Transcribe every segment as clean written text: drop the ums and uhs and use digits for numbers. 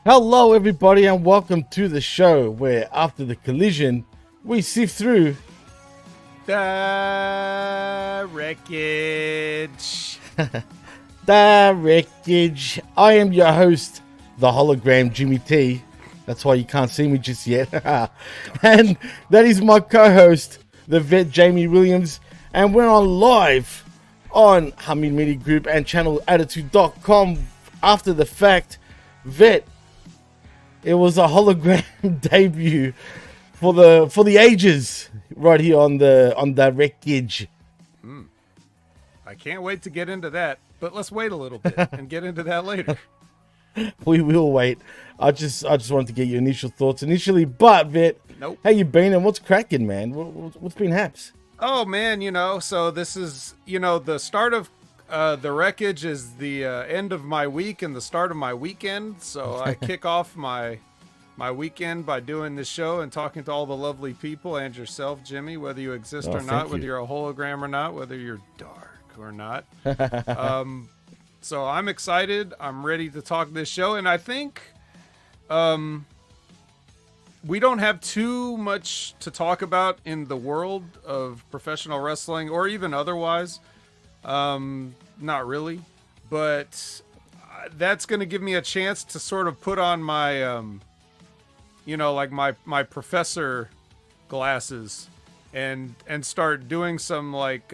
Hello, everybody, and welcome to the show where, after the collision, we sift through The wreckage. the wreckage. I am your host, the hologram Jimmy T. That's why you can't see me just yet. And that is my co-host, the vet Jamie Williams, and we're on live on Hamid Media Group and channel attitude.com after the fact. Vet, it was a hologram debut for the ages right here on the wreckage. I can't wait to get into that, but let's wait a little bit and get into that later. We will wait. I just wanted to get your initial thoughts initially, but Vet, Nope. how you been and what's cracking, man? What's been haps? Oh man, so this is the start of the wreckage is the end of my week and the start of my weekend. So I kick off my weekend by doing this show and talking to all the lovely people and yourself, Jimmy, whether you exist or not, whether you're a hologram or not, whether you're dark or not. So I'm excited. I'm ready to talk this show, and I think we don't have too much to talk about in the world of professional wrestling or even otherwise. Not really, but that's going to give me a chance to sort of put on my, like my professor glasses and start doing some like,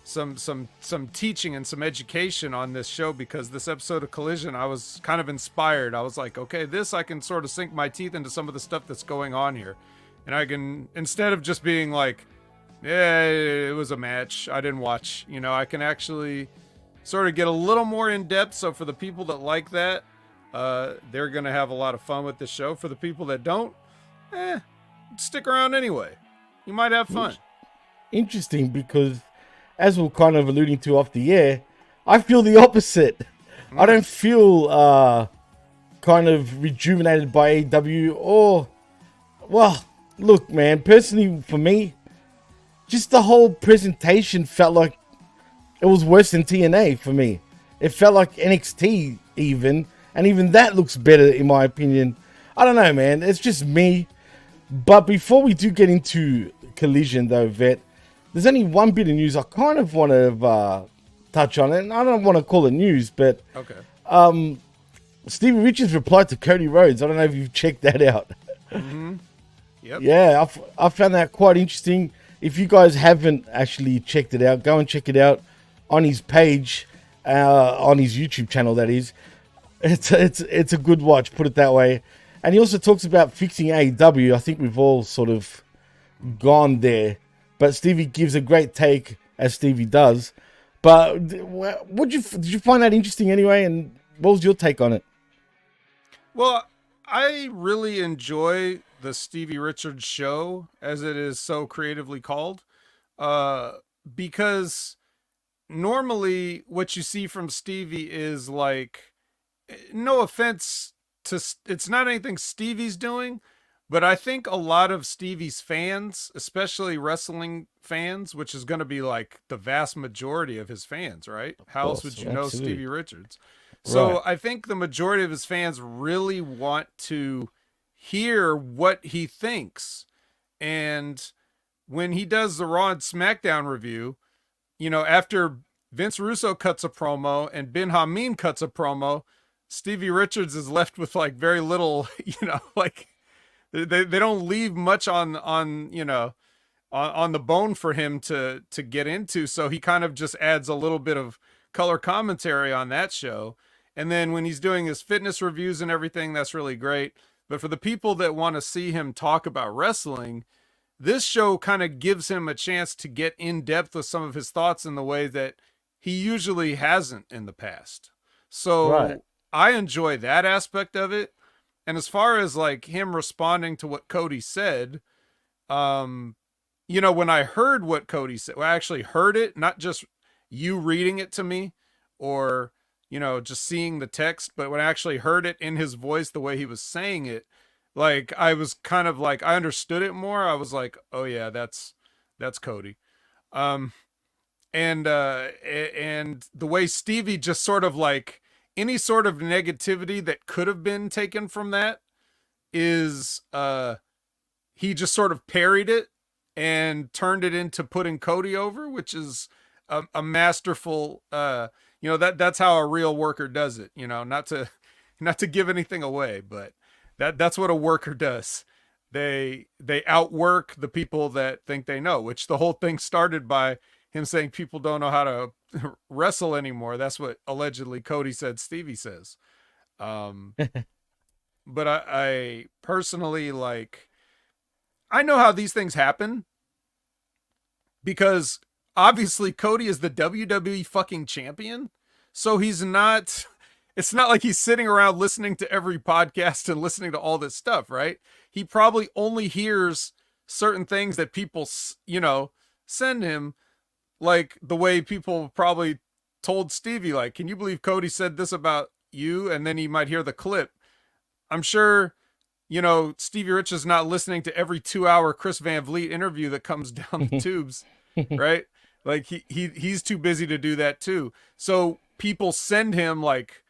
some teaching and some education on this show, because this episode of Collision, I was kind of inspired. I was like, okay, I can sort of sink my teeth into some of the stuff that's going on here. And I can, instead of just being like, yeah, it was a match, I didn't watch, I can actually sort of get a little more in depth. So for the people that like that, they're going to have a lot of fun with this show. For the people that don't, stick around anyway. You might have fun. Interesting, because as we're kind of alluding to off the air, I feel the opposite. I don't feel kind of rejuvenated by AEW or, well, look, man, personally for me, just the whole presentation felt like it was worse than TNA for me. It felt like NXT even, and even that looks better in my opinion. I don't know, man. It's just me. But before we do get into Collision, though, Vet, there's only one bit of news I kind of want to touch on, and I don't want to call it news, but Okay. Stevie Richards replied to Cody Rhodes. I don't know if you've checked that out. Mm-hmm. Yep. Yeah, I found that quite interesting. If you guys haven't actually checked it out, go and check it out on his page, on his YouTube channel, that is. It's a good watch, put it that way. And he also talks about fixing AEW. I think we've all sort of gone there. But Stevie gives a great take, as Stevie does. But did you find that interesting anyway? And what was your take on it? Well, I really enjoy the Stevie Richards show, as it is so creatively called, because normally what you see from Stevie is like, no offense to, it's not anything Stevie's doing, but I think a lot of Stevie's fans, especially wrestling fans, which is going to be like the vast majority of his fans, right? How else would you know Stevie Richards? So Right. I think the majority of his fans really want to hear what he thinks. And when he does the Raw and SmackDown review, after Vince Russo cuts a promo and Ben Hameen cuts a promo, Stevie Richards is left with like very little, like they don't leave much on the bone for him to get into. So he kind of just adds a little bit of color commentary on that show. And then when he's doing his fitness reviews and everything, that's really great. But for the people that want to see him talk about wrestling, this show kind of gives him a chance to get in depth with some of his thoughts in the way that he usually hasn't in the past. So Right. I enjoy that aspect of it. And as far as like him responding to what Cody said, when I heard what Cody said, well, I actually heard it, not just you reading it to me or, just seeing the text, but when I actually heard it in his voice, the way he was saying it, like, I was kind of like, I understood it more. I was like, oh yeah, that's Cody. And the way Stevie just sort of like any sort of negativity that could have been taken from that is he just sort of parried it and turned it into putting Cody over, which is a masterful that's how a real worker does it, not to give anything away, but that's what a worker does. They outwork the people that think they know, which the whole thing started by him saying people don't know how to wrestle anymore. That's what allegedly Cody said Stevie says. But I personally, like, I know how these things happen because obviously Cody is the WWE fucking champion. So it's not like he's sitting around listening to every podcast and listening to all this stuff, right? He probably only hears certain things that people, send him, like the way people probably told Stevie, like, can you believe Cody said this about you? And then he might hear the clip. I'm sure, Stevie Rich is not listening to every 2-hour Chris Van Vliet interview that comes down the tubes, right? Like he's too busy to do that too. So people send him like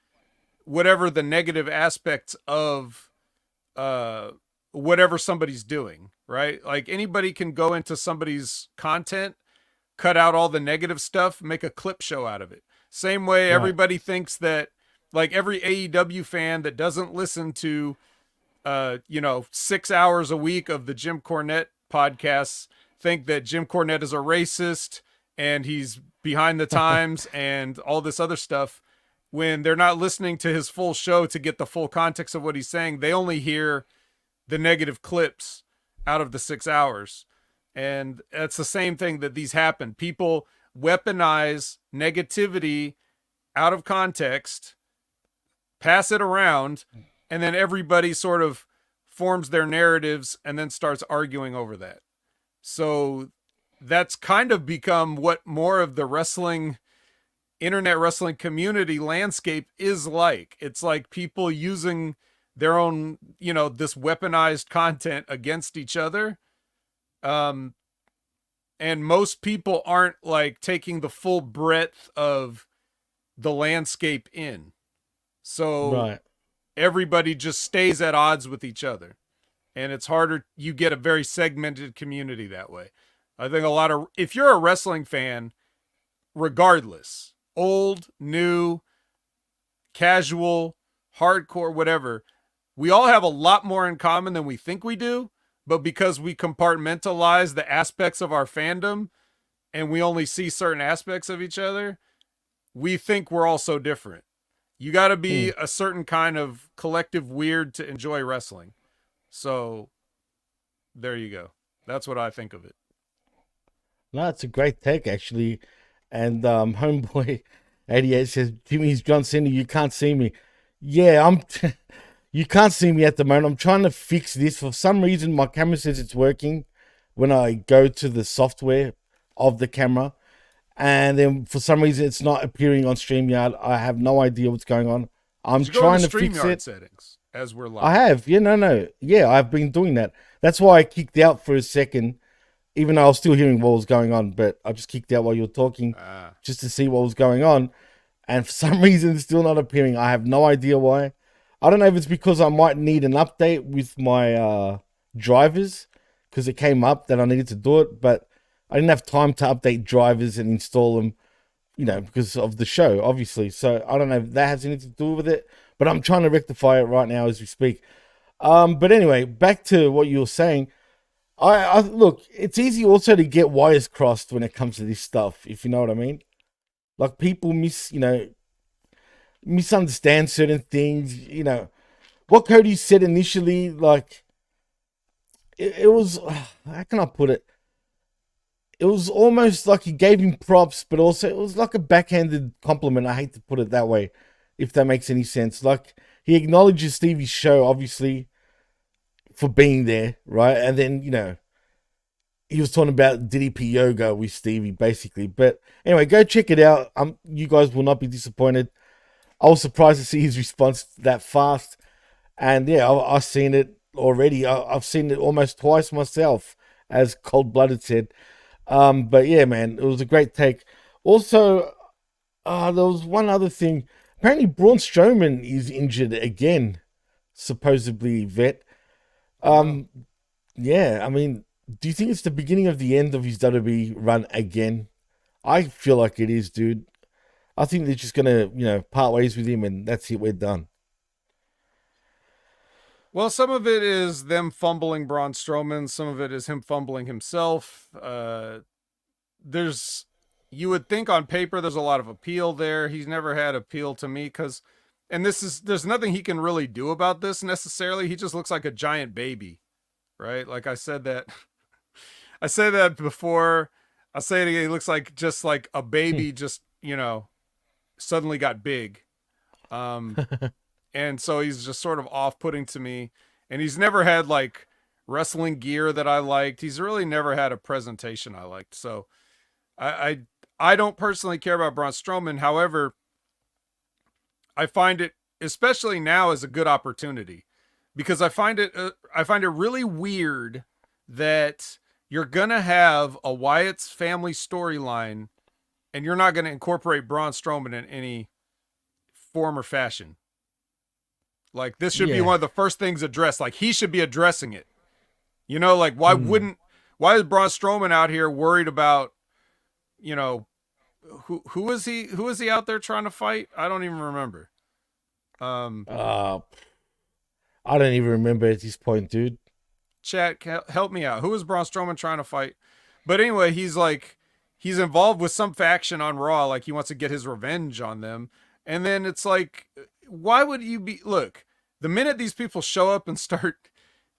whatever the negative aspects of whatever somebody's doing, right? Like anybody can go into somebody's content, cut out all the negative stuff, make a clip show out of it. Same way everybody thinks that, like every AEW fan that doesn't listen to 6 hours a week of the Jim Cornette podcasts think that Jim Cornette is a racist and he's behind the times and all this other stuff. When they're not listening to his full show to get the full context of what he's saying, they only hear the negative clips out of the 6 hours. And it's the same thing that these happen. People weaponize negativity out of context, pass it around, and then everybody sort of forms their narratives and then starts arguing over that. So that's kind of become what more of the internet wrestling community landscape is like. It's like people using their own, this weaponized content against each other. And most people aren't like taking the full breadth of the landscape in. So everybody just stays at odds with each other. And it's harder. You get a very segmented community that way. I think if you're a wrestling fan, regardless, old, new, casual, hardcore, whatever, we all have a lot more in common than we think we do. But because we compartmentalize the aspects of our fandom and we only see certain aspects of each other, we think we're all so different. You got to be a certain kind of collective weird to enjoy wrestling. So there you go. That's what I think of it. No, it's a great take, actually. And Homeboy 88 says, Jimmy's John Cena, you can't see me. Yeah, you can't see me at the moment. I'm trying to fix this. For some reason, my camera says it's working when I go to the software of the camera. And then for some reason, it's not appearing on StreamYard. I have no idea what's going on. I'm trying to fix it. Settings as we're live. I have. Yeah, no. Yeah, I've been doing that. That's why I kicked out for a second, even though I was still hearing what was going on. But I just kicked out while you were talking just to see what was going on. And for some reason, it's still not appearing. I have no idea why. I don't know if it's because I might need an update with my drivers, because it came up that I needed to do it, but I didn't have time to update drivers and install them, because of the show, obviously. So I don't know if that has anything to do with it, but I'm trying to rectify it right now as we speak. But anyway, back to what you were saying. I look, it's easy also to get wires crossed when it comes to this stuff, if you know what I mean. Like people misunderstand certain things, what Cody said initially, like it was, how can I put it? It was almost like he gave him props, but also it was like a backhanded compliment. I hate to put it that way, if that makes any sense. Like he acknowledges Stevie's show, obviously, for being there, right? And then, he was talking about DDP yoga with Stevie, basically. But anyway, go check it out. You guys will not be disappointed. I was surprised to see his response that fast. And yeah, I've seen it already. I've seen it almost twice myself, as Cold Blooded said. But yeah, man, it was a great take. Also, there was one other thing. apparently Braun Strowman is injured again, supposedly, Vet. Oh. Um, yeah, I mean, do you think it's the beginning of the end of his WWE run again? I feel like it is, dude. I think they're just gonna, part ways with him, and that's it. We're done. Well, some of it is them fumbling Braun Strowman. Some of it is him fumbling himself. There's, you would think on paper there's a lot of appeal there. He's never had appeal to me because, and there's nothing he can really do about this necessarily. He just looks like a giant baby, right? Like I said that, I say that before. I say it again. He looks like just like a baby, just suddenly got big. Um, and so he's just sort of off-putting to me, and he's never had like wrestling gear that I liked. He's really never had a presentation I liked. So I don't personally care about Braun Strowman. However, I find it, especially now, as a good opportunity, because I find it really weird that you're gonna have a Wyatt's family storyline and you're not gonna incorporate Braun Strowman in any form or fashion. Like, this should be Yeah. one of the first things addressed. Like, he should be addressing it. Like, why is Braun Strowman out here worried about, who is he out there trying to fight? I don't even remember. Uh, I don't even remember at this point, dude. Chat, help me out. Who is Braun Strowman trying to fight? But anyway, he's involved with some faction on Raw. Like, he wants to get his revenge on them. And then it's like, why would you be, look, the minute these people show up and start,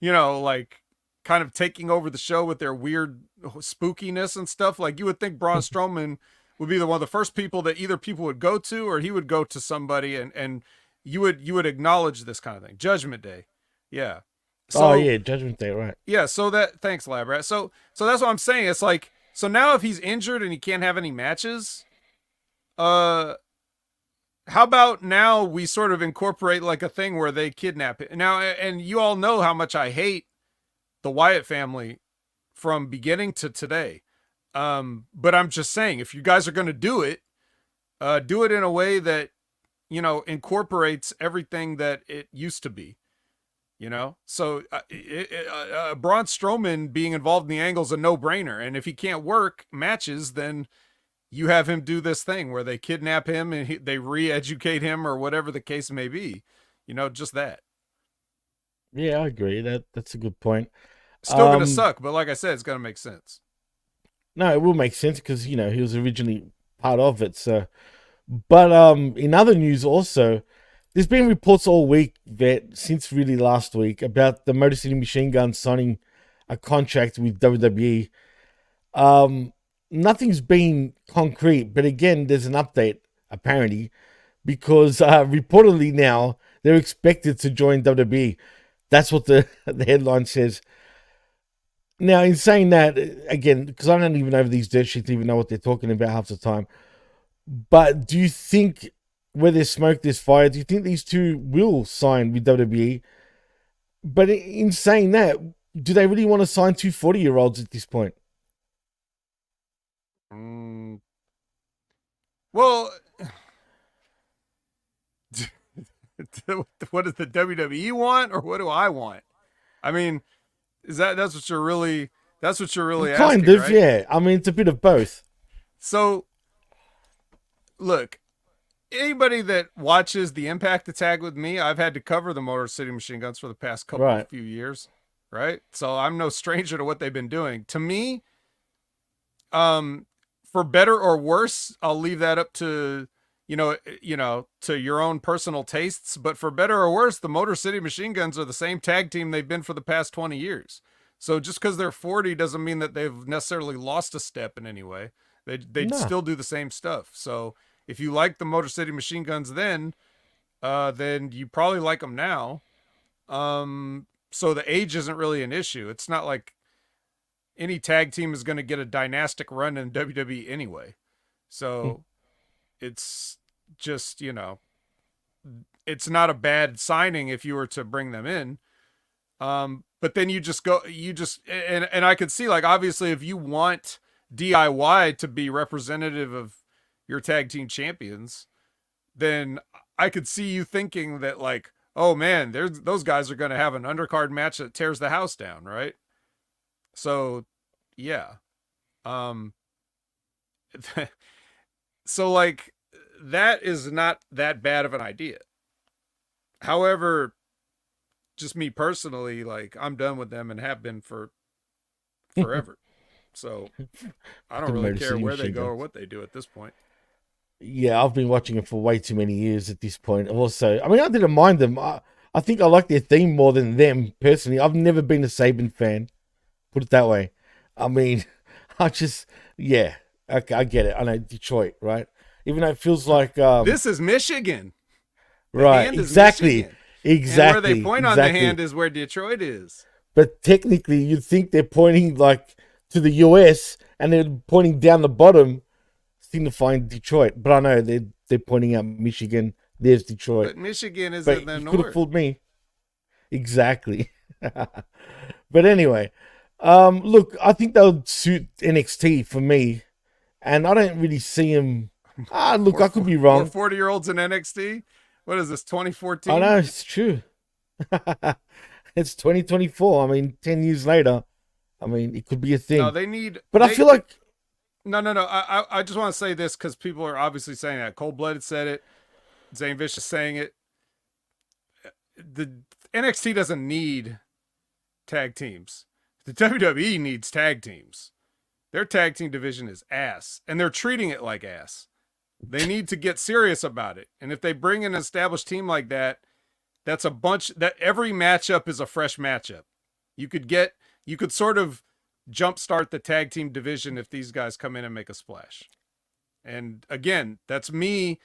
like kind of taking over the show with their weird spookiness and stuff, like, you would think Braun Strowman would be one of the first people that either people would go to, or he would go to somebody, and you would acknowledge this kind of thing. Judgment Day. Yeah. So, Oh yeah, Judgment Day, right? yeah. So thanks, Lab Rat. So that's what I'm saying. It's like, so now if he's injured and he can't have any matches, how about now we sort of incorporate like a thing where they kidnap it now? And you all know how much I hate the Wyatt family from beginning to today. But I'm just saying, if you guys are going to do it in a way that, incorporates everything that it used to be, So Braun Strowman being involved in the angle is a no-brainer. And if he can't work matches, then you have him do this thing where they kidnap him and they re-educate him, or whatever the case may be. Just that. Yeah, I agree. That's a good point. Still gonna suck, but like I said, it's gonna make sense. No, it will make sense because he was originally part of it. So, but in other news also, there's been reports all week that since really last week about the Motor City Machine Guns signing a contract with WWE. Nothing's been concrete, but again, there's an update apparently because reportedly now they're expected to join WWE. That's what the headline says. Now, in saying that, again, because I don't even know these dirt sheets even know what they're talking about half the time. But do you think where there's smoke, there's fire? Do you think these two will sign with WWE? But in saying that, do they really want to sign two 40-year-olds at this point? Well, what does the WWE want, or what do I want? I mean, that's what you're really asking, kind of, right? yeah. I mean, it's a bit of both. So, look, anybody that watches the Impact Attack with me, I've had to cover the Motor City Machine Guns for the past few years, right? So I'm no stranger to what they've been doing. To me, for better or worse, I'll leave that up to to your own personal tastes. But for better or worse, the Motor City Machine Guns are the same tag team they've been for the past 20 years. So just because they're 40 doesn't mean that they've necessarily lost a step in any way. They still do the same stuff. So if you like the Motor City Machine Guns then you probably like them now. So the age isn't really an issue. It's not like any tag team is going to get a dynastic run in WWE anyway. So it's just, it's not a bad signing if you were to bring them in. But then and I could see, like, obviously if you want DIY to be representative of your tag team champions, then I could see you thinking that like, oh man, there's those guys are going to have an undercard match that tears the house down, right? So, yeah. Um so like that is not that bad of an idea. However, just me personally, like I'm done with them and have been for forever. So I don't Fucking really Motor care City where they Machine go or Guns. what they do at this point. Yeah, I've been watching it for way too many years at this point. Also, I mean, I didn't mind them. I think I like their theme more than them personally. I've never been a Saban fan. Put it that way. I mean, I just, yeah, okay, I get it. I know Detroit, right? Even though it feels like, This is Michigan. The right, hand is exactly, Michigan. exactly. And where they point on the exactly. hand is where Detroit is. But technically, you'd think they're pointing like to the US and they're pointing down the bottom, signifying Detroit. But I know they're pointing out Michigan. There's Detroit. But Michigan is But in the you could have north. fooled me. Exactly. But anyway, look, I think they'll suit NXT for me, and I don't really see him. Look, I could be More wrong. 40-year-olds in NXT. What is this, 2014? I know it's true. It's 2024. I mean, 10 years later. I mean, it could be a thing. No, they need. But I feel like No. I just want to say this because people are obviously saying that. Cold Blooded said it. Zane Vicious saying it. The NXT doesn't need tag teams. The WWE needs tag teams. Their tag team division is ass, and they're treating it like ass. They need to get serious about it. And if they bring an established team like that, that's a bunch that every matchup is a fresh matchup. You could sort of jumpstart the tag team division if these guys come in and make a splash. And again, that's me,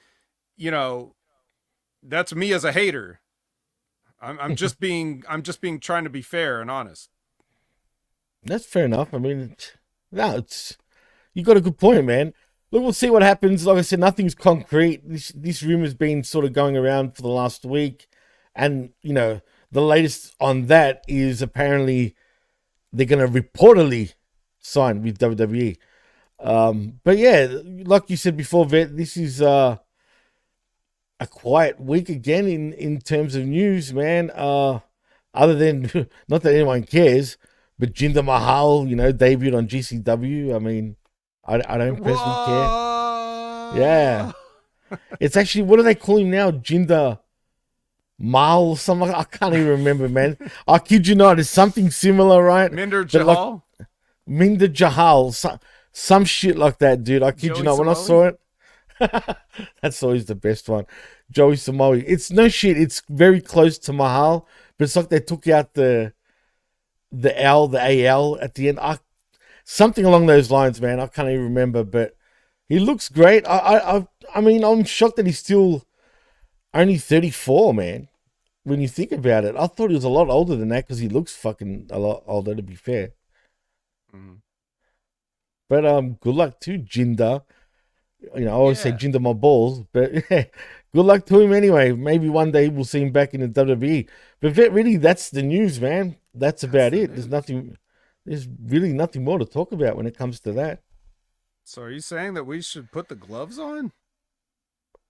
that's me as a hater. I'm just being trying to be fair and honest. that's fair enough. I mean, no, you got a good point, man. Look, we'll see what happens. Like I said, nothing's concrete. This rumor's been sort of going around for the last week, and the latest on that is apparently they're going to reportedly sign with WWE. But yeah, like you said before, Vet, this is a quiet week again in terms of news, man. Other than not that anyone cares, but Jinder Mahal, debuted on GCW. I mean, I don't personally care. Yeah, it's actually, what do they call him now? Jinder Mahal or something. I can't even remember, man. I kid you not, it's something similar, right? Minder But like, Jahal. Minder Jahal, some shit like that, dude. I kid Joey you not. When I Samoa? saw it, that's always the best one. Joey Samoa. It's no shit. It's very close to Mahal, but it's like they took out the AL at the end. Something along those lines, man. I can't even remember, but he looks great. I mean, I'm shocked that he's still only 34, man. When you think about it, I thought he was a lot older than that because he looks fucking a lot older, to be fair. Mm-hmm. But good luck to Jinder. I always say Jinder my balls, but yeah, good luck to him anyway. Maybe one day we'll see him back in the WWE. But really, that's the news, man. That's about it. There's really nothing more to talk about when it comes to that. So are you saying that we should put the gloves on?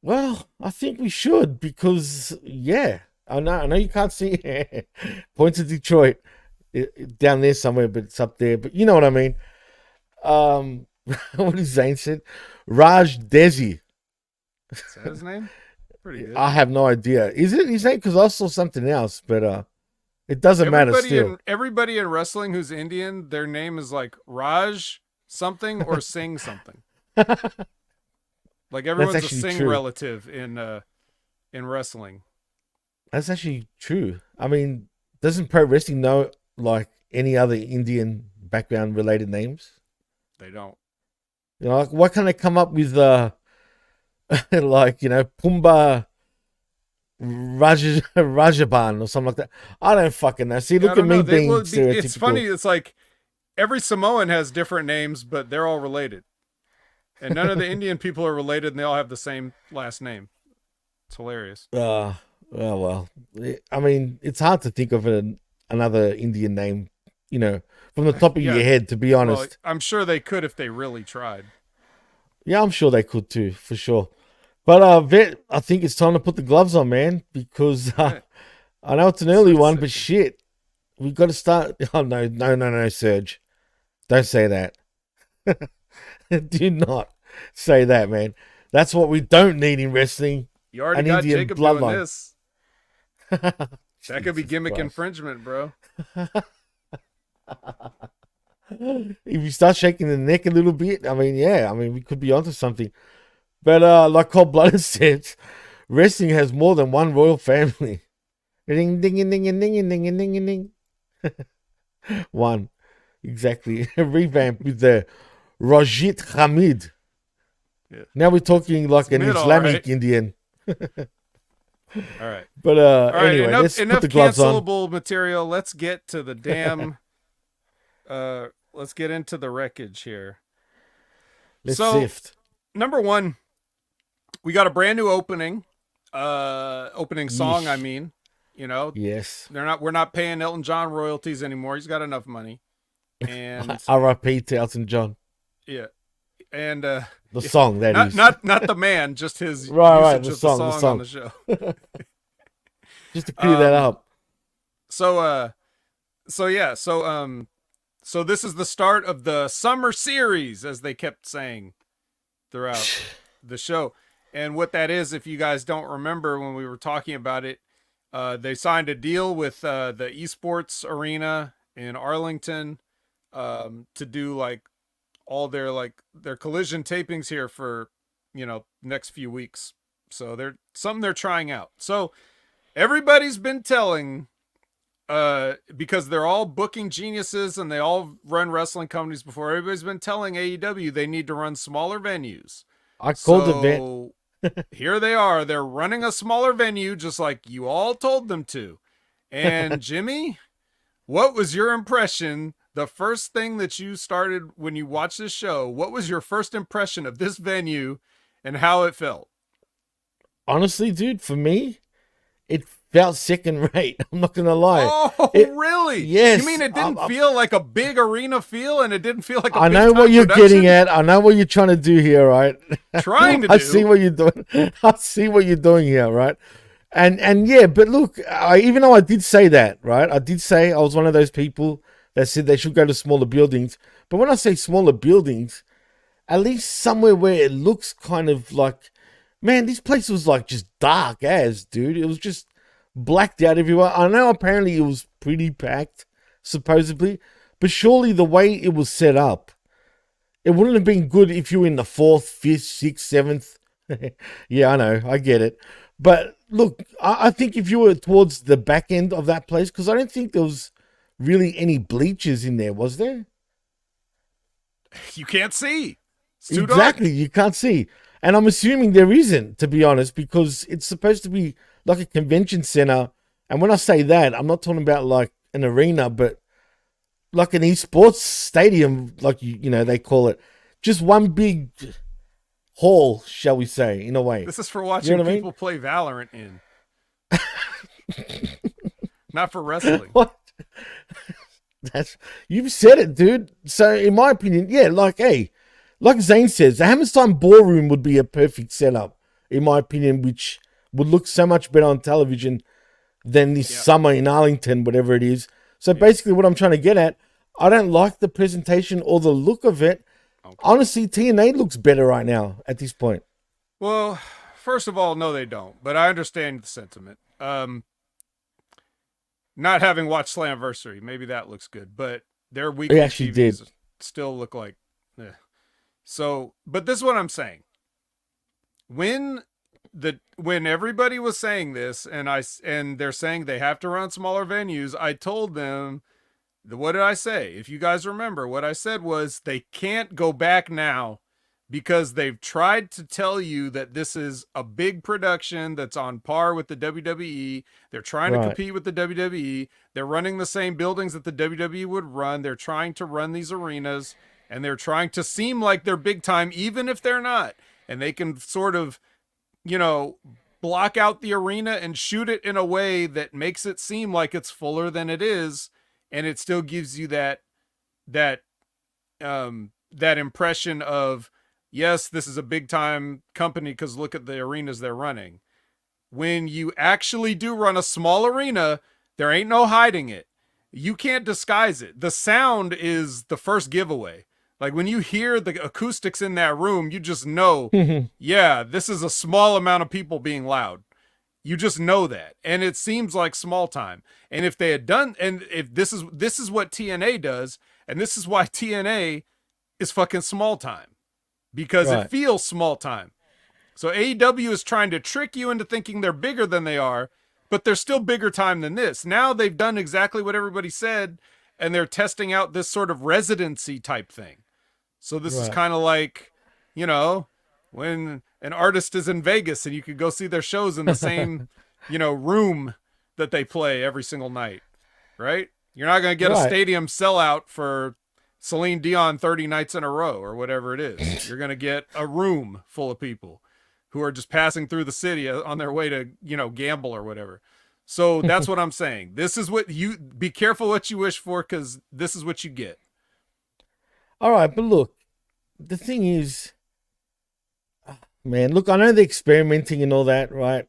Well, I think we should because, yeah, I know you can't see points of Detroit down there somewhere, but it's up there. But you know what I mean. What is Zane said? Raj Desi. Is that his name? Pretty good. I have no idea. Is it his name? Because I saw something else, but it doesn't matter still. Everybody in wrestling who's Indian, their name is like Raj something or Singh something. Like everyone's a Singh true. relative in wrestling. That's actually true. I mean, doesn't pro wrestling know like any other Indian background related names? They don't. Like why can't they come up with like Pumba Rajaban or something like that? I don't fucking know. See, look at me being stereotypical. It's funny. It's like every Samoan has different names, but they're all related. And none of the Indian people are related, and they all have the same last name. It's hilarious. Well. I mean, it's hard to think of another Indian name, from the top of your head, to be honest. Well, I'm sure they could if they really tried. Yeah, I'm sure they could too, for sure. But I think it's time to put the gloves on, man, because Right. I know it's an early one, but Sifting. shit, we've got to start. Oh no, Serge, don't say that. Do not say that, man. That's what we don't need in wrestling. You already An got Indian Jacob doing bloodline. this. That could be Jesus gimmick Christ. infringement, bro. If you start shaking the neck a little bit, I mean, yeah, I mean, we could be onto something. But like Cold Blooded said, wrestling has more than one royal family. Ding ding ding ding ding ding ding ding. One, exactly. Revamp with the Rajit Hamid. Yeah. Now we're talking like an mid, all Islamic right. Indian. All right. But All right. anyway, let's put Enough the gloves on. cancelable material. Let's get to the damn. Let's get into the wreckage here. Let's So, sift. number one, we got a brand new opening. Opening song. Yeesh. I mean, Yes. we're not paying Elton John royalties anymore. He's got enough money. And R.I.P. to Elton John. yeah, and The song that is not the man, just his right. usage The of song, the song on the show. Just to clear that up. So this is the start of the summer series, as they kept saying throughout the show. And what that is, if you guys don't remember when we were talking about it, they signed a deal with the esports arena in Arlington to do like all their collision tapings here for next few weeks. So they're something they're trying out. So everybody's been telling, because they're all booking geniuses and they all run wrestling companies before. Everybody's been telling AEW they need to run smaller venues. I called it, Here they are. They're running a smaller venue, just like you all told them to. And Jimmy, what was your impression? The first thing that you started when you watched this show, what was your first impression of this venue and how it felt? honestly, dude, for me, it felt second rate. I'm not gonna lie. Oh, It- really? yes, You mean it didn't I'm- feel like a big arena feel, and it didn't feel like a I big know time what you're production? getting at. I know what you're trying to do here, right? Trying to I do. see what you're doing. I see what you're doing here, right? And yeah, but look, even though I did say that, right? I did say I was one of those people that said they should go to smaller buildings. But when I say smaller buildings, at least somewhere where it looks kind of like, man, this place was like just dark as, dude. It was just blacked out everywhere. I know apparently it was pretty packed, supposedly, but surely the way it was set up, it wouldn't have been good if you were in the 4th, 5th, 6th, 7th. Yeah, I know, I get it. But look, I think if you were towards the back end of that place, because I don't think there was really any bleachers in there, was there? You can't see. It's too dark. Exactly, you can't see. And I'm assuming there isn't, to be honest, because it's supposed to be like a convention center. And when I say that, I'm not talking about like an arena, but like an esports stadium, like you know they call it. Just one big hall, shall we say, in a way. This is for watching You know what I mean? people play Valorant in. Not for wrestling. What? You've said it, dude. So in my opinion, yeah, like Zane says, the Hammerstein Ballroom would be a perfect setup, in my opinion, which would look so much better on television than this summer in Arlington, whatever it is. So basically what I'm trying to get at, I don't like the presentation or the look of it. Okay. Honestly, TNA looks better right now at this point. Well, first of all, no, they don't. But I understand the sentiment. Not having watched Slamversary, maybe that looks good. But their weekly actually TVs did. still look like... So, but this is what I'm saying. When everybody was saying this, and they're saying they have to run smaller venues, I told them, what did I say? If you guys remember, what I said was they can't go back now because they've tried to tell you that this is a big production that's on par with the WWE. They're trying to compete with the WWE. They're running the same buildings that the WWE would run. They're trying to run these arenas, and they're trying to seem like they're big time, even if they're not. And they can sort of, block out the arena and shoot it in a way that makes it seem like it's fuller than it is. And it still gives you that impression of yes, this is a big time company because look at the arenas they're running. When you actually do run a small arena, there ain't no hiding it. You can't disguise it. The sound is the first giveaway. Like when you hear the acoustics in that room, you just know, yeah, this is a small amount of people being loud. You just know that. And it seems like small time. And if they had done, and if this is what TNA does, and this is why TNA is fucking small time. Because it feels small time. So AEW is trying to trick you into thinking they're bigger than they are, but they're still bigger time than this. Now they've done exactly what everybody said, and they're testing out this sort of residency type thing. So this is kind of like, you know, when an artist is in Vegas and you could go see their shows in the same, you know, room that they play every single night, right? You're not going to get a stadium sellout for Celine Dion 30 nights in a row or whatever it is. You're going to get a room full of people who are just passing through the city on their way to, you know, gamble or whatever. So that's what I'm saying. This is what you, be careful what you wish for, because this is what you get. All right, but look, the thing is, man, look, I know they're experimenting and all that, right?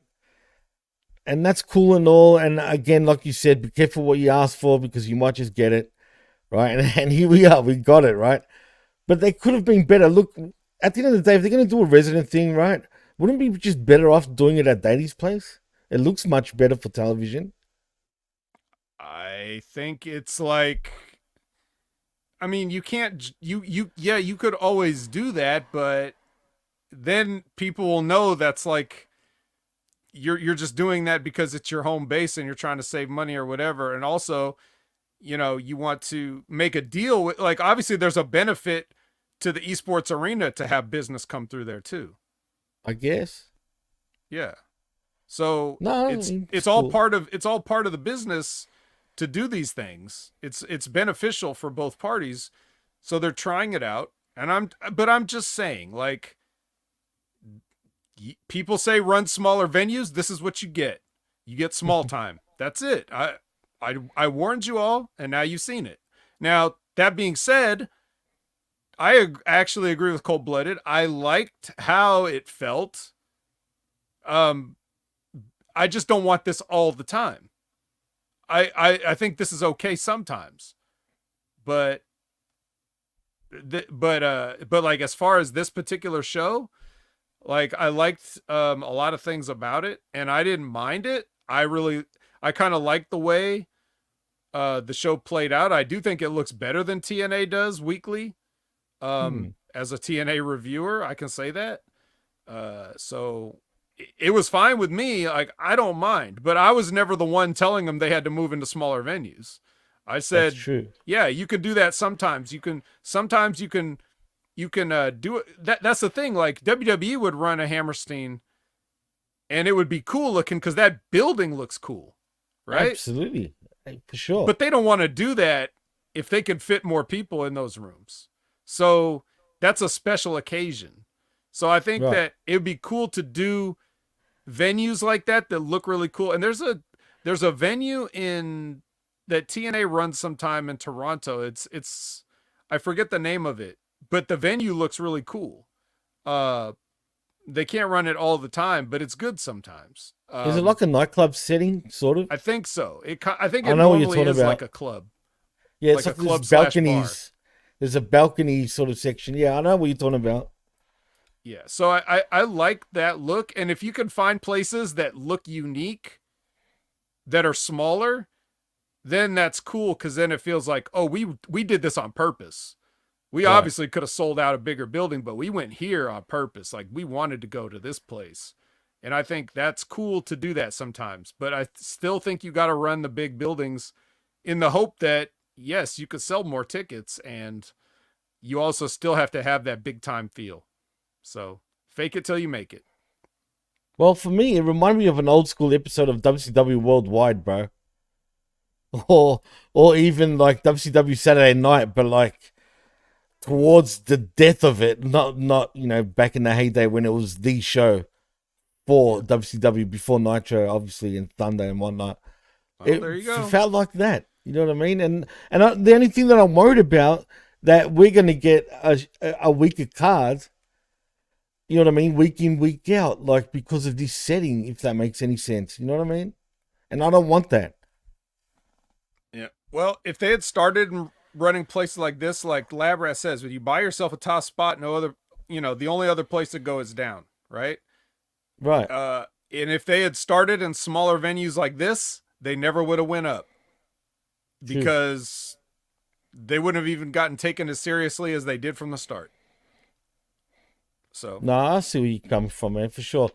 And that's cool and all. And again, like you said, be careful what you ask for because you might just get it, right? And here we are, we got it, right? But they could have been better. Look, at the end of the day, if they're going to do a resident thing, right, wouldn't it be just better off doing it at Daddy's place? It looks much better for television. I think it's like, I mean, you can't, you could always do that, but then people will know that's like, you're just doing that because it's your home base and you're trying to save money or whatever. And also, you know, you want to make a deal with, like, obviously there's a benefit to the esports arena to have business come through there too. I guess. Yeah. So no, it's all cool. It's all part of the business to do these things. It's beneficial for both parties. So they're trying it out. And I'm just saying, like, people say run smaller venues. This is what you get. You get small time. That's it. I warned you all, and now you've seen it. Now, that being said, I actually agree with Cold Blooded. I liked how it felt. I just don't want this all the time. I think this is okay sometimes, but like as far as this particular show, like I liked a lot of things about it, and I didn't mind it. I kind of liked the way the show played out. I do think it looks better than TNA does weekly. As a TNA reviewer, I can say that. So it was fine with me. Like, I don't mind, but I was never the one telling them they had to move into smaller venues. I said, that's true. Yeah, you can do that sometimes. Sometimes you can do it. That's the thing. Like WWE would run a Hammerstein and it would be cool looking because that building looks cool. Right? Absolutely. For sure. But they don't want to do that if they can fit more people in those rooms. So that's a special occasion. So I think that it'd be cool to do venues like that look really cool. And there's a venue in that TNA runs sometime in Toronto. It's I forget the name of it, but the venue looks really cool. They can't run it all the time, but it's good sometimes. Is it like a nightclub setting, sort of? I think so. I think it normally is like a club. Yeah, it's like a club balconies. There's a balcony sort of section. Yeah, I know what you're talking about. Yeah, so I like that look. And if you can find places that look unique, that are smaller, then that's cool, because then it feels like, oh, we did this on purpose. We obviously could have sold out a bigger building, but we went here on purpose. Like, we wanted to go to this place. And I think that's cool to do that sometimes. But I still think you got to run the big buildings in the hope that, yes, you could sell more tickets, and you also still have to have that big time feel. So fake it till you make it. Well, for me, it reminded me of an old school episode of WCW Worldwide, bro. Or even like WCW Saturday Night, but like towards the death of it, not back in the heyday when it was the show for WCW before Nitro, obviously, and Thunder and whatnot. Well, there you go. It felt like that. You know what I mean? And the only thing that I'm worried about, that we're going to get a weaker card You know what I mean? Week in, week out, like because of this setting, if that makes any sense. You know what I mean? And I don't want that. Yeah. Well, if they had started running places like this, like Labrat says, when you buy yourself a top spot, no other, the only other place to go is down, right? Right. And if they had started in smaller venues like this, they never would have went up because they wouldn't have even gotten taken as seriously as they did from the start. So no, I see where you're coming from, man, for sure.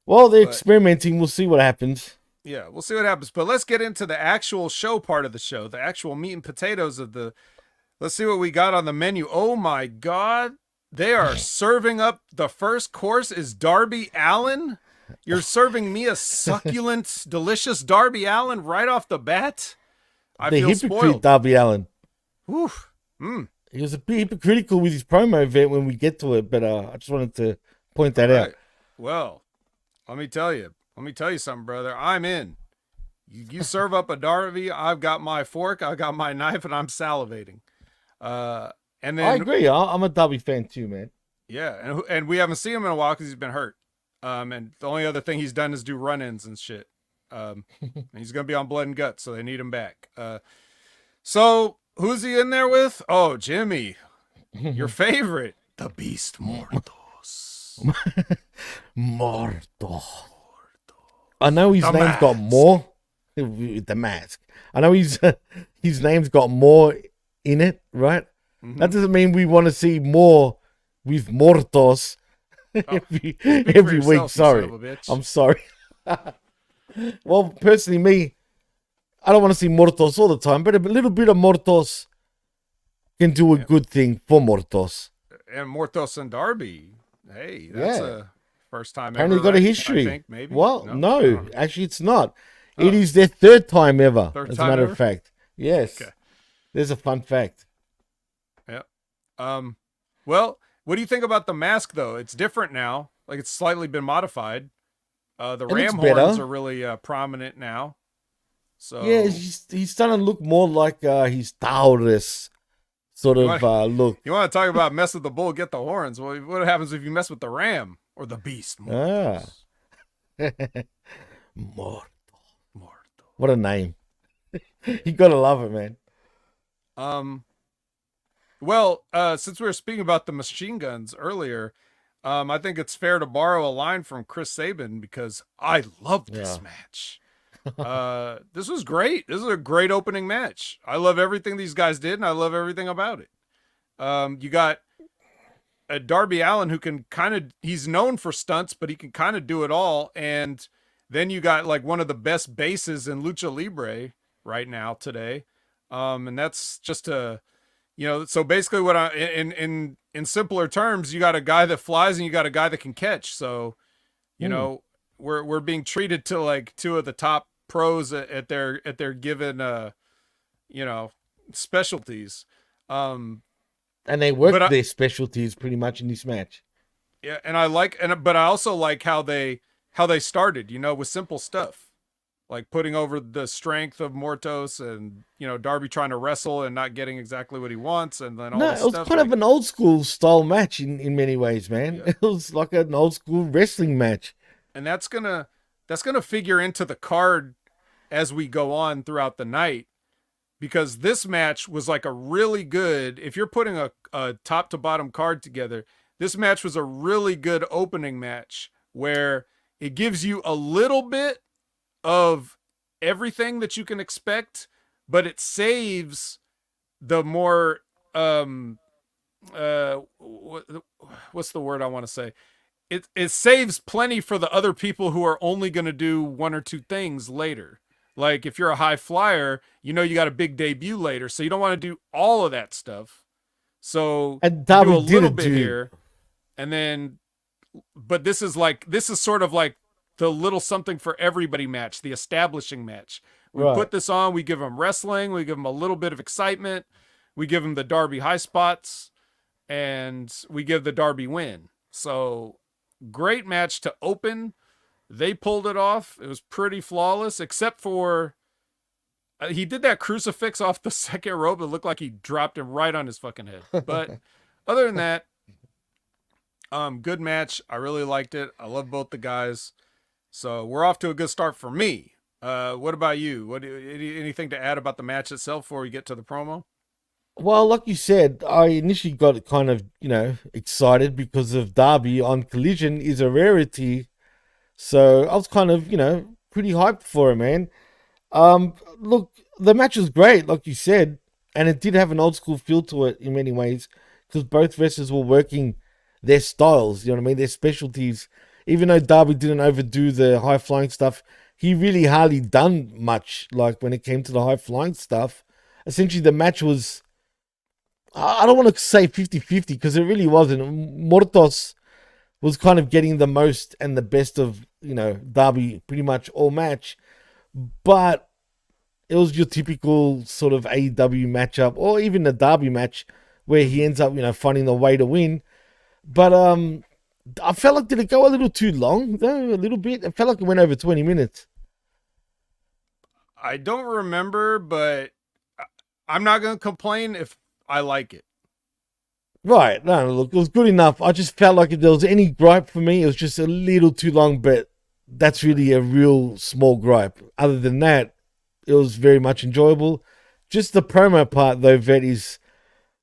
Well, they're experimenting. We'll see what happens. Yeah, we'll see what happens. But let's get into the actual show part of the show, the actual meat and potatoes of the. Let's see what we got on the menu. Oh my God, they are serving up the first course is Darby Allin. You're serving me a succulent, delicious Darby Allin right off the bat. I feel spoiled. Darby Allin. Oof. He was a bit hypocritical with his promo event when we get to it, but I just wanted to point that out. Well, let me tell you something, brother. I'm in. You serve up a Darby, I've got my fork, I've got my knife, and I'm salivating. And then I agree. I'm a Darby fan too, man. Yeah, and we haven't seen him in a while because he's been hurt. And the only other thing he's done is do run-ins and shit. And he's gonna be on Blood and Guts, so they need him back. So who's he in there with? Oh, Jimmy, your favorite, the Beast Mortos. Morto. I know his name's got more with the mask. I know his name's got more in it, right? Mm-hmm. That doesn't mean we want to see more with Mortos every week. Sorry, I'm sorry. Well, personally, me, I don't want to see Mortos all the time, but a little bit of Mortos can do a good thing for Mortos. And Mortos and Darby, hey, that's a first time apparently ever. Got a history. I think, maybe. Well, no, actually, it's not. It is their third time ever, as a matter of fact. Yes. Okay. There's a fun fact. Yeah. Well, what do you think about the mask, though? It's different now. Like, it's slightly been modified. The ram horns are really prominent now. So yeah, he's starting to look more like his Taurus sort of look. You want to talk about mess with the bull, get the horns. Well, what happens if you mess with the ram or the beast? Morto. What a name. You gotta love it, man. Well, since we were speaking about the machine guns earlier, I think it's fair to borrow a line from Chris Sabin because I loved this match. This was great. This is a great opening match. I love everything these guys did, and I love everything about it. You got a Darby Allin who can he's known for stunts, but he can kind of do it all. And then you got like one of the best bases in Lucha Libre right now today. And that's just so basically what in simpler terms, you got a guy that flies and you got a guy that can catch. So, you know, we're being treated to like two of the top pros at their given, specialties. And they work their specialties pretty much in this match. Yeah. And but I also like how they started, with simple stuff. Like putting over the strength of Mortos and, Darby trying to wrestle and not getting exactly what he wants. And then all this stuff. It was kind of an old school style match in many ways, man. Yeah. It was like an old school wrestling match. And that's going to figure into the card as we go on throughout the night, because this match was like a really good, if you're putting a top to bottom card together, this match was a really good opening match where it gives you a little bit of everything that you can expect, but it saves the more what's the word I want to say? It saves plenty for the other people who are only going to do one or two things later. Like if you're a high flyer, you got a big debut later, so you don't want to do all of that stuff. So and do a little bit here, and then, but this is sort of like the little something for everybody match, the establishing match. We put this on, we give them wrestling, we give them a little bit of excitement, we give them the Darby high spots, and we give the Darby win. So great match to open. They pulled it off. It was pretty flawless, except for he did that crucifix off the second rope. It looked like he dropped him right on his fucking head. But other than that, Good match. I really liked it. I love both the guys. So we're off to a good start for me. What about you? Anything to add about the match itself before we get to the promo? Well, like you said, I initially got kind of, excited because of Darby on Collision is a rarity. So I was kind of, pretty hyped for it, man. Look, the match was great, like you said, and it did have an old school feel to it in many ways because both wrestlers were working their styles, you know what I mean, their specialties. Even though Darby didn't overdo the high flying stuff, he really hardly done much. Like when it came to the high flying stuff, essentially the match was, I don't want to say 50-50 because it really wasn't. Mortos was kind of getting the most and the best of, Darby pretty much all match. But it was your typical sort of AEW matchup or even a Darby match where he ends up, finding the way to win. But I felt like, did it go a little too long though? A little bit. It felt like it went over 20 minutes. I don't remember, but I'm not going to complain if I like it. Right. No, look, it was good enough. I just felt like if there was any gripe for me, it was just a little too long, but that's really a real small gripe. Other than that, it was very much enjoyable. Just the promo part, though, Vet, is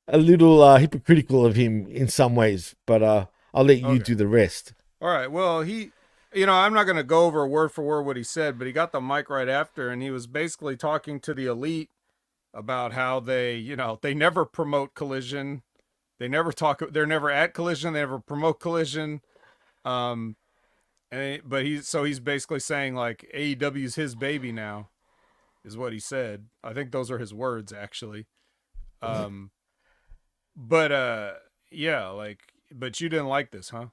a little hypocritical of him in some ways, but I'll let you do the rest. All right. Well, I'm not going to go over word for word what he said, but he got the mic right after, and he was basically talking to the Elite about how they never promote Collision. They're never at Collision. They never promote Collision. But he's basically saying like AEW's his baby now, is what he said. I think those are his words actually. But you didn't like this, huh?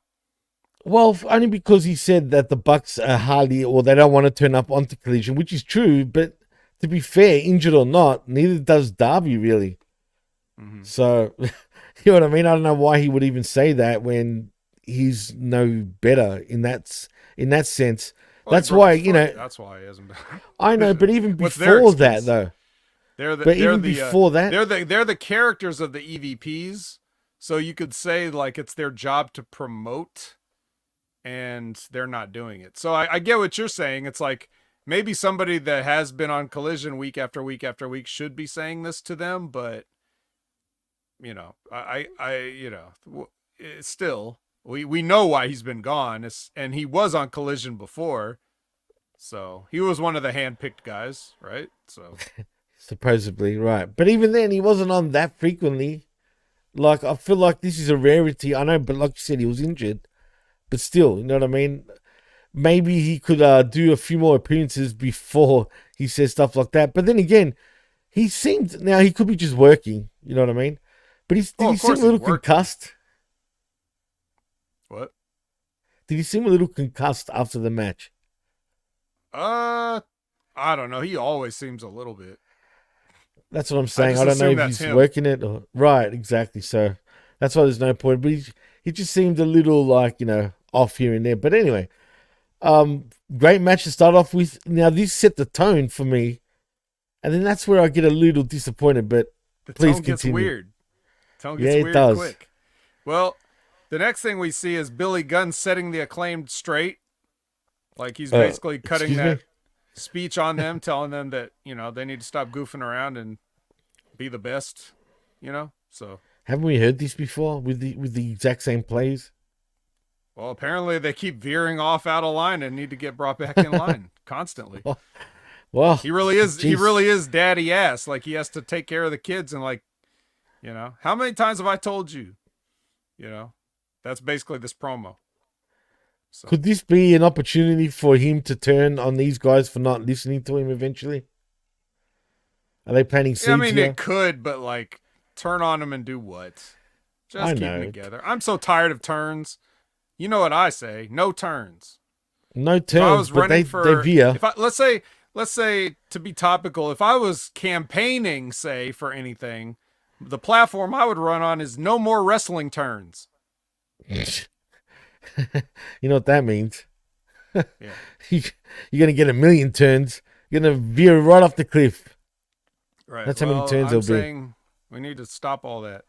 Well, only because he said that the Bucks are hardly, or they don't want to turn up onto Collision, which is true. But to be fair, injured or not, neither does Darby really. Mm-hmm. So, you know what I mean? I don't know why he would even say that when he's no better in that sense. Well, that's why, That's why he hasn't been. I know, but even before that, though. They're the characters of the EVPs, so you could say like it's their job to promote, and they're not doing it. So I get what you're saying. It's like maybe somebody that has been on Collision week after week after week should be saying this to them, but still we know why he's been gone, and he was on Collision before, so he was one of the hand-picked guys, right? So. Supposedly, right. But even then, he wasn't on that frequently. Like, I feel like this is a rarity. I know, but like you said, he was injured. But still, you know what I mean? Maybe he could do a few more appearances before he says stuff like that. But then again, he could be just working. You know what I mean? But did he seem a little concussed? What? Did he seem a little concussed after the match? I don't know. He always seems a little bit. That's what I'm saying. I don't know if he's working it or right, exactly. So that's why there's no point. But he just seemed a little like, off here and there. But anyway, great match to start off with. Now this set the tone for me, and then that's where I get a little disappointed. But the please tone gets continue. weird. Tone gets weird quick. Well, the next thing we see is Billy Gunn setting the Acclaimed straight, like he's basically cutting that speech on them, telling them that they need to stop goofing around and be the best. So haven't we heard this before with the exact same plays? Well, apparently they keep veering off out of line and need to get brought back in line constantly. Well, he really is. Geez. He really is daddy ass. Like he has to take care of the kids and how many times have I told you? That's basically this promo. So. Could this be an opportunity for him to turn on these guys for not listening to him eventually? Are they planting seeds? I mean, here? It could, but turn on them and do what? Just keep them together. I'm so tired of turns. You know what I say? No turns. No turns, but they veer. Let's say to be topical, if I was campaigning, say, for anything, the platform I would run on is no more wrestling turns. You know what that means? Yeah. You're going to get a million turns. You're going to veer right off the cliff. Right. That's how many turns there'll be. We need to stop all that.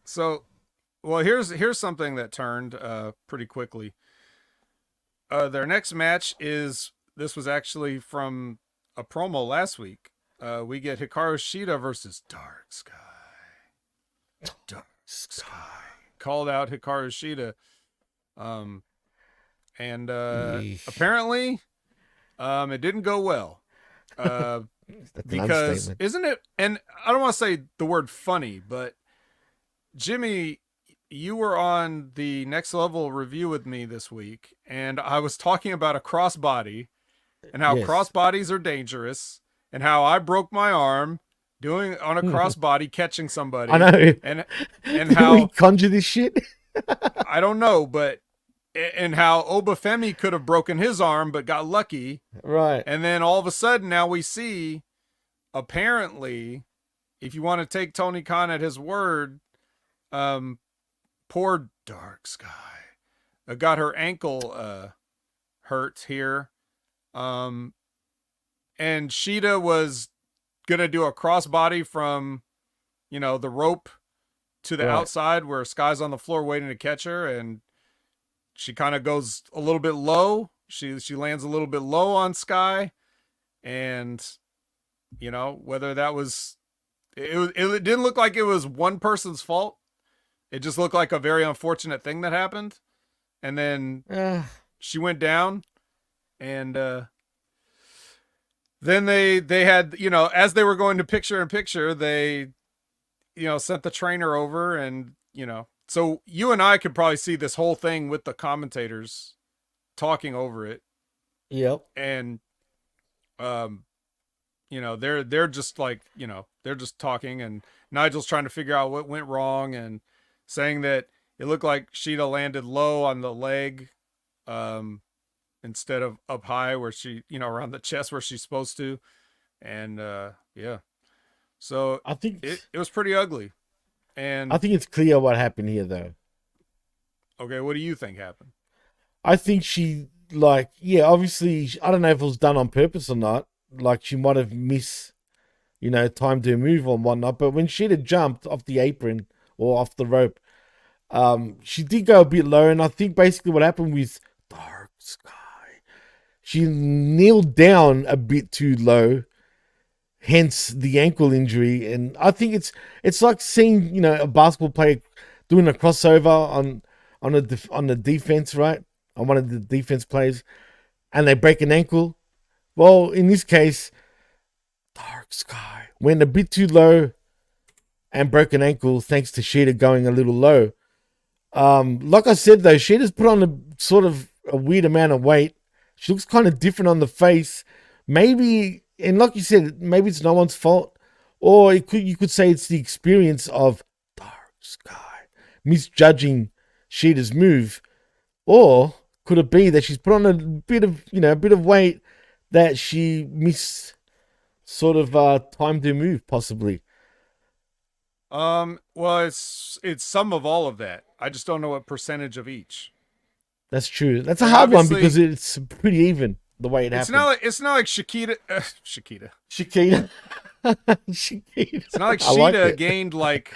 So Well, here's something that turned pretty quickly. Their next match is this was actually from a promo last week. We get Hikaru Shida versus Dark Sky. Dark Sky called out Hikaru Shida, and apparently, it didn't go well. Because isn't it? And I don't want to say the word funny, but Jimmy, you were on the Next Level review with me this week, and I was talking about a crossbody and how crossbodies are dangerous, and how I broke my arm doing on a crossbody catching somebody. I know. And how we conjure this shit. I don't know, but and how Obafemi could have broken his arm but got lucky. Right. And then all of a sudden now we see, apparently, if you want to take Tony Khan at his word, poor Dark Sky got her ankle hurt here. And Shida was going to do a crossbody from, the rope to the outside where Sky's on the floor waiting to catch her, and she kind of goes a little bit low. She lands a little bit low on Sky, and whether that was it didn't look like it was one person's fault. It just looked like a very unfortunate thing that happened, and then she went down, and then they had as they were going to picture in picture, they sent the trainer over, and so you and I could probably see this whole thing with the commentators talking over it. Yep. And, they're just like, they're just talking, and Nigel's trying to figure out what went wrong and saying that it looked like Shida landed low on the leg, instead of up high where she, around the chest where she's supposed to. And, so I think it was pretty ugly. And I think it's clear what happened here, though. Okay, what do you think happened? I think she, obviously, I don't know if it was done on purpose or not. Like, she might have missed, time to move or whatnot. But when Sheeta jumped off the apron or off the rope, she did go a bit low. And I think basically what happened with Dark Sky, she kneeled down a bit too low, hence the ankle injury. And I think it's like seeing, a basketball player doing a crossover on the defense, right? On one of the defense players, and they break an ankle. Well, in this case, Dark Sky went a bit too low and broke an ankle thanks to Sheeta going a little low. Like I said, though, Sheeta's put on a sort of a weird amount of weight. She looks kind of different on the face. Maybe, and like you said, maybe it's no one's fault. Or you could say it's the experience of Dark Sky misjudging Sheeta's move. Or could it be that she's put on a bit of weight that she missed sort of time to move, possibly? Well, it's some of all of that. I just don't know what percentage of each. That's true. That's a hard one because it's pretty even the way it happened. It's not like Shakita. Shakita. It's not like Sheeta gained like.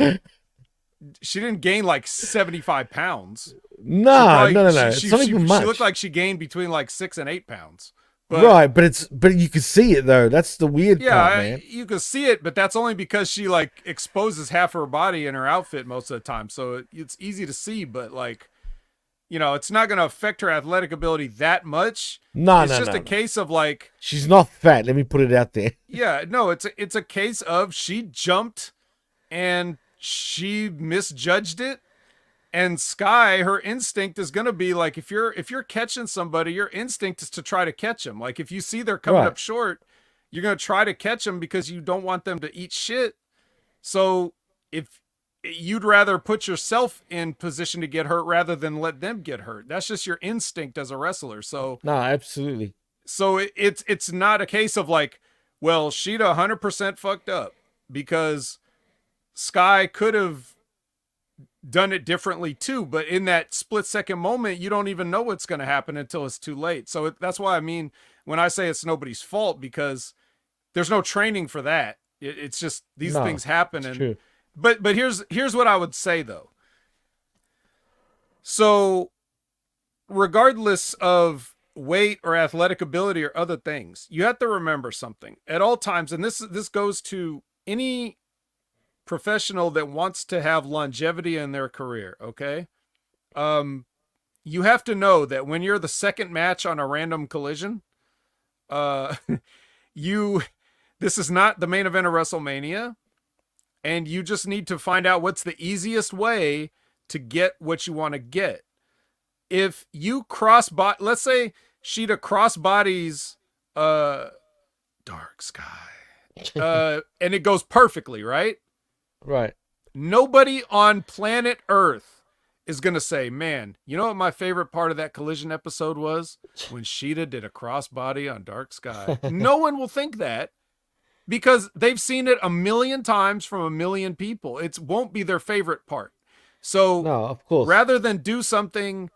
She didn't gain like 75 pounds. No. It's not even much. She looked like she gained between like 6 and 8 pounds. But, right, but you can see it though. That's the weird part, man. You can see it, but that's only because she like exposes half her body in her outfit most of the time. So it's easy to see, but like, it's not going to affect her athletic ability that much. It's just a case of like, she's not fat. Let me put it out there. Yeah, no, it's a case of she jumped and she misjudged it. And Sky, her instinct is going to be like, if you're catching somebody, your instinct is to try to catch them. Like if you see they're coming up short, you're going to try to catch them because you don't want them to eat shit. So if you'd rather put yourself in position to get hurt rather than let them get hurt, that's just your instinct as a wrestler. So no, absolutely. So it's not a case of like, well, Sheeta 100% fucked up because Sky could have done it differently too, but in that split second moment, you don't even know what's going to happen until it's too late. So that's why I mean, when I say it's nobody's fault, because there's no training for that. It's just these things happen. And true. But here's what I would say though. So regardless of weight or athletic ability or other things, you have to remember something at all times, and this goes to any professional that wants to have longevity in their career. Okay, you have to know that when you're the second match on a random collision, uh, you this is not the main event of WrestleMania, and you just need to find out what's the easiest way to get what you want to get. If you let's say Sheeta cross bodies Dark Sky, and it goes perfectly, right? Right. Nobody on planet Earth is gonna say, man, you know what my favorite part of that Collision episode was? When Sheeta did a crossbody on Dark Sky. No one will think that because they've seen it a million times from a million people. It won't be their favorite part. So No, of course. rather than do something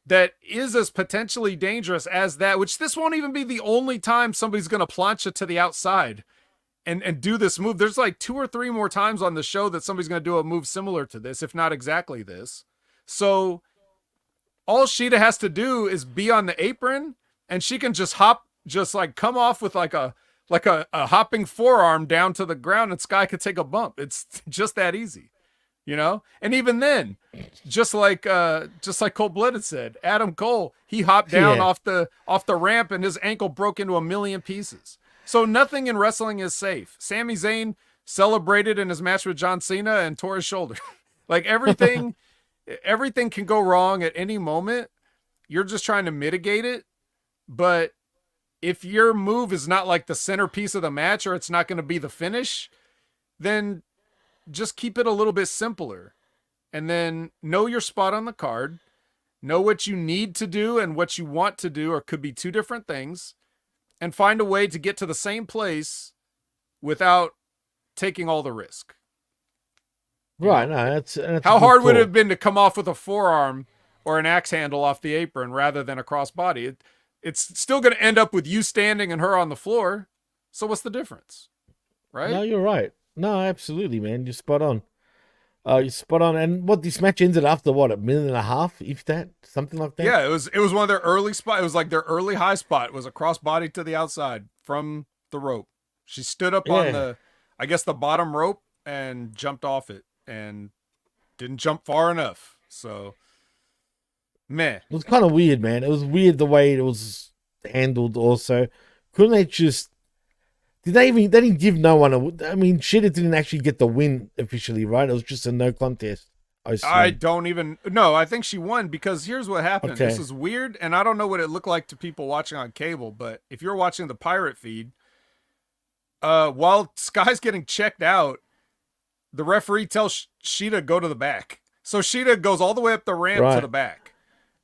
that is as potentially dangerous as that, which this won't even be the only time somebody's going to plancha to the outside and do this move. There's like 2 or 3 more times on the show that somebody's going to do a move similar to this, if not exactly this. So all Sheeta has to do is be on the apron, and she can just come off with like a hopping forearm down to the ground, and Sky could take a bump. It's just that easy, you know? And even then, just like Cold Blooded said, Adam Cole, he hopped down off the ramp and his ankle broke into a million pieces. So nothing in wrestling is safe. Sami Zayn celebrated in his match with John Cena and tore his shoulder. Like everything can go wrong at any moment. You're just trying to mitigate it. But if your move is not like the centerpiece of the match, or it's not going to be the finish, then just keep it a little bit simpler. And then know your spot on the card. Know what you need to do and what you want to do, or could be 2 different things. And find a way to get to the same place without taking all the risk. Right, no, that's how hard would it have been to come off with a forearm or an axe handle off the apron rather than a crossbody? It's still going to end up with you standing and her on the floor. So what's the difference? Right? No, you're right. No, absolutely, man. You're spot on. You're spot on. And what, this match ended after what, 1.5 minutes, if that, something like that? Yeah, it was one of their early spots. It was like their early high spot. It was a crossbody to the outside from the rope. She stood up on the bottom rope and jumped off it and didn't jump far enough. So, meh. It was kind of weird, man. It was weird the way it was handled also. Couldn't they just... They didn't give no one I mean, Sheeta didn't actually get the win officially, right? It was just a no contest. I don't even... No, I think she won because here's what happened. Okay. This is weird, and I don't know what it looked like to people watching on cable, but if you're watching the pirate feed, while Sky's getting checked out, the referee tells Sheeta go to the back. So Sheeta goes all the way up the ramp to the back.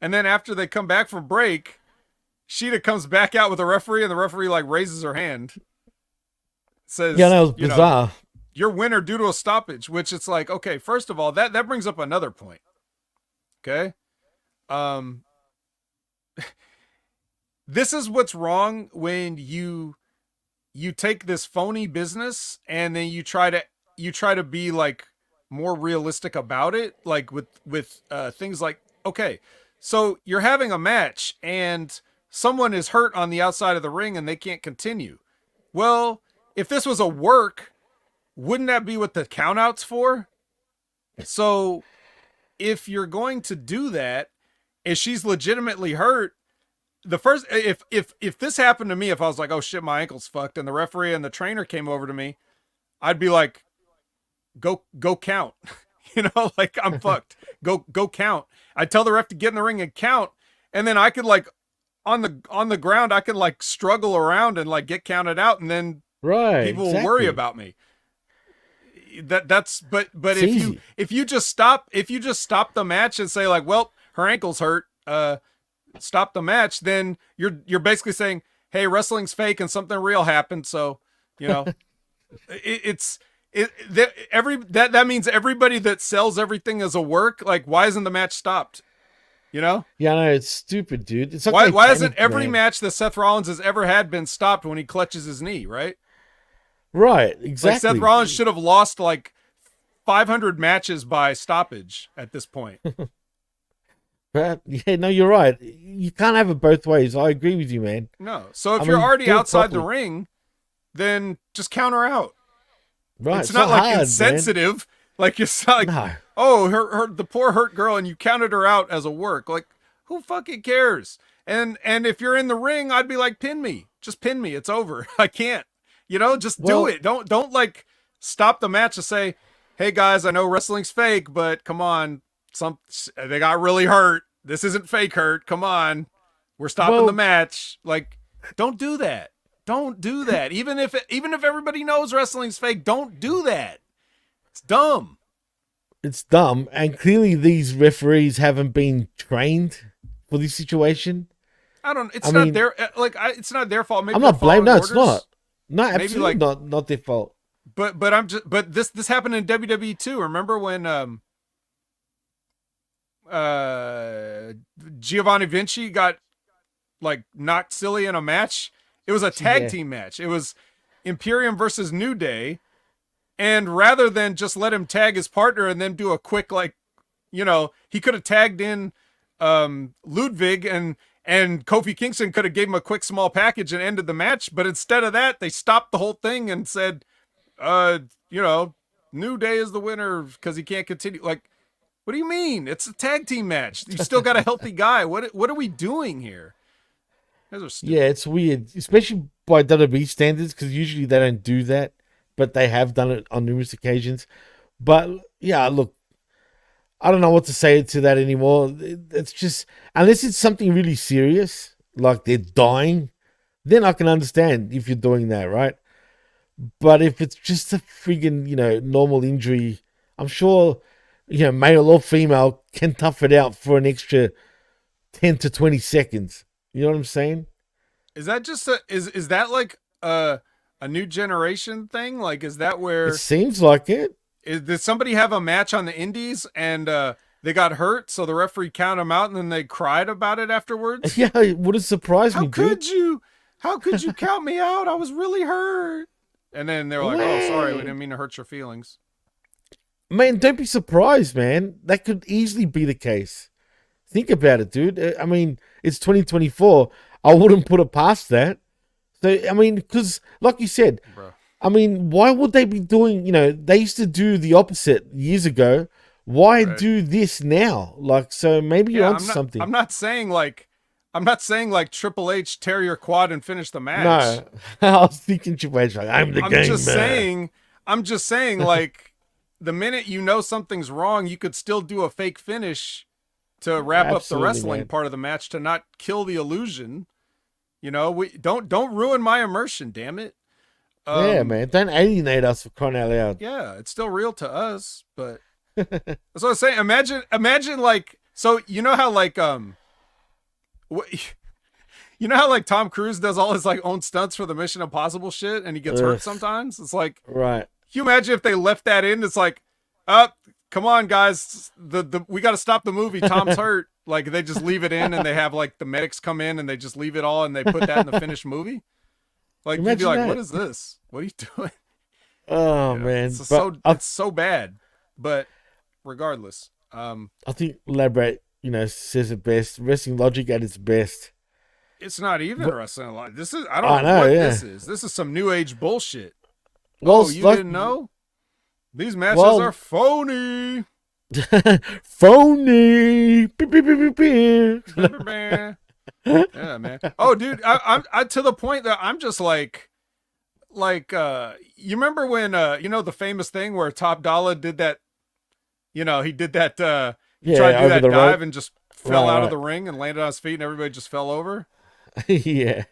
And then after they come back from break, Sheeta comes back out with the referee, and the referee like raises her hand. Says, yeah, that was bizarre. Your winner due to a stoppage, which it's like, okay, first of all, that brings up another point. Okay. This is what's wrong when you take this phony business and then you try to be like more realistic about it. Like with things like, okay, so you're having a match and someone is hurt on the outside of the ring and they can't continue. Well, if this was a work, wouldn't that be what the countouts for? So if you're going to do that, if she's legitimately hurt, if this happened to me, if I was like, oh shit, my ankle's fucked, and the referee and the trainer came over to me, I'd be like, go count. Like I'm fucked. Go count. I'd tell the ref to get in the ring and count, and then I could like on the ground, I could like struggle around and like get counted out, and then people will worry about me. That's but if you just stop the match and say like, well, her ankle's hurt, stop the match, then you're basically saying, hey, wrestling's fake and something real happened. So that means everybody that sells everything as a work, like, why isn't the match stopped? Yeah, no, it's stupid, dude. It's why isn't every match that Seth Rollins has ever had been stopped when he clutches his knee, right? Right, exactly. Like Seth Rollins should have lost like 500 matches by stoppage at this point. But yeah, no, you're right. You can't have it both ways. I agree with you, man. No. So if I you're mean, already do it outside the properly. ring, then just counter out. Right? It's not like hard, man. insensitive. Like it's not like, No. oh, the poor hurt girl, and you counted her out as a work. Like, who fucking cares? And if you're in the ring, I'd be like, pin me. Just pin me. It's over. I can't. Just do Well, it. Don't like stop the match to say, hey guys, I know wrestling's fake, but come on, they got really hurt. This isn't fake hurt. Come on, we're stopping the match. Like, don't do that. Don't do that. Even if everybody knows wrestling's fake, don't do that. It's dumb. it's dumb, and clearly these referees haven't been trained for this situation. It's not their it's not their fault. Maybe I'm not blaming. No, it's orders. not. No, Maybe, absolutely like, not their fault. But this happened in WWE too. Remember when Giovanni Vinci got like knocked silly in a match? It was a tag team match. It was Imperium versus New Day. And rather than just let him tag his partner and then do a quick, like, he could have tagged in Ludwig and Kofi Kingston could have gave him a quick small package and ended the match. But instead of that, they stopped the whole thing and said, New Day is the winner because he can't continue. Like, what do you mean? It's a tag team match. You still got a healthy guy. What are we doing here? Those are stupid. Yeah, it's weird, especially by WWE standards, because usually they don't do that, but they have done it on numerous occasions. But yeah, look, I don't know what to say to that anymore. It's just, unless it's something really serious, like they're dying, then I can understand if you're doing that, right? But if it's just a friggin', normal injury, I'm sure, male or female can tough it out for an extra 10 to 20 seconds. You know what I'm saying? Is that just is that like a new generation thing? Like, is that where It seems like it. did somebody have a match on the indies and they got hurt, so the referee counted them out and then they cried about it afterwards? Yeah, it would have surprised me, dude. How could you count me out? I was really hurt. And then they were like, oh, sorry, we didn't mean to hurt your feelings. Man, don't be surprised, man. That could easily be the case. Think about it, dude. I mean, it's 2024. I wouldn't put it past that. So, I mean, because, like you said, Bro. I mean, why would they be doing, they used to do the opposite years ago. Why do this now? Like, so maybe you're onto something. I'm not saying like Triple H tear your quad and finish the match. No, I was thinking Triple H, like, I'm just saying, like, the minute you know something's wrong, you could still do a fake finish to wrap up the wrestling part of the match to not kill the illusion. We don't ruin my immersion, damn it. Yeah, man, don't alienate us for crying out loud. Yeah, it's still real to us, but that's what I was saying. Imagine like, so how like like Tom Cruise does all his like own stunts for the Mission Impossible shit, and he gets hurt sometimes. It's like, right. Can you imagine if they left that in? It's like, come on, guys, we got to stop the movie. Tom's hurt. Like, they just leave it in, and they have like the medics come in, and they just leave it all, and they put that in the finished movie. Like, you'd be like, what is this? What are you doing? Oh, man. It's so bad. But regardless, I think Elaborate, says it best. Wrestling logic at its best. It's not even wrestling logic. This is, I don't know what this is. This is some new age bullshit. Well, you didn't know? These matches are phony. Phony. Beep, beep, beep, beep, beep. Yeah, man. Oh, dude, I to the point that I'm just like, you remember when, the famous thing where Top Dollar did that, he did that, he tried to do that dive rope and just fell out of the ring and landed on his feet and everybody just fell over. Yeah.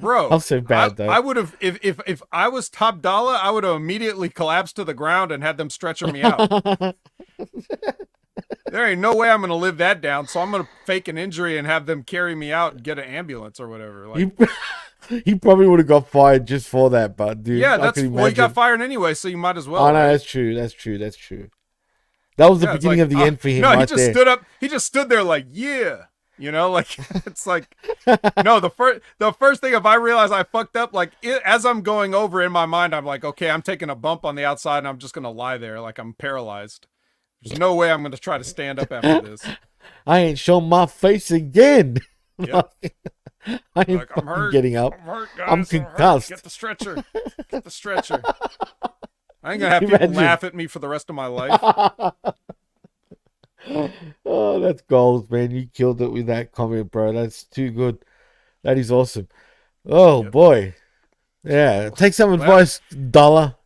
Bro, I'm so bad though. I would have, if I was Top Dollar, I would have immediately collapsed to the ground and had them stretcher me out. There ain't no way I'm gonna live that down, so I'm gonna fake an injury and have them carry me out and get an ambulance or whatever. Like, he probably would have got fired just for that, but dude, yeah, he got fired anyway, so you might as well. Oh no, that's true. That was the beginning of the end for him. No, he just stood up. He just stood there like, yeah. Like, it's like, no, the first thing, if I realize I fucked up, like, as I'm going over in my mind, I'm like, okay, I'm taking a bump on the outside and I'm just going to lie there like I'm paralyzed. There's no way I'm going to try to stand up after this. I ain't showing my face again. Yep. I ain't Like, I'm hurt. getting up. I'm hurt, guys. I'm concussed. Get the stretcher. Get the stretcher. I ain't gonna have people Imagine. laugh at me for the rest of my life. Oh, that's gold, man. You killed it with that comment, bro. That's too good. That is awesome. Oh, boy. Yeah. Take some advice, Dollar.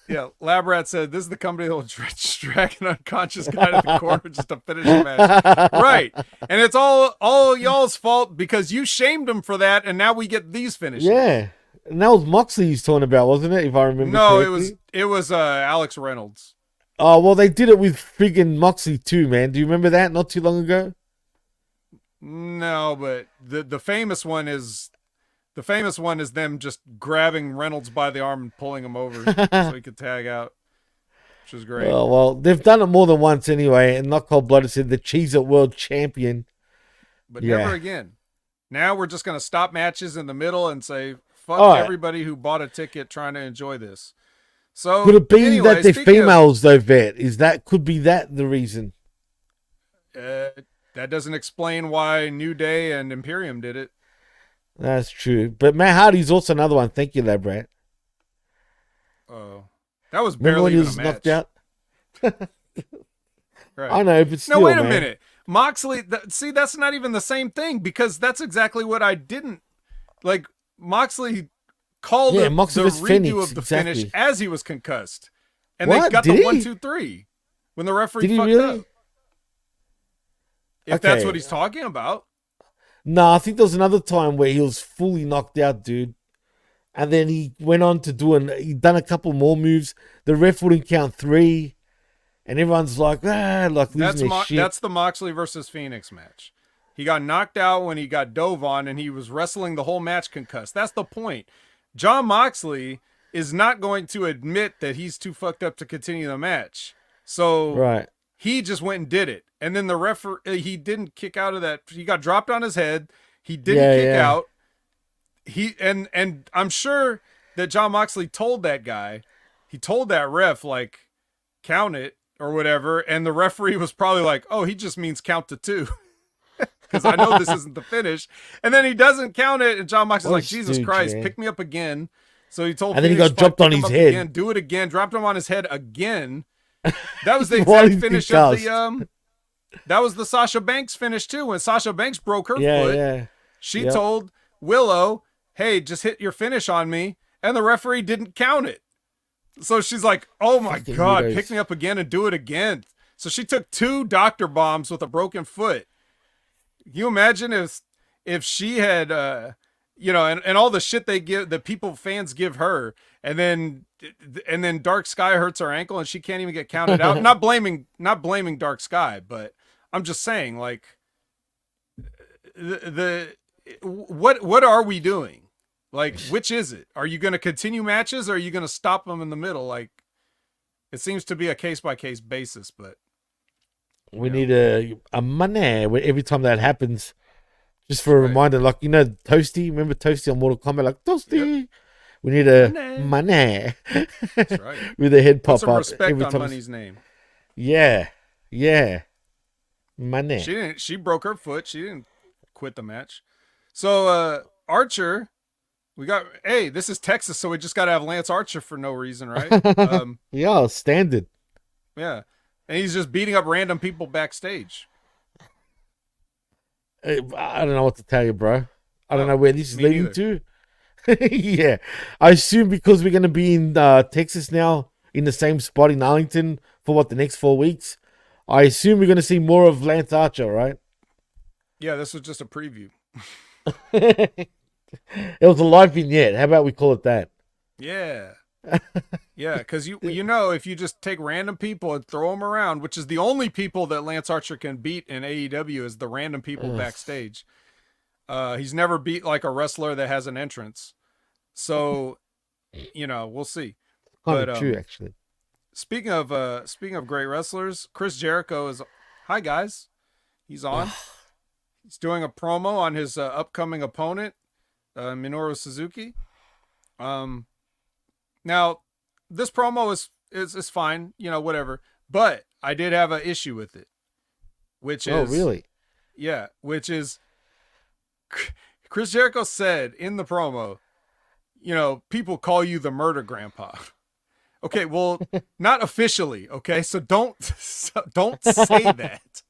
Yeah, Labrat said, this is the company that will drag an unconscious guy to the corner just to finish a match. Right. And it's all y'all's fault because you shamed him for that, and now we get these finishes. Yeah. And that was Moxley he's talking about, wasn't it? If I remember correctly. it was Alex Reynolds. Oh, well, they did it with friggin' Moxley too, man. Do you remember that not too long ago? No, but the famous one is them just grabbing Reynolds by the arm and pulling him over so he could tag out, which is great. Oh, well, they've done it more than once anyway, and not Cold Blooded said the Cheez-It World Champion. But never again. Now we're just going to stop matches in the middle and say, fuck everybody who bought a ticket trying to enjoy this. So could it be that they're females, though, Vet? Could be that the reason? That doesn't explain why New Day and Imperium did it. That's true. But Matt Hardy's also another one. Thank you, Labrat. Oh. That was barely even a match. Knocked out? Right. I know, but still, no, wait a minute. Moxley, see, that's not even the same thing because that's exactly what I didn't... Like, Moxley called the redo of the finish as he was concussed. And they got the 1, 2, 3 when the referee fucked up. If that's what he's talking about. No, I think there was another time where he was fully knocked out, dude. And then he went on to he'd done a couple more moves. The ref wouldn't count 3. And everyone's like, losing their shit. That's the Moxley versus Phoenix match. He got knocked out when he got dove on and he was wrestling the whole match concussed. That's the point. Jon Moxley is not going to admit that he's too fucked up to continue the match. So he just went and did it. And then the referee, he didn't kick out of that. He got dropped on his head. He didn't kick out. And I'm sure that Jon Moxley told that guy, he told that ref, like, count it or whatever. And the referee was probably like, oh, he just means count to 2. Because I know this isn't the finish. And then he doesn't count it. And Jon Moxley's like, Jesus Christ, pick me up again. So he told and then he got dropped on his head. Again, do it again. Dropped him on his head again. That was the exact finish of the... That was the Sasha Banks finish too. When Sasha Banks broke her foot, she told Willow, hey, just hit your finish on me. And the referee didn't count it. So she's like, oh my God, pick me up again and do it again. So she took 2 doctor bombs with a broken foot. Can you imagine if she had, and all the shit they give, the fans give her, and then Dark Sky hurts her ankle and she can't even get counted out. Not blaming Dark Sky, but I'm just saying, like, what are we doing? Like, which is it? Are you going to continue matches or are you going to stop them in the middle? Like, it seems to be a case by case basis, but we need a money every time that happens, just for a reminder. Like, Toasty. Remember Toasty on Mortal Kombat? Like, Toasty. Yep. We need a money. That's right. With a head pop some up. Respect every on time. Money's name. Yeah. Money. She broke her foot. She didn't quit the match. So Archer, this is Texas, so we just got to have Lance Archer for no reason, right? Yeah, standard. Yeah. And he's just beating up random people backstage. I don't know what to tell you, bro. I don't know where this is leading to. Yeah. I assume because we're going to be in Texas now, in the same spot in Arlington for the next 4 weeks, I assume we're going to see more of Lance Archer, right? Yeah, this was just a preview. It was a live vignette. How about we call it that? Yeah. Yeah, because if you just take random people and throw them around, which is the only people that Lance Archer can beat in AEW is the random people backstage. He's never beat like a wrestler that has an entrance. So, we'll see. Kind of true, actually. Speaking of great wrestlers, Chris Jericho is... Hi, guys. He's on. He's doing a promo on his upcoming opponent, Minoru Suzuki. Now, this promo is fine, whatever. But I did have an issue with it. which Oh, is really? yeah, which is Chris Jericho said in the promo, people call you the murder grandpa. Okay, well, not officially, okay? So don't say that.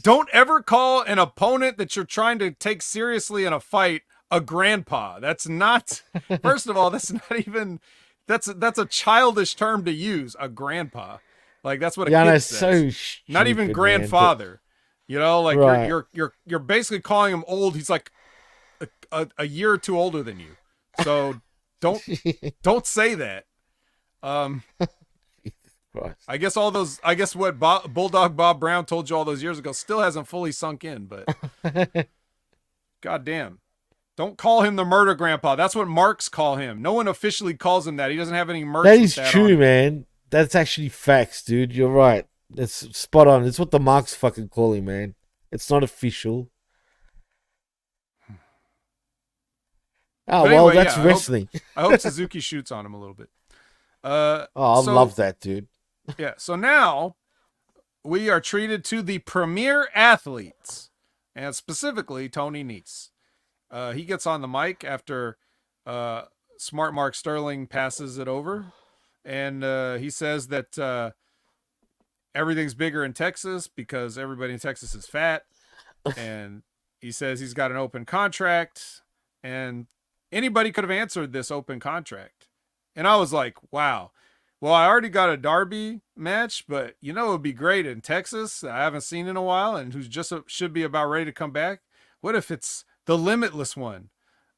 Don't ever call an opponent that you're trying to take seriously in a fight a grandpa. That's not, first of all, that's not even, that's a childish term to use, a grandpa. Like that's what a kid says. So Not even stupid, grandfather. Like Right. you're basically calling him old. He's like a year or two older than you. So don't say that. Christ. I guess what Bulldog Bob Brown told you all those years ago still hasn't fully sunk in, but goddamn. Don't call him the murder grandpa. That's what marks call him. No one officially calls him that. He doesn't have any merch. That is that true, on. Man. That's actually facts, dude. You're right. That's spot on. It's what the marks fucking call him, man. It's not official. Oh, But well, anyway, that's yeah, wrestling. I hope Suzuki shoots on him a little bit. I love that, dude. Yeah. So now we are treated to the premier athletes, and specifically Tony Nese. He gets on the mic after Smart Mark Sterling passes it over, and he says that everything's bigger in Texas because everybody in Texas is fat, and he says he's got an open contract, and anybody could have answered this open contract. And I was like, wow. Well, I already got a Derby match, but it would be great in Texas that I haven't seen in a while and who's just should be about ready to come back. What if it's the Limitless one?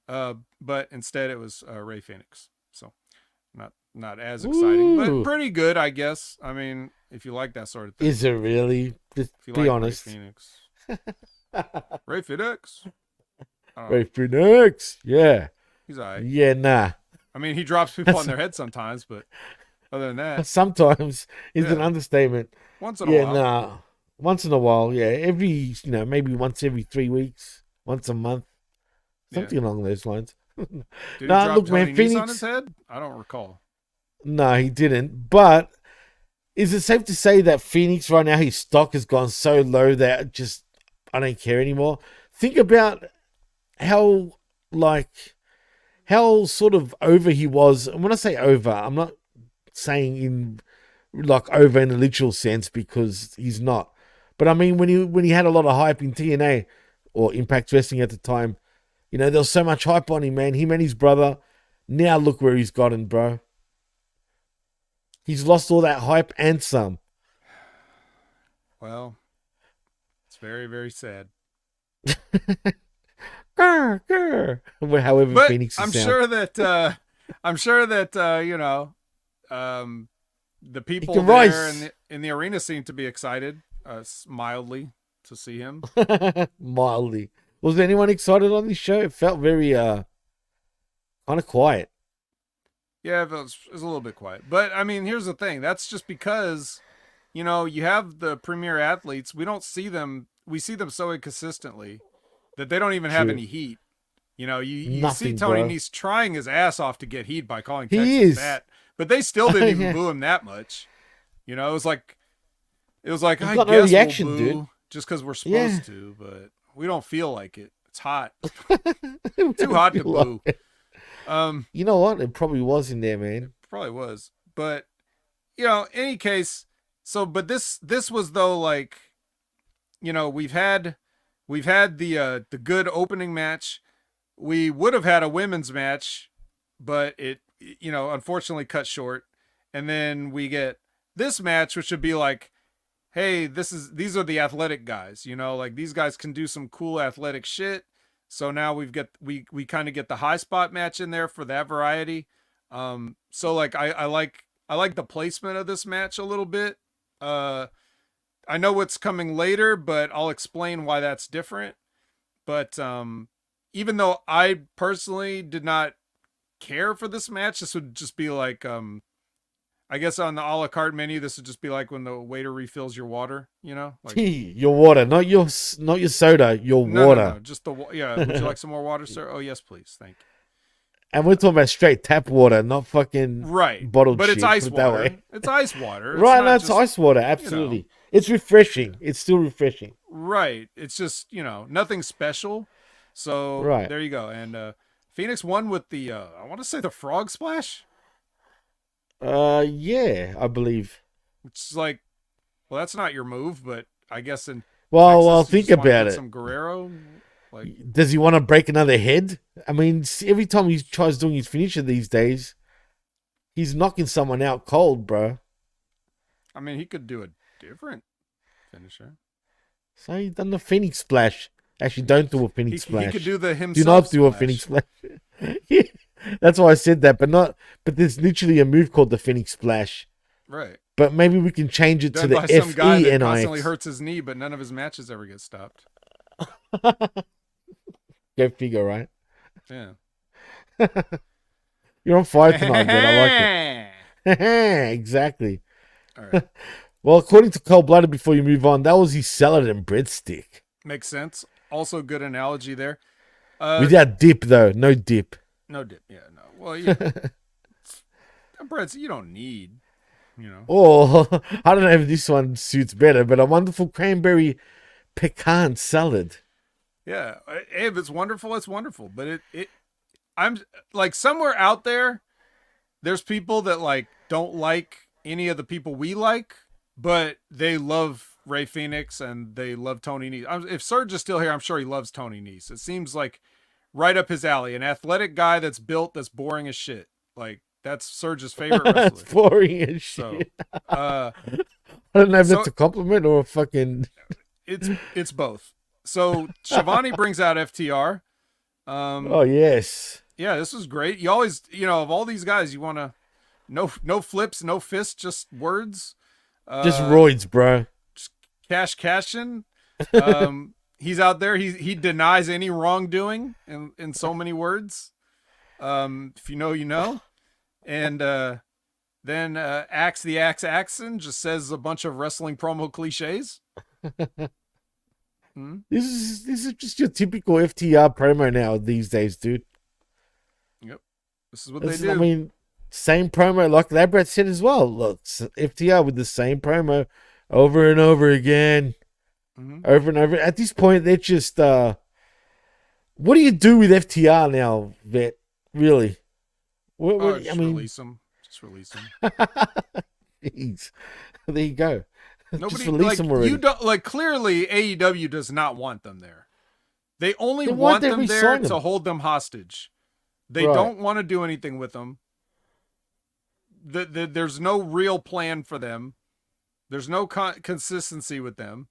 But instead it was Ray Phoenix. So not as exciting, but pretty good, I guess. I mean, if you like that sort of thing. Is it really? Just be honest. Ray Phoenix. Ray Phoenix. Ray Phoenix. Yeah. He's all right. Yeah, nah. I mean, he drops people on their head sometimes, but other than that. Sometimes is an understatement. Once in a while. Nah. Once in a while, yeah. Every, maybe once every 3 weeks, once a month. Something along those lines. Did he drop Tony Nese on his head? I don't recall. No, he didn't. But is it safe to say that Phoenix right now, his stock has gone so low that just I don't care anymore? Think about how sort of over he was. And when I say over, I'm not saying in over in a literal sense because he's not. But I mean when he had a lot of hype in TNA or Impact Wrestling at the time, there was so much hype on him, man. Him and his brother. Now look where he's gotten, bro. He's lost all that hype and some. Well, it's very, very sad. However, but Phoenix I'm sound. sure that the people there in the arena seem to be excited, mildly, to see him. Mildly. Was anyone excited on this show? It felt very kind of quiet. Yeah, it was a little bit quiet. But I mean, here's the thing. That's just because, you have the premier athletes. We don't see them. We see them so inconsistently that they don't even have any heat. You see Tony Nese trying his ass off to get heat by calling Texas fat, but they still didn't even boo him that much. It was like I guess no reaction, we'll boo dude. Just because we're supposed to, but we don't feel like it. It's hot. Too hot to boo. You know what? It probably was in there, man. It probably was. But any case, but this was though we've had the good opening match. We would have had a women's match, but it unfortunately cut short. And then we get this match, which would be like, hey, these are the athletic guys, these guys can do some cool athletic shit. So now we kind of get the high spot match in there for that variety. So I like the placement of this match a little bit. I know what's coming later, but I'll explain why that's different. But even though I personally did not care for this match, this would just be like I guess on the a la carte menu, this would just be like when the waiter refills your water, your water, not your soda, your water. No, just the Would you like some more water, sir? Oh yes, please, thank you. And we're talking about straight tap water, not fucking bottled but shit. It's ice put it water. That way. It's ice water. Right, that's ice water, absolutely. It's refreshing. It's still refreshing. Right. It's just, nothing special. So Right. there you go. And Phoenix won with the I want to say the frog splash, Yeah, I believe. which is like, well, that's not your move, but I guess in Well, Texas you think just want to about get it. some Guerrero. Like, Does he want to break another head? I mean, every time he tries doing his finisher these days, he's knocking someone out cold, bro. I mean, he could do a different finisher. So he done the Phoenix Splash. Actually, don't do a He, Phoenix Splash. he could do the himself. Do not do a splash. Phoenix Splash. Yeah, that's why I said that, but not. But there's literally a move called the Phoenix Splash. Right. But maybe we can change it Done to the by some guy that constantly FENIX. hurts his knee, but none of his matches ever get stopped. Go figure, right? Yeah. You're on fire tonight, man. I like it. Exactly. All right. Well, according to Cold Blooded, before you move on, that was his salad and breadstick. Makes sense. Also, good analogy there. Without dip, though. No dip. No dip. Yeah, no. Well, yeah. Breads you don't need, Or, I don't know if this one suits better, but a wonderful cranberry pecan salad. Yeah. Hey, if it's wonderful, it's wonderful. But I'm like somewhere out there, there's people that like don't like any of the people we like, but they love Ray Phoenix and they love Tony Nese. If Surge is still here, I'm sure he loves Tony Nese. It seems like right up his alley. An athletic guy that's built, that's boring as shit. Like that's Surge's favorite wrestler. That's boring as shit. So, I don't know if that's a compliment or a fucking... It's both. So Shivani brings out FTR. Oh, yes. Yeah, this was great. You always, of all these guys, you want to no flips, no fists, just words. Just roids, bro. Just cashing. He's out there. He denies any wrongdoing in so many words. If you know, you know. And then Axe the Axe Axon just says a bunch of wrestling promo cliches. This is just your typical FTR promo now these days, dude. Yep. This is what they do. I mean, same promo like Labrat said as well. Look, FTR with the same promo over and over again. Over and over. At this point, they're just... what do you do with FTR now, Vet? Really? Release them. Just release them. Jeez. There you go. Nobody, just release them already. You don't, like, clearly AEW does not want them there. They only Then want why'd they them there re-sign to them? hold them hostage. They Right. don't want to do anything with them. There's no real plan for them. There's no consistency with them.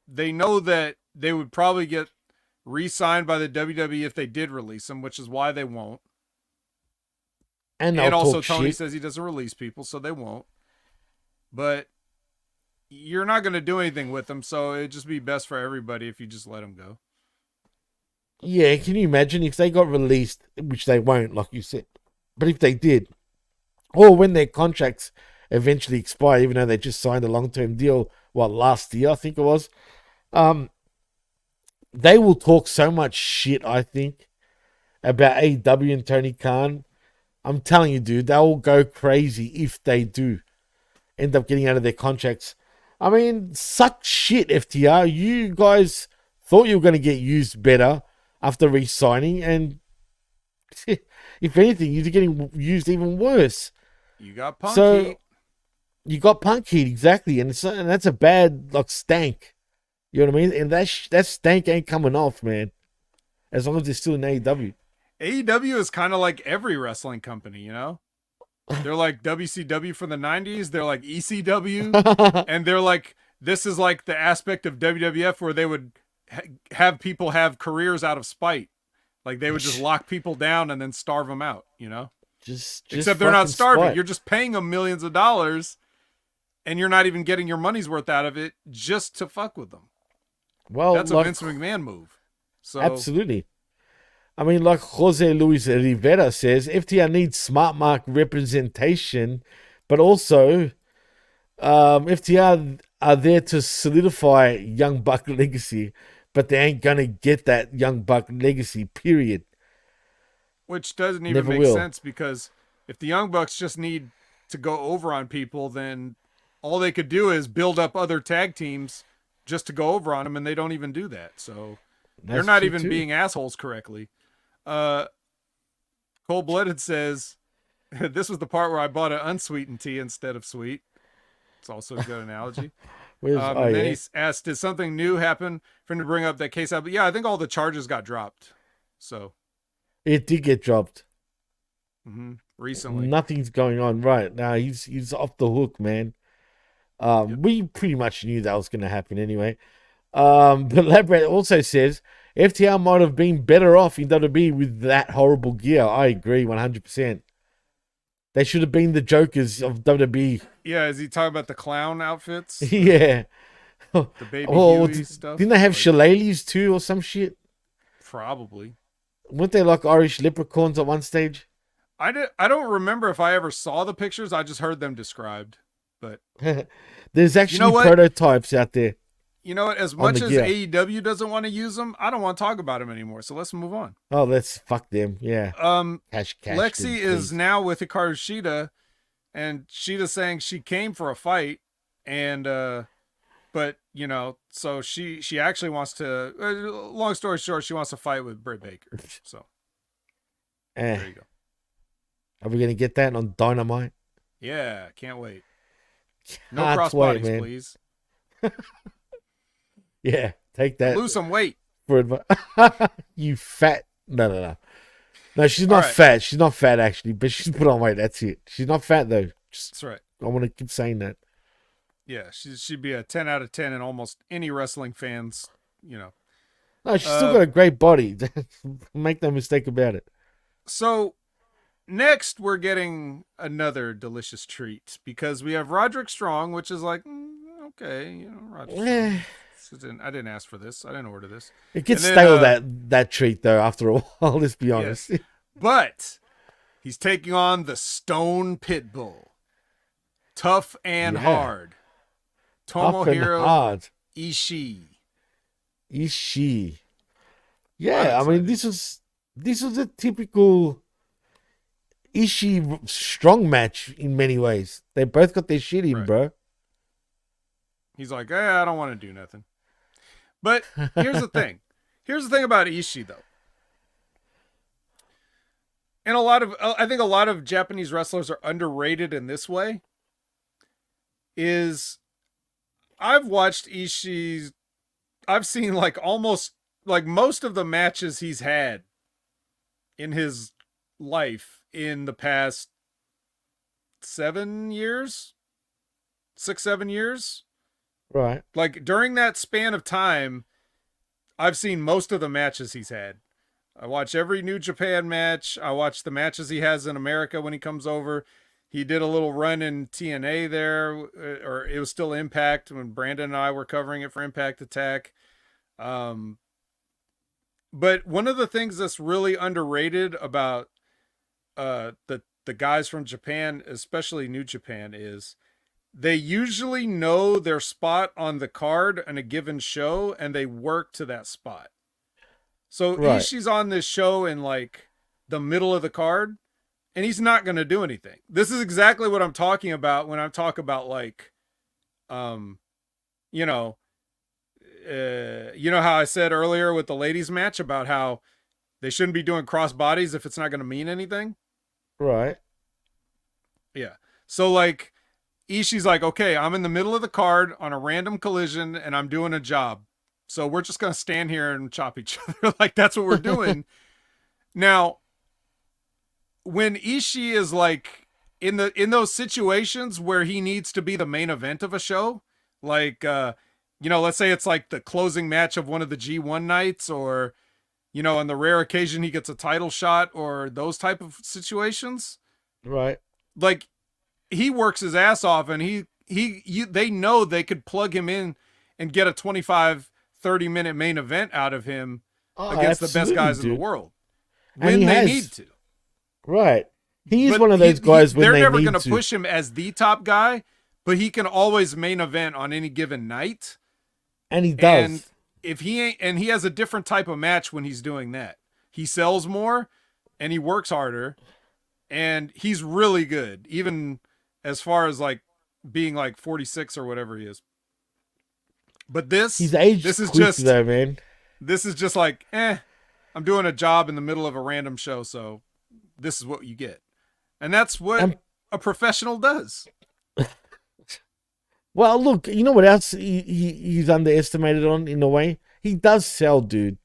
They know that they would probably get re-signed by the WWE if they did release them, which is why they won't. And also Tony shit. says he doesn't release people, so they won't. But you're not going to do anything with them, so it'd just be best for everybody if you just let them go. Yeah, can you imagine if they got released, which they won't, like you said, but if they did, or when their contracts eventually expire, even though they just signed a long-term deal, last year, I think it was, they will talk so much shit, I think, about AEW and Tony Khan. I'm telling you, dude, they'll go crazy if they do end up getting out of their contracts. I mean, suck shit, FTR. You guys thought you were going to get used better after re-signing, and if anything, you're getting used even worse. You got Punk heat. You got Punk heat, exactly, and that's a bad stank. You know what I mean? And that stank ain't coming off, man. As long as it's still in AEW. AEW is kind of like every wrestling company, you know? They're like WCW from the 90s. They're like ECW. And they're like, this is like the aspect of WWF where they would have people have careers out of spite. Like they would just lock people down and then starve them out, you know? Except they're not starving. Spite. You're just paying them millions of dollars and you're not even getting your money's worth out of it just to fuck with them. Well, that's a Vince McMahon move. So absolutely. I mean, like Jose Luis Rivera says, FTR needs smart mark representation, but also FTR are there to solidify Young Buck legacy, but they ain't going to get that Young Buck legacy, period. Which doesn't even make sense because if the Young Bucks just need to go over on people, then all they could do is build up other tag teams just to go over on them, and they don't even do that. So they're not even being assholes correctly. Cold-Blooded says, this was the part where I bought an unsweetened tea instead of sweet. It's also a good analogy. And then he asked, did something new happen for him to bring up that case out? But yeah, I think all the charges got dropped. So it did get dropped. Recently. Nothing's going on right now. He's off the hook, man. We pretty much knew that was going to happen anyway. But Labrat also says FTR might have been better off in WWE with that horrible gear. I agree 100%. They should have been the Jokers of WWE. Yeah, is he talking about the clown outfits? Yeah. The baby Huey stuff? Didn't they have shillelaghs too or some shit? Probably. Weren't they like Irish leprechauns at one stage? I don't remember if I ever saw the pictures. I just heard them described. But there's actually prototypes out there. You know what? As much as AEW doesn't want to use them, I don't want to talk about them anymore. So let's move on. Oh, let's fuck them. Yeah. Cash, Lexi is now with Hikaru Shida, and Shida's saying she came for a fight, and but you know, so she actually wants to. Long story short, she wants to fight with Britt Baker. So there you go. Are we gonna get that on Dynamite? Yeah, can't wait. No crossbodies, please. Yeah, take that. Lose some weight. You fat. No. No, she's not fat. She's not fat, actually, but she's put on weight. That's it. She's not fat, though. That's right. I want to keep saying that. Yeah, she'd be a 10 out of 10 in almost any wrestling fans, you know. No, she's still got a great body. Make no mistake about it. So, next, we're getting another delicious treat because we have Roderick Strong, which is like, okay, you know, Roderick Strong. I didn't ask for this. I didn't order this. It gets stale, that treat, though, after a while, let's be honest. Yes. But he's taking on the Stone Pitbull. Tough and hard. Tomohiro Ishii. Yeah, I mean, this was a typical Ishii Strong match in many ways. They both got their shit in, bro. He's like, I don't want to do nothing. But here's the thing. Here's the thing about Ishii, though. And I think a lot of Japanese wrestlers are underrated in this way. I've watched Ishii's, I've seen almost most of the matches he's had in his life in the past 7 years, 6-7 years. Right. During that span of time, I've seen most of the matches he's had. I watch every New Japan match. I watch the matches he has in America when he comes over. He did a little run in TNA there, or it was still Impact when Brandon and I were covering it for Impact Attack. But one of the things that's really underrated about the guys from Japan, especially New Japan, is they usually know their spot on the card on a given show, and they work to that spot. So Ishii's on this show in the middle of the card, and he's not going to do anything. This is exactly what I'm talking about when I talk about you know how I said earlier with the ladies match about how they shouldn't be doing cross bodies if it's not going to mean anything. Right. Yeah. So Ishii's like, okay, I'm in the middle of the card on a random collision and I'm doing a job. So we're just going to stand here and chop each other. That's what we're doing. Now, when Ishii is in those situations where he needs to be the main event of a show, let's say it's the closing match of one of the G1 nights, or, on the rare occasion he gets a title shot, or those type of situations. Right. He works his ass off, and they know they could plug him in and get a 25-30 minute main event out of him against the best guys in the world when they need to. Right. He's one of those guys when they need to. They're never going to push him as the top guy, but he can always main event on any given night. And he does. And if he has a different type of match when he's doing that. He sells more and he works harder, and he's really good. Even as far as being like 46 or whatever he is. But He's aged this is quick, just though, man. This is just like, I'm doing a job in the middle of a random show, so this is what you get. And that's what a professional does. Well, look, you know what else he's underestimated on in a way? He does sell, dude.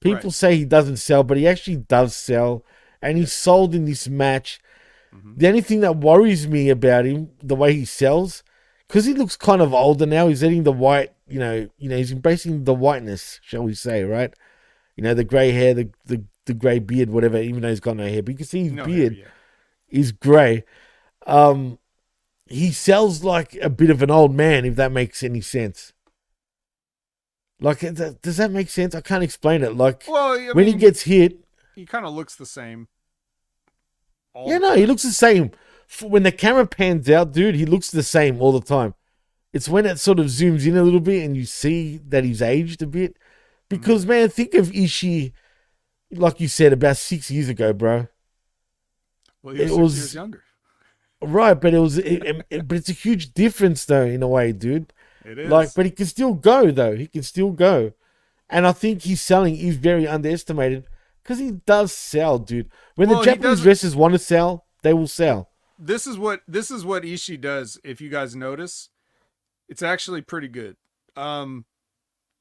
People say he doesn't sell, but he actually does sell. And he sold in this match. Mm-hmm. The only thing that worries me about him, the way he sells, because he looks kind of older now. He's letting the white, he's embracing the whiteness, shall we say, right? The gray hair, the gray beard, whatever, even though he's got no hair. But you can see his beard is gray. He sells like a bit of an old man, if that makes any sense. Like, does that make sense? I can't explain it. Like, when he gets hit, he kind of looks the same. He looks the same. When the camera pans out, dude, he looks the same all the time. It's when it sort of zooms in a little bit and you see that he's aged a bit. Because, man, think of Ishii, like you said, about 6 years ago, bro. Well, he was 6 years younger. Right, but but it's a huge difference, though, in a way, dude. It is. Like, but he can still go, though. He can still go. And I think his selling is very underestimated because he does sell, dude. When the Japanese wrestlers want to sell, they will sell. This is what Ishii does. If you guys notice, it's actually pretty good.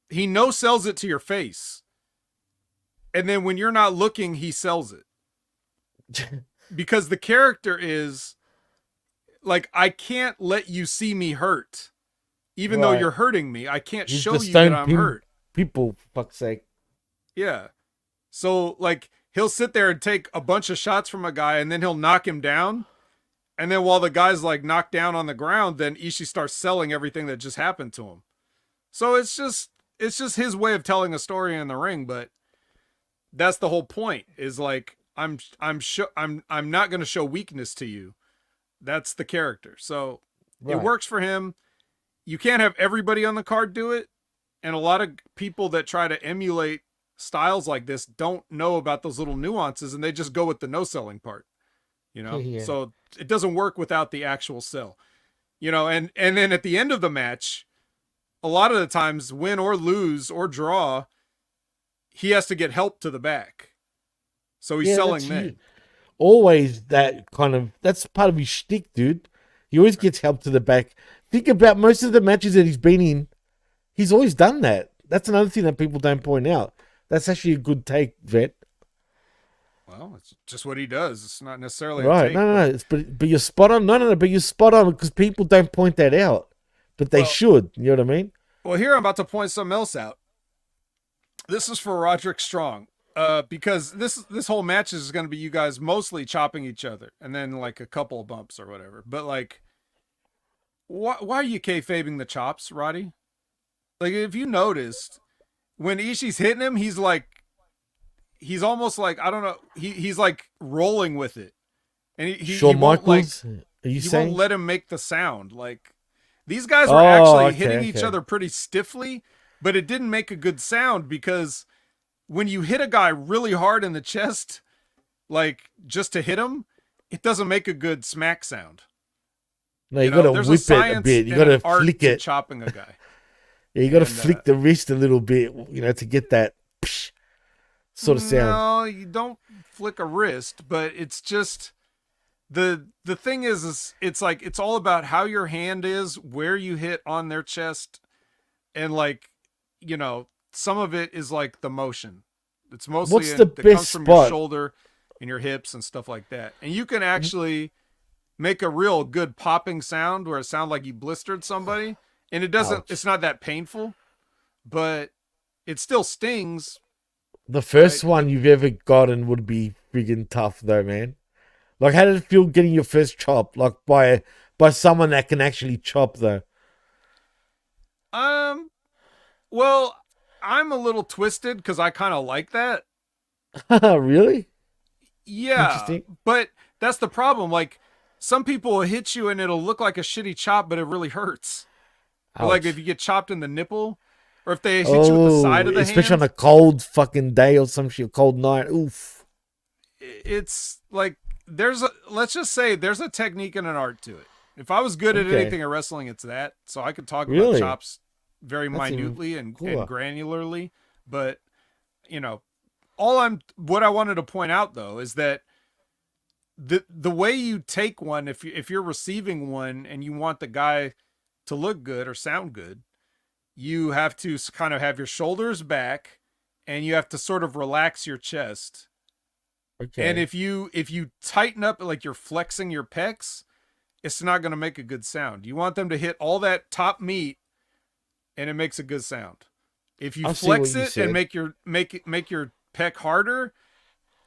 He no-sells it to your face, and then when you're not looking, he sells it because the character is like, I can't let you see me hurt, even though you're hurting me. I can't show you that I'm hurt. People, for fuck's sake. Yeah. So like, he'll sit there and take a bunch of shots from a guy, and then he'll knock him down. And then while the guy's like knocked down on the ground, then Ishii starts selling everything that just happened to him. So it's just his way of telling a story in the ring, but that's the whole point. Is like, I'm not going to show weakness to you. That's the character. So it works for him. You can't have everybody on the card do it, and a lot of people that try to emulate styles like this don't know about those little nuances, and they just go with the no selling part. So it doesn't work without the actual sell, and then at the end of the match, a lot of the times, win or lose or draw, he has to get help to the back. So he's selling then. Always that's part of his shtick, dude. He always gets help to the back. Think about most of the matches that he's been in. He's always done that. That's another thing that people don't point out. That's actually a good take, Vet. Well, it's just what he does. It's not necessarily right. A take, no. But you're spot on. No. But you're spot on because people don't point that out. But they should. You know what I mean? Well, here I'm about to point something else out. This is for Roderick Strong. Because this whole match is going to be you guys mostly chopping each other, and then like a couple of bumps or whatever. But like, why are you kayfabing the chops, Roddy? Like, if you noticed, when Ishii's hitting him, he's almost like, I don't know, he's like rolling with it, and he won't, like, won't let him make the sound. Like, these guys were actually hitting each other pretty stiffly, but it didn't make a good sound because when you hit a guy really hard in the chest, like just to hit him, it doesn't make a good smack sound. No, you got to whip it a bit. You got to flick it. Chopping a guy. Yeah, you got to flick the wrist a little bit, to get that sort of sound. No, you don't flick a wrist, but it's just the thing is it's like, it's all about how your hand is, where you hit on their chest, and like, some of it is like the motion. It's mostly that comes from your shoulder and your hips and stuff like that. And you can actually make a real good popping sound where it sounds like you blistered somebody, and it doesn't. Ouch. It's not that painful, but it still stings. The first one you've ever gotten would be friggin' tough, though, man. Like, how did it feel getting your first chop, like by someone that can actually chop, though? Well, I'm a little twisted because I kind of like that. Really? Yeah, but that's the problem. Like, some people will hit you and it'll look like a shitty chop, but it really hurts. Like if you get chopped in the nipple, or if they hit you with the side of the hand. Especially on a cold fucking day or some shit, cold night. Oof. It's like, let's just say there's a technique and an art to it. If I was good at Okay. anything in wrestling, it's that. So I could talk about Really? chops very That's even minutely and cooler. granularly, but you know, what I wanted to point out though is that the way you take one, if you're receiving one and you want the guy to look good or sound good, you have to kind of have your shoulders back and you have to sort of relax your chest. And Okay. if you tighten up like you're flexing your pecs, it's not going to make a good sound. You want them to hit all that top meat and it makes a good sound. If you I see what flex you it and said. make your pec harder,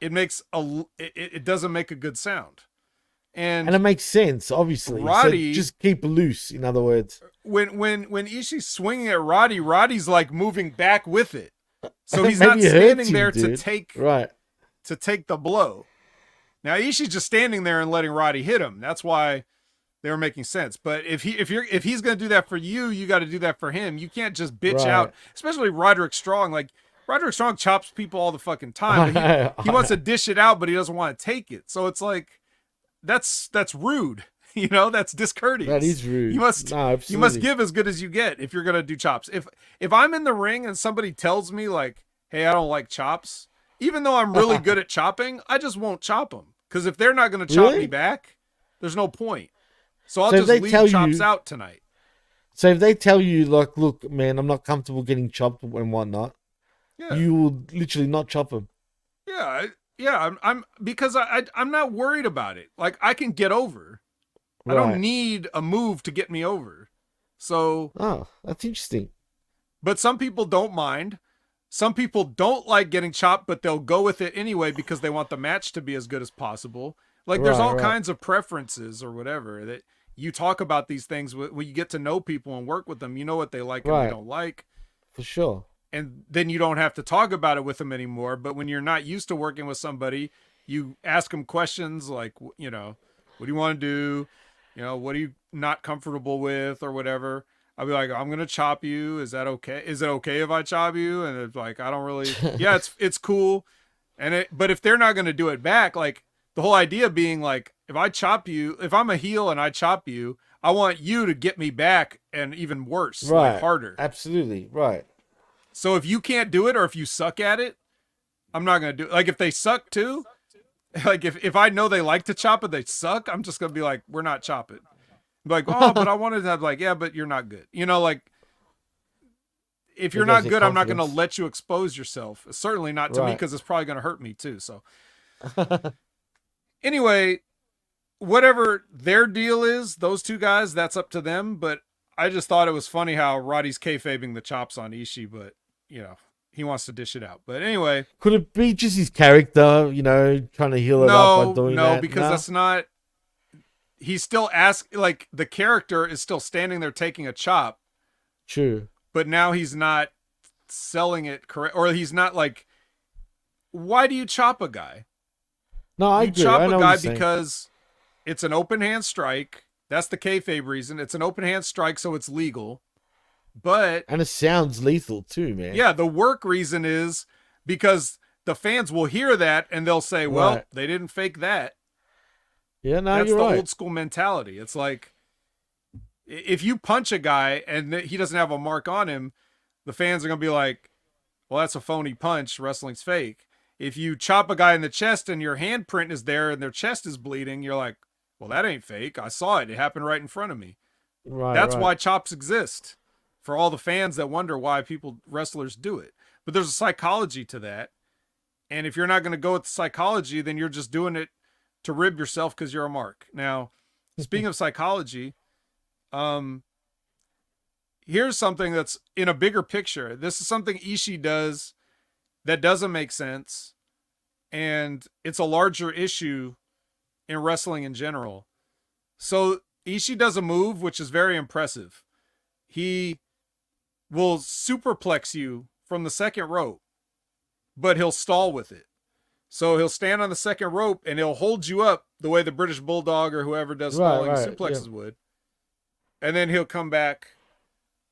it doesn't make a good sound. And it And makes sense, obviously. So Roddy, just keep loose, in other words. when Ishii's swinging at Roddy, Roddy's like moving back with it. So he's not Maybe it hurts standing you, there dude. Right. to take the blow. Now Ishii's just standing there and letting Roddy hit him. That's why they were making sense. But if he's going to do that for you, you got to do that for him. You can't just bitch Right. out, especially Roderick Strong. Like Roderick Strong chops people all the fucking time. But he wants to dish it out, but he doesn't want to take it. So it's like that's rude. You know, that's discourteous. That is rude. You must No, absolutely. you must give as good as you get if you're going to do chops. If I'm in the ring and somebody tells me like, "Hey, I don't like chops," even though I'm really good at chopping, I just won't chop them because if they're not going to chop Really? me back, there's no point. So I'll So if just they leave tell chops you- out tonight. So if they tell you, like, look, man, I'm not comfortable getting chopped and whatnot, Yeah, you will literally not chop them. yeah. I'm because I'm not worried about it. Like I can get over. I Right. don't need a move to get me over. So, Oh, that's interesting. but some people don't mind. Some people don't like getting chopped, but they'll go with it anyway because they want the match to be as good as possible. Like there's all Right. kinds of preferences or whatever that you talk about these things when you get to know people and work with them. You know what they like and Right. they don't like. For sure. And then you don't have to talk about it with them anymore. But when you're not used to working with somebody, you ask them questions like, you know, what do you want to do? You know, what are you not comfortable with or whatever? I'll be like, I'm going to chop you. Is that okay? Is it okay if I chop you? And it's like, I don't really, yeah, it's cool. But if they're not going to do it back, like the whole idea being like, if I chop you, if I'm a heel and I chop you, I want you to get me back and even worse, Right. like harder. Absolutely. Right. So if you can't do it or if you suck at it, I'm not going to do it. Like if they suck too, like if I know they like to chop but they suck, I'm just going to be like, we're not chopping. Like, oh, but I wanted to have like, yeah, but you're not good. You know, like if you're not There's good, your I'm not going to confidence. let you expose yourself. Certainly not to me Right. because it's probably going to hurt me too. So anyway, whatever their deal is, those two guys, that's up to them. But I just thought it was funny how Roddy's kayfabing the chops on Ishii, but you know, he wants to dish it out. But anyway, Could it be just his character, trying to heal it up by doing that? because that's not. He's still like the character is still standing there taking a chop, True. but now he's not selling it correct, or he's not like. Why do you chop a guy? No, I You agree. chop I a know what guy you're saying. because it's an open hand strike. That's the kayfabe reason. It's an open hand strike, so it's legal. But And it sounds lethal too, man. yeah, the work reason is because the fans will hear that and they'll say, well, Right. they didn't fake that. Yeah, no, That's you're the right. old school mentality. It's like if you punch a guy and he doesn't have a mark on him, the fans are going to be like, well, that's a phony punch. Wrestling's fake. If you chop a guy in the chest and your handprint is there and their chest is bleeding, you're like, well, that ain't fake. I saw it. It happened right in front of me. Right. That's right. why chops exist, for all the fans that wonder why wrestlers do it. But there's a psychology to that. And if you're not going to go with the psychology, then you're just doing it to rib yourself because you're a mark. Now, speaking of psychology, here's something that's in a bigger picture. This is something Ishii does that doesn't make sense. And it's a larger issue in wrestling in general. So Ishii does a move which is very impressive. He will superplex you from the second rope, but he'll stall with it. So he'll stand on the second rope and he'll hold you up the way the British Bulldog or whoever does stalling suplexes would. And then he'll come back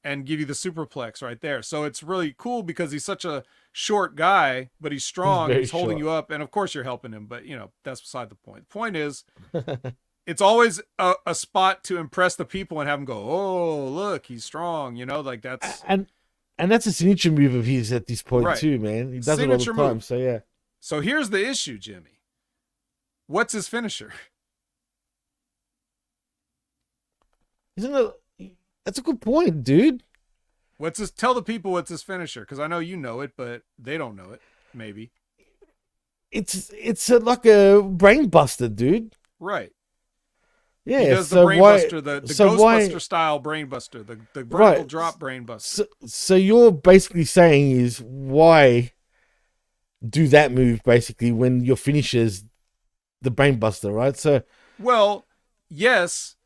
and give you the superplex right there. So it's really cool because he's such a short guy, but he's strong. very He's holding short. you up. And of course you're helping him, but that's beside the point. The point is it's always a spot to impress the people and have them go, oh, look, he's strong. You know, like that's And that's a signature move of his at this point Right. too, man. He does it all the Signature time. move. So yeah. So here's the issue, Jimmy. What's his finisher? Isn't it? That's a good point, dude. Tell the people what's his finisher, because I know you know it, but they don't know it. Maybe. It's like a brain buster, dude. Right. Yeah. He does so the brain buster, the Ghostbuster style brain buster, the vertical drop brain buster. So you're basically saying is why do that move basically when your finisher's the brain buster, right? So well, yes,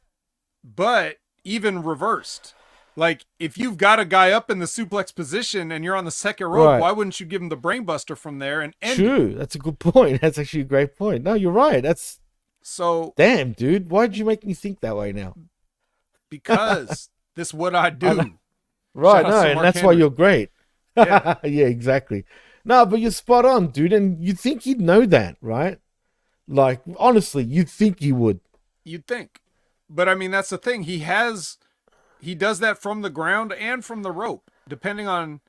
but even reversed. Like, if you've got a guy up in the suplex position and you're on the second rope, Right. why wouldn't you give him the brainbuster from there and end true. it? That's a good point. That's actually a great point. No, you're right. That's So, damn, dude. Why did you make me think that way now? because this is what I do. Right, Shout out no, to and Mark that's why Henry. you're great. Yeah. Yeah, exactly. No, but you're spot on, dude. And you'd think he'd know that, right? Like, honestly, you'd think he would. You'd think. But, I mean, that's the thing. He does that from the ground and from the rope. Depending on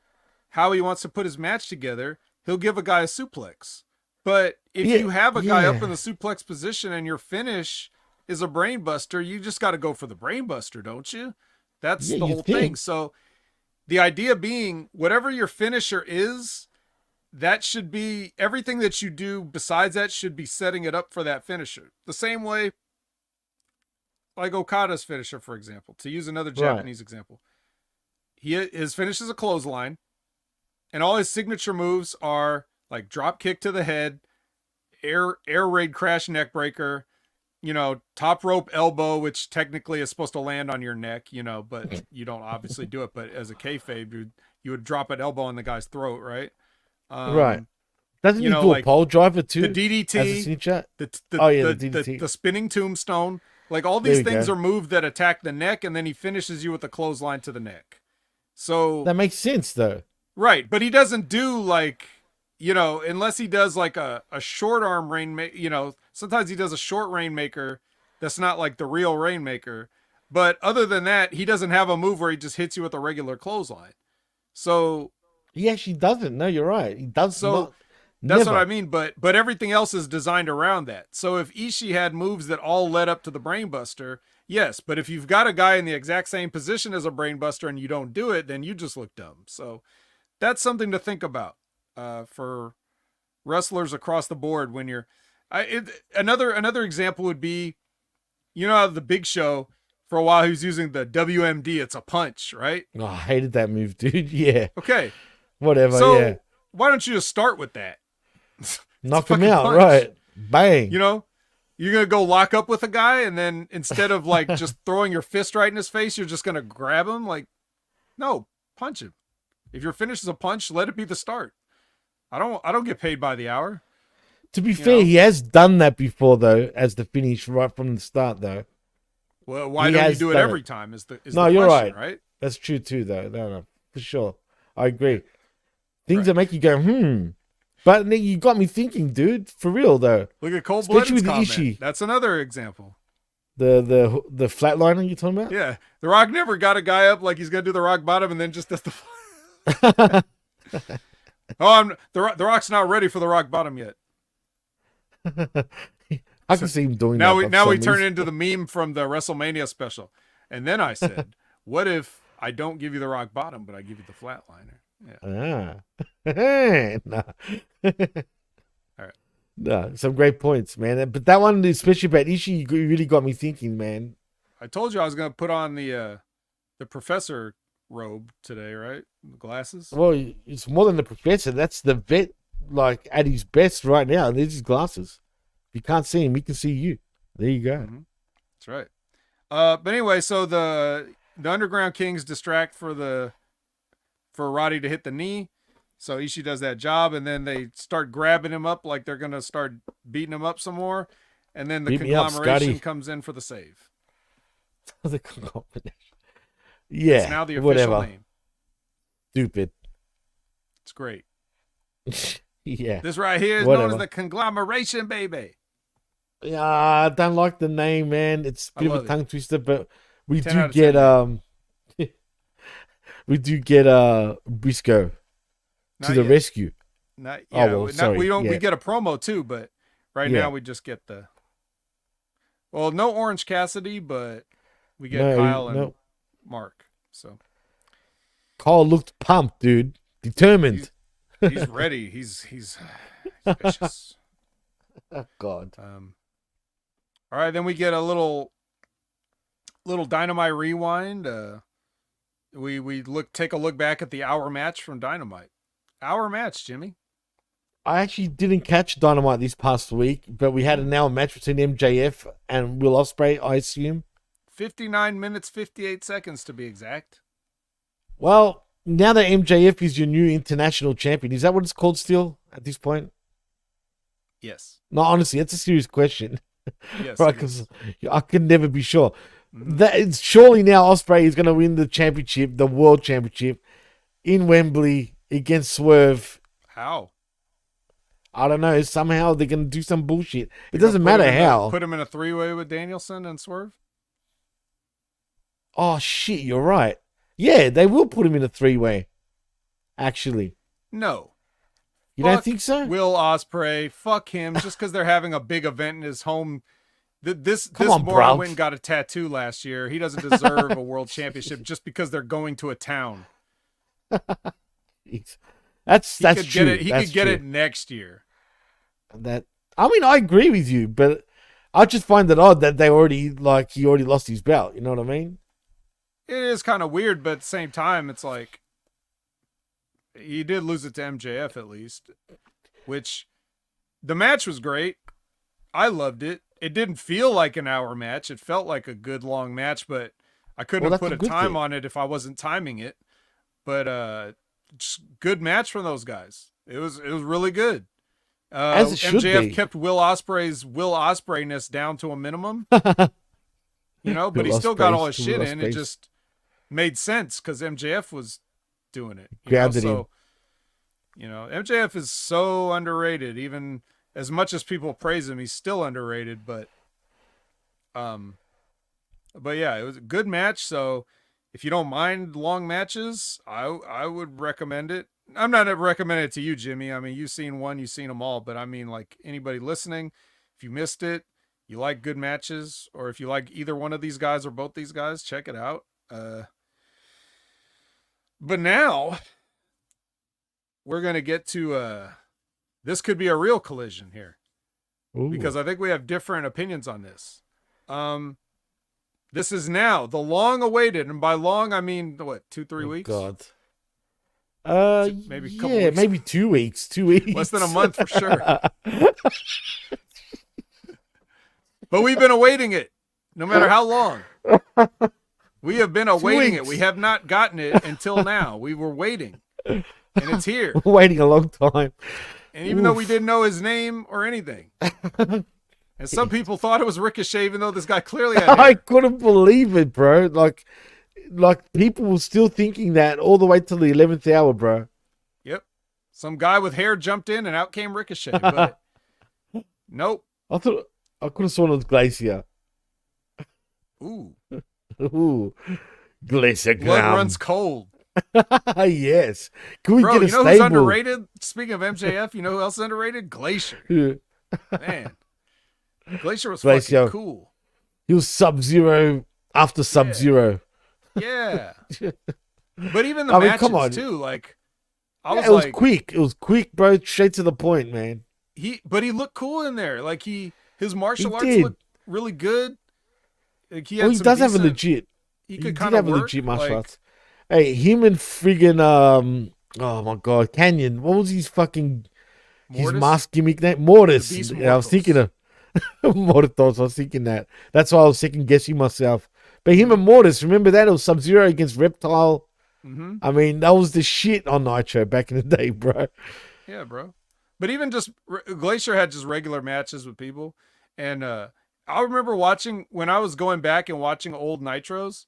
how he wants to put his match together, he'll give a guy a suplex. But if you have a guy up in the suplex position and your finish is a brainbuster, you just got to go for the brainbuster, don't you? That's the whole thing. So the idea being, whatever your finisher is, that should be everything that you do besides that should be setting it up for that finisher. The same way, like Okada's finisher, for example, to use another Japanese example. His finish is a clothesline, and all his signature moves are like drop kick to the head, air raid crash neck breaker, top rope elbow, which technically is supposed to land on your neck, but you don't obviously do it. But as a kayfabe, you would drop an elbow in the guy's throat, right? Right. Doesn't he do a pole driver too? The DDT, the DDT, the spinning tombstone. Like, all these things are moves that attack the neck, and then he finishes you with a clothesline to the neck. So that makes sense, though. Right, but he doesn't do, like, unless he does, like, a short arm rainmaker, sometimes he does a short rainmaker that's not, like, the real rainmaker. But other than that, he doesn't have a move where he just hits you with a regular clothesline. So... He actually doesn't. No, you're right. He does not. That's what I mean, but everything else is designed around that. So if Ishii had moves that all led up to the brainbuster, yes, but if you've got a guy in the exact same position as a brainbuster and you don't do it, then you just look dumb. So that's something to think about for wrestlers across the board when you're another example would be, how the Big Show for a while he was using the WMD, it's a punch, right? Oh, I hated that move, dude. Yeah. Okay. Whatever, so, why don't you just start with that? Knock him out, punch. Right? Bang. You're gonna go lock up with a guy, and then instead of like just throwing your fist right in his face, you're just gonna grab him. Like, no, punch him. If your finish is a punch, let it be the start. I don't get paid by the hour. To be fair, he has done that before, though, as the finish right from the start, though. Well, why don't you do it every time? Is the you're question, right. That's true too, though. No, for sure. I agree. Things that make you go, But you got me thinking, dude. For real, though. Look at Cold Blooded's comment. Ishii. That's another example. The flatliner you're talking about? Yeah. The Rock never got a guy up like he's going to do the rock bottom and then just does the... the Rock's not ready for the rock bottom yet. I can see him doing now that. Now we turn it into the meme from the WrestleMania special. And then I said, what if I don't give you the rock bottom, but I give you the flatliner? Yeah. Nah. All right. No, some great points, man. But that one, especially about Ishii, really got me thinking, man. I told you I was going to put on the professor robe today, right? The glasses. Well, it's more than the professor. That's the vet, like, at his best right now. There's his glasses. If you can't see him, he can see you. There you go. Mm-hmm. That's right. But anyway, so the Underground Kings distract for Roddy to hit the knee. So Ishii does that job, and then they start grabbing him up like they're going to start beating him up some more. And then the conglomeration comes in for the save. The conglomeration. Yeah. It's now the official name. Stupid. It's great. Yeah. This right here is known as the conglomeration, baby. Yeah, I don't like the name, man. It's a I bit of love a it. tongue twister, but we 10 do out of 10, get man. we do get Briscoe to Not the yet. rescue. Not Oh yeah. well, Not we sorry. don't. We Yeah, get a promo too, but right now yeah. we just get the. Well, no Orange Cassidy, but we get No, Kyle and no. Mark. So Kyle looked pumped, dude. he's Determined. he's ready. He's vicious. Oh God. All right, then we get a little Dynamite rewind. We take a look back at the hour match from Dynamite. Hour match, Jimmy. I actually didn't catch Dynamite this past week, but we had an hour match between MJF and Will Ospreay, I assume. 59 minutes 58 seconds to be exact. Well, now that MJF is your new international champion, is that what it's called still at this point? Yes. No, honestly, that's a serious question. Yes. Right, because I can never be sure. Mm-hmm. That it's surely now Ospreay is going to win the championship, the world championship, in Wembley against Swerve. How? I don't know. Somehow they're going to do some bullshit. It They're doesn't gonna matter how. Put him in a 3-way with Danielson and Swerve. Oh shit, you're right. Yeah, they will put him in a 3-way. Actually, No. you Fuck don't think so? Will Ospreay. Fuck him. Just because they're having a big event in his home. This on, moron bruv. went and got a tattoo last year. He doesn't deserve a world championship just because they're going to a town. That's He could true. get it. He That's could get true. it next year. I mean, I agree with you, but I just find it odd that he already lost his belt. You know what I mean? It is kind of weird, but at the same time, it's like he did lose it to MJF at least, which the match was great. I loved it. It didn't feel like an hour match. It felt like a good long match, but I couldn't have put a time on it if I wasn't timing it. But just good match from those guys. It was really good. As it should MJF be. kept Will Ospreayness down to a minimum, you know, but he still got all his shit in. It just made sense because MJF was doing it. Grounded him. You know, MJF is so underrated. Even as much as people praise him, he's still underrated. But yeah, it was a good match. So if you don't mind long matches, I would recommend it. I'm not recommending it to you, Jimmy. I mean, you've seen one, you've seen them all. But I mean, like anybody listening, if you missed it, you like good matches, or if you like either one of these guys or both these guys, check it out. But now we're going to get to this could be a real collision here. Ooh. Because I think we have different opinions on this. This is now the long awaited, and by long I mean what, 2-3 weeks? God. Maybe a couple yeah, weeks. maybe 2 weeks. 2 weeks. Less than a month for sure. But we've been awaiting it, no matter how long. We have been awaiting it. We have not gotten it until now. We were waiting, and it's here. We're waiting a long time. And even though we didn't know his name or anything, and some people thought it was Ricochet, even though this guy clearly had hair. I couldn't believe it, bro. Like people were still thinking that all the way till the 11th hour, bro. Yep. Some guy with hair jumped in and out came Ricochet, but nope. I thought I could have sworn it was Glacier. Ooh. Ooh. Glacier Blood Glam. runs cold. Yes. Can we Bro, get a you know stable? who's underrated? Speaking of MJF, you know who else is underrated? Glacier. Man. Glacier was fucking cool. He was Sub-Zero after Sub-Zero. Yeah. But even the matches come on. too, like It was quick. It was quick, bro. Straight to the point, man. But he looked cool in there. Like his martial arts did. looked really good. Like he Does have a legit. He He could did kind of have a work. legit martial arts. Hey, him and friggin' oh my god, Canyon. What was his fucking his mask gimmick name? Mortis. I was thinking of Mortis. I was thinking that. That's why I was second guessing myself. But him and Mortis, remember that? It was Sub-Zero against Reptile. Mm-hmm. I mean, that was the shit on Nitro back in the day, bro. Yeah, bro. But even just Glacier had just regular matches with people, and I remember watching when I was going back and watching old Nitros,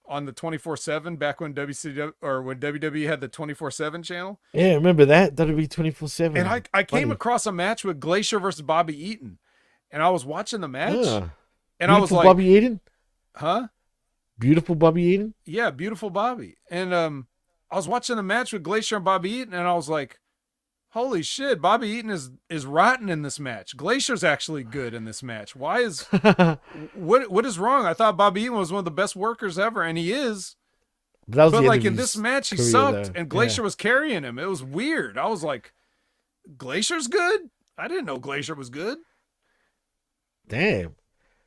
on the 24/7 back when WCW or when WWE had the 24/7 channel. Yeah, remember that? That'd be 24/7. And I came across a match with Glacier versus Bobby Eaton, and I was watching the match, and Beautiful I was like, Bobby Eaton? huh? Beautiful Bobby Eaton? Yeah, beautiful Bobby. And I was watching the match with Glacier and Bobby Eaton, and I was like, holy shit, Bobby Eaton is rotten in this match. Glacier's actually good in this match. Why is what is wrong? I thought Bobby Eaton was one of the best workers ever, and he is. But like in this match, he sucked, and Glacier was carrying him. It was weird. I was like, Glacier's good? I didn't know Glacier was good. Damn.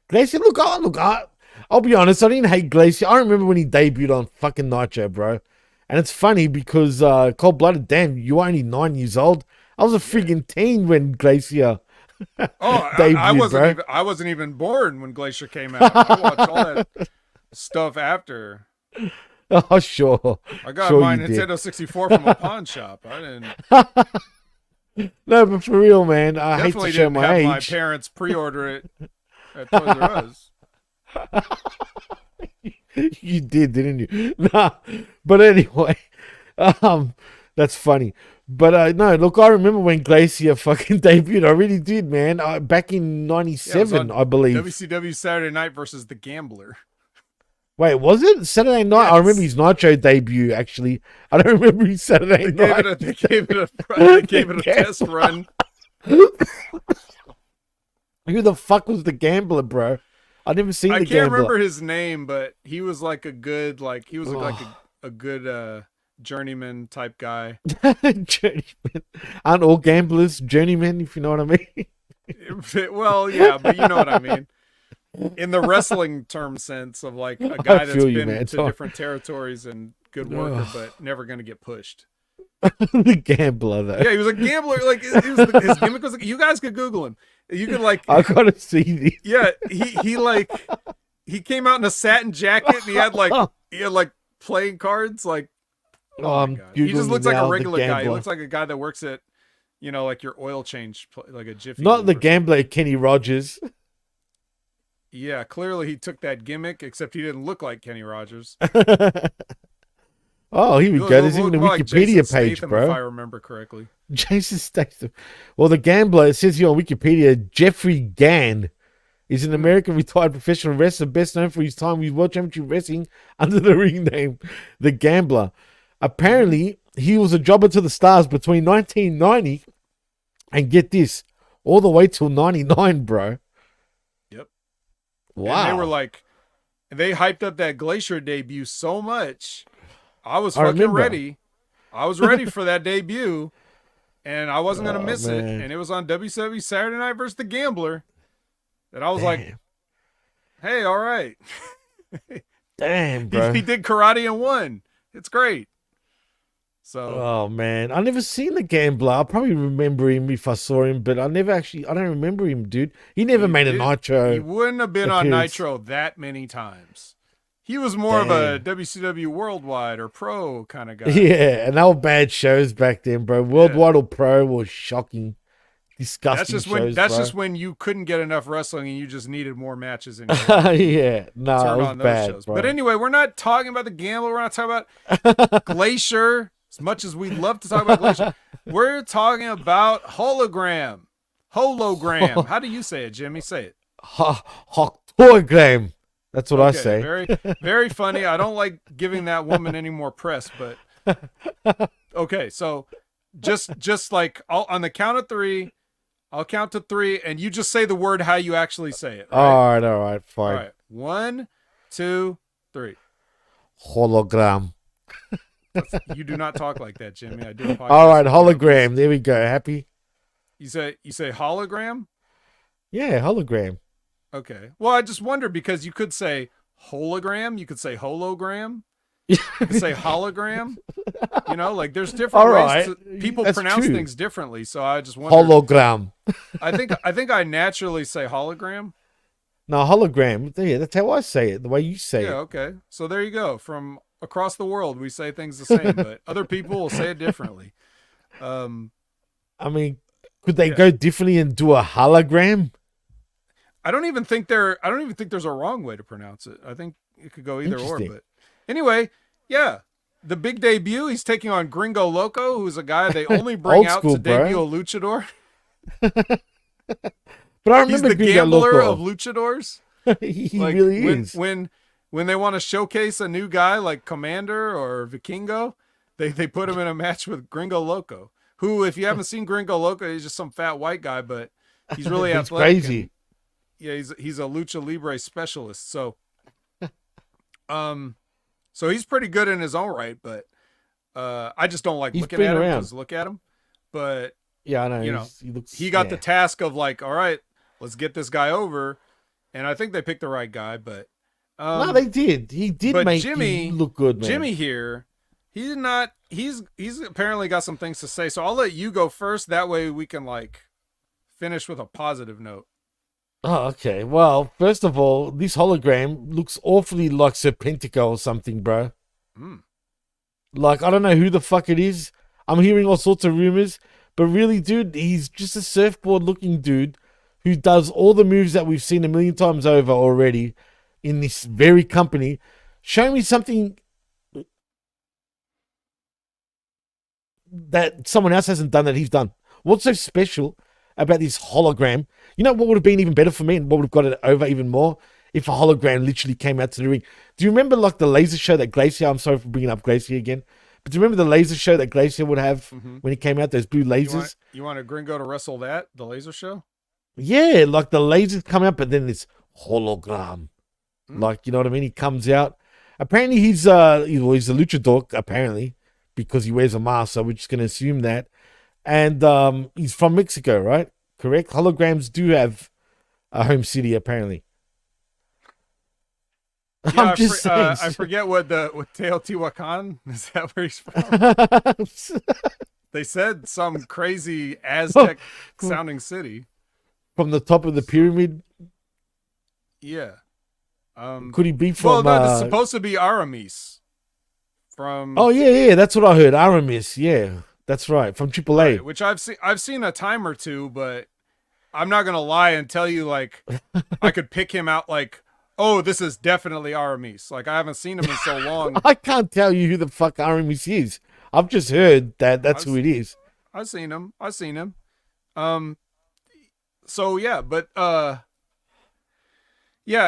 Glacier, look, I'll be honest, I didn't hate Glacier. I remember when he debuted on fucking Nitro, bro. And it's funny because Cold Blooded, damn, you were only 9 years old. I was a friggin' teen when Glacier debuted, I wasn't even born when Glacier came out. I watched all that stuff after. Oh, sure. I got my Nintendo 64 from a pawn shop. I didn't. No, but for real, man, I hate to show didn't my have age. My parents pre-order it at Toys R Us. You did, didn't you? Nah, but anyway, that's funny. But no, look, I remember when Glacier fucking debuted. I really did, man. Back in '97, I believe. WCW Saturday Night versus the Gambler. Wait, was it Saturday Night? Yes. I remember his Nitro debut. Actually, I don't remember his Saturday Night. They gave it a test run. Who the fuck was the Gambler, bro? I never seen the Gambler. I can't remember his name, but he was like a good, a good journeyman type guy. Journeyman. Aren't all gamblers journeymen, if you know what I mean? Well, yeah, but you know what I mean. In the wrestling term sense of like a guy that's been to different territories and good worker, but never going to get pushed. The Gambler, though. Yeah, he was a gambler. Like his gimmick was. You guys could Google him. You could like. I gotta see these. Yeah, he came out in a satin jacket and he had like playing cards. Like, oh my God. He just looks like a regular guy. He looks like a guy that works at, like your oil change, like a Jiffy. Not the Gambler, Kenny Rogers. Yeah, clearly he took that gimmick, except he didn't look like Kenny Rogers. Oh, here we go. There's even a Wikipedia page, Statham, bro. If I remember correctly. Jason Statham. Well, the Gambler, it says here on Wikipedia, Jeffrey Gann is an American retired professional wrestler best known for his time with World Championship Wrestling under the ring name The Gambler. Apparently, he was a jobber to the stars between 1990 and get this, all the way till 99, bro. Yep. Wow. And they were like, they hyped up that Glacier debut so much. I was fucking ready. I was ready for that debut, and I wasn't going to miss it. And it was on WCW Saturday Night versus the Gambler. And I was like, hey, all right. Damn, bro. He did karate and won. It's great. So. Oh, man. I never seen the Gambler. I'll probably remember him if I saw him, but I don't remember him, dude. He never made a Nitro. He wouldn't have been on Nitro that many times. He was more of a WCW Worldwide or Pro kind of guy. Yeah, and they were bad shows back then, bro. Worldwide or Pro was shocking, disgusting That's just when you couldn't get enough wrestling and you just needed more matches. In yeah, no, it was bad, shows. Bro. But anyway, we're not talking about the Gambler. We're not talking about Glacier. As much as we'd love to talk about Glacier, we're talking about Hologram. How do you say it, Jimmy? Say it. Hologram. That's what I say. Very, very funny. I don't like giving that woman any more press, but okay. So just like on the count of three, I'll count to three, and you just say the word how you actually say it. Right? All right, fine. All right, 1, 2, 3. Hologram. You do not talk like that, Jimmy. I do apologize. All right, hologram. There we go. Happy? You say hologram? Yeah, hologram. Okay. Well, I just wonder because you could say hologram, you could say hologram, you could say hologram. Like there's different ways people pronounce things differently. So I just wonder. Hologram. I think I naturally say hologram. No, hologram. Yeah, that's how I say it. The way you say it. Yeah. Okay. So there you go. From across the world, we say things the same, but other people will say it differently. I mean, could they go differently and do a hologram? I don't even think there's a wrong way to pronounce it. I think it could go either or. But anyway, yeah, the big debut. He's taking on Gringo Loco, who's a guy they only bring out to debut a luchador. But I He's remember the Gringo gambler of Loco. luchadors. He Like really is. when they want to showcase a new guy like Commander or Vikingo, they put him in a match with Gringo Loco, who, if you haven't seen Gringo Loco, he's just some fat white guy, but he's really He's athletic. crazy. And, yeah, he's a lucha libre specialist. So so he's pretty good in his own right, but I just don't like He's looking been at him around. because look at him. But Yeah, I know. you know, He looks. he got yeah. the task of like, all right, let's get this guy over, and I think they picked the right guy. But No, they did. He did but make Jimmy him look good, man. Jimmy here, he's not. He's apparently got some things to say. So I'll let you go first. That way we can like finish with a positive note. Oh, okay. Well, first of all, this hologram looks awfully like Serpentico or something, bro. Mm. Like, I don't know who the fuck it is. I'm hearing all sorts of rumors, but really, dude, he's just a surfboard-looking dude who does all the moves that we've seen a million times over already in this very company. Show me something that someone else hasn't done that he's done. What's so special about this hologram? You know what would have been even better for me and what would have got it over even more? If a hologram literally came out to the ring. Do you remember like the laser show that Glacier, I'm sorry for bringing up Glacier again, but do you remember the laser show that Glacier would have when he came out, those blue lasers? You want a Gringo to wrestle that, the laser show? Yeah, like the lasers come out, but then this hologram. Like, you know what I mean? He comes out. Apparently he's a luchador, apparently, because he wears a mask, so we're just gonna assume that. And he's from Mexico, right? Correct? Holograms do have a home city, apparently. Yeah, I'm just saying. I forget what Teotihuacan, is that where he's from? They said some crazy Aztec sounding city. From the top of the pyramid? Yeah. Could he be from... Well, no, it's supposed to be Aramis. From... Oh, yeah, that's what I heard. Aramis, yeah. That's right, from AAA. Right, which I've seen a time or two, but I'm not going to lie and tell you, like, I could pick him out, like, oh, this is definitely Aramis. Like, I haven't seen him in so long. I can't tell you who the fuck Aramis is. I've just heard that that's who it is. I've seen him. So yeah, but yeah,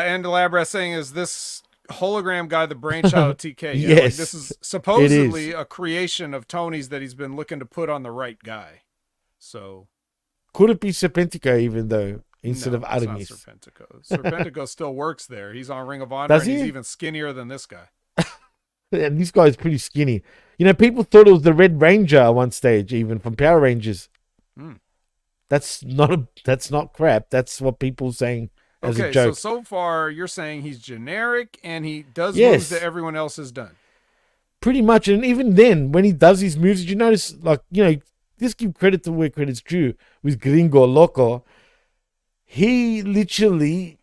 and Labra saying, is this hologram guy the brainchild of TK? Yeah, Yes, like, this is supposedly a creation of Tony's that he's been looking to put on the right guy. So could it be Serpentico even though, instead of Aramis? It's not Serpentico. Serpentico still works there. He's on Ring of Honor. Does and he? He's even skinnier than this guy. And this guy's pretty skinny. You know, people thought it was the Red Ranger at one stage, even from Power Rangers. That's not crap. That's what people are saying as a joke. So far you're saying he's generic and he does Yes. moves that everyone else has done. Pretty much. And even then, when he does his moves, did you notice, like, you know, just give credit to where credit's due with Gringo Loco. He literally,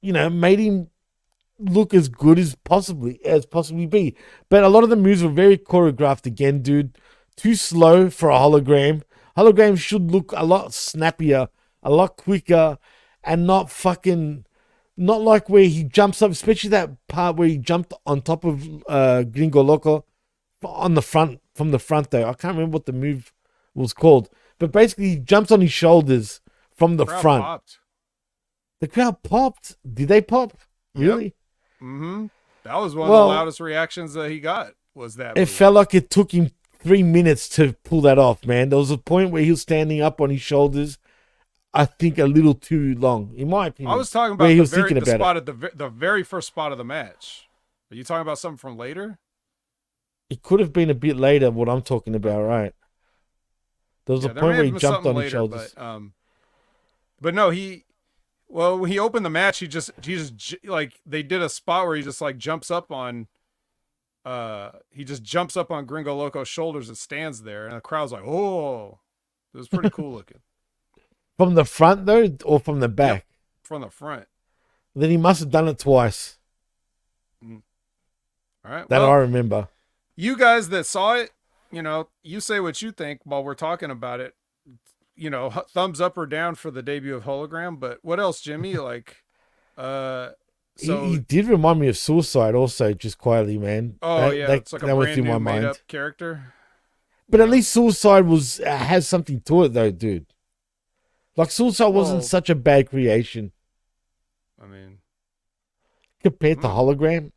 you know, made him look as good as possibly be. But a lot of the moves were very choreographed again, dude. Too slow for a hologram. Holograms should look a lot snappier, a lot quicker, and not like where he jumps up, especially that part where he jumped on top of Gringo Loco on the front, from the front though. I can't remember what the move was called. But basically he jumps on his shoulders from the front. Popped. The crowd popped. Did they pop? Really? Yep. Mm-hmm. That was one of the loudest reactions that he got, was that It move. felt like it took him 3 minutes to pull that off, man. There was a point where he was standing up on his shoulders, I think a little too long, in my opinion. I was talking about the very first spot of the match. Are you talking about something from later? It could have been a bit later, what I'm talking about, right? There was a point where he jumped on his shoulders. But no, when he opened the match, he just like, they did a spot where he just like jumps up on Gringo Loco's shoulders and stands there, and the crowd's like, oh, it was pretty cool looking. From the front though, or from the back? Yep, from the front. Then he must have done it twice. All right. That I remember. You guys that saw it, you know, you say what you think while we're talking about it. You know, thumbs up or down for the debut of Hologram. But what else, Jimmy? Like, he did remind me of Suicide also, just quietly, man. Oh, it's like a brand new made-up character. But at least Suicide has something to it, though, dude. Like, Suicide wasn't such a bad creation. I mean, compared to Hologram.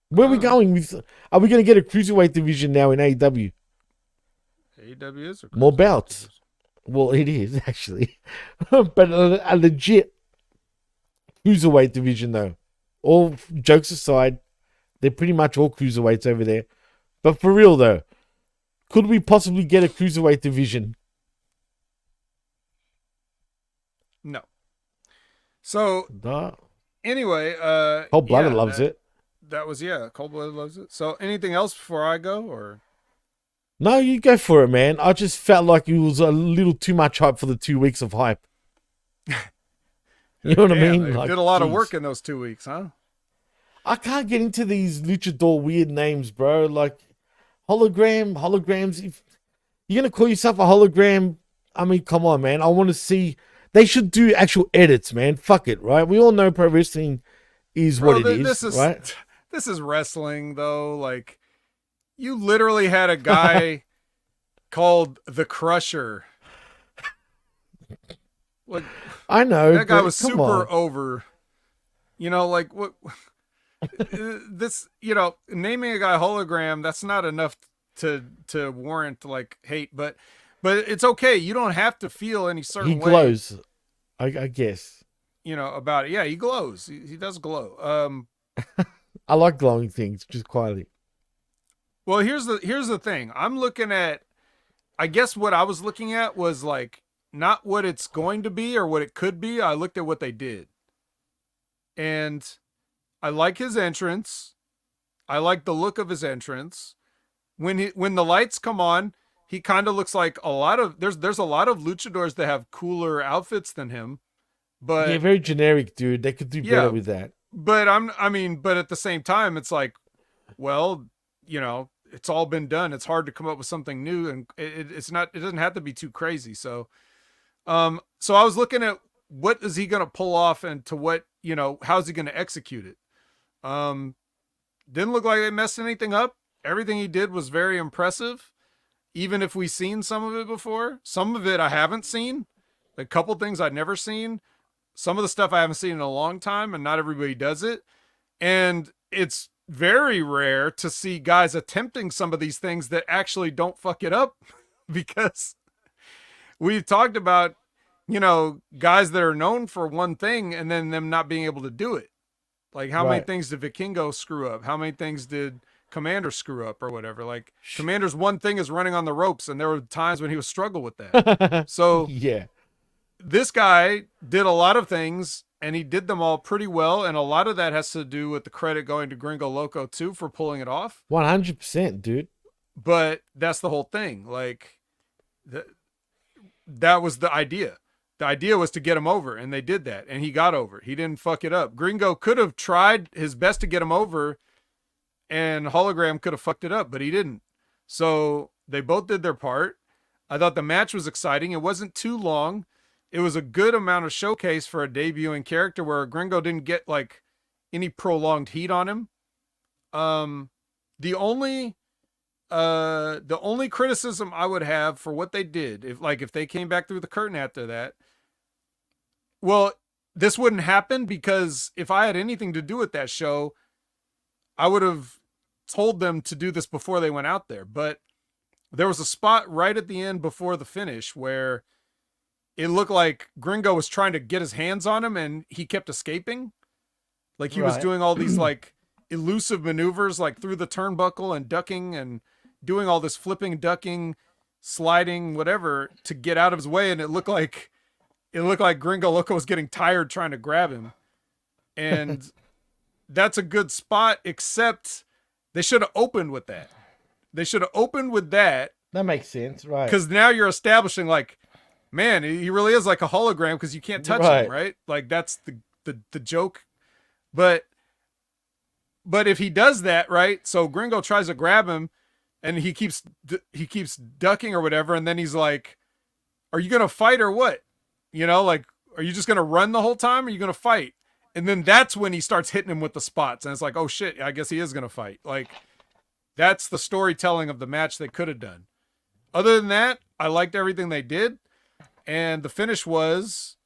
Where are we going with? Are we going to get a cruiserweight division now in AEW? AEW is a more bouts. Well, it is actually, but a legit cruiserweight division though. All jokes aside, they're pretty much all cruiserweights over there. But for real though, could we possibly get a cruiserweight division? No. So anyway, Cold Blooded loves it. That was Cold Blooded loves it. So anything else before I go, or? No, you go for it, man. I just felt like it was a little too much hype for the 2 weeks of hype. You know what I mean? Like, did a lot of work in those 2 weeks, huh? I can't get into these luchador weird names, bro. Like holograms. If you're gonna call yourself a hologram, I mean, come on, man. I want to see. They should do actual edits, man. Fuck it, right? We all know pro wrestling is what it is, right? This is wrestling, though. Like, you literally had a guy called the Crusher. Like, I know that guy was super over. You know, like what? This, you know, naming a guy hologram, that's not enough to warrant like hate, but it's okay. You don't have to feel any certain way. He glows, I guess. You know about it. Yeah, he glows. He does glow. I like glowing things, just quietly. Well, here's the thing. I'm looking at. I guess what I was looking at was like not what it's going to be or what it could be. I looked at what they did, and I like his entrance. I like the look of his entrance. When the lights come on, he kind of looks like a lot of there's a lot of luchadors that have cooler outfits than him. But yeah, very generic, dude. They could do better with that. But but at the same time, it's like, well, you know, it's all been done. It's hard to come up with something new, and it doesn't have to be too crazy. So I was looking at what is he going to pull off, and to what, you know, how's he going to execute it? Didn't look like they messed anything up. Everything he did was very impressive. Even if we've seen some of it before, some of it I haven't seen. A couple things I'd never seen. Some of the stuff I haven't seen in a long time, and not everybody does it. And it's very rare to see guys attempting some of these things that actually don't fuck it up, because we've talked about, you know, guys that are known for one thing and then them not being able to do it. Like, how many things did Vikingo screw up? How many things did Commander screw up or whatever? Like, Commander's one thing is running on the ropes, and there were times when he would struggle with that. So yeah, this guy did a lot of things, and he did them all pretty well, and a lot of that has to do with the credit going to Gringo Loco too for pulling it off. 100%, dude. But that's the whole thing. Like, that was the idea. The idea was to get him over, and they did that, and he got over. He didn't fuck it up. Gringo could have tried his best to get him over, and Hologram could have fucked it up, but he didn't. So they both did their part. I thought the match was exciting. It wasn't too long. It was a good amount of showcase for a debuting character, where Gringo didn't get like any prolonged heat on him. The only criticism I would have for what they did, if they came back through the curtain after that, well, this wouldn't happen, because if I had anything to do with that show, I would have told them to do this before they went out there. But there was a spot right at the end before the finish where it looked like Gringo was trying to get his hands on him, and he kept escaping. Like, he was doing all these like elusive maneuvers, like through the turnbuckle and ducking and doing all this flipping, ducking, sliding, whatever, to get out of his way. And it looked like Gringo Loco was getting tired trying to grab him. And that's a good spot, except they should have opened with that. That makes sense, right? Because now you're establishing, like, man, he really is like a hologram, because you can't touch him, right? Like, that's the joke. But if he does that, right? So Gringo tries to grab him, and he keeps ducking or whatever, and then he's like, "Are you gonna fight or what? You know, like, are you just gonna run the whole time? Or are you gonna fight?" And then that's when he starts hitting him with the spots, and it's like, oh shit, I guess he is gonna fight. Like, that's the storytelling of the match they could have done. Other than that, I liked everything they did. and the finish was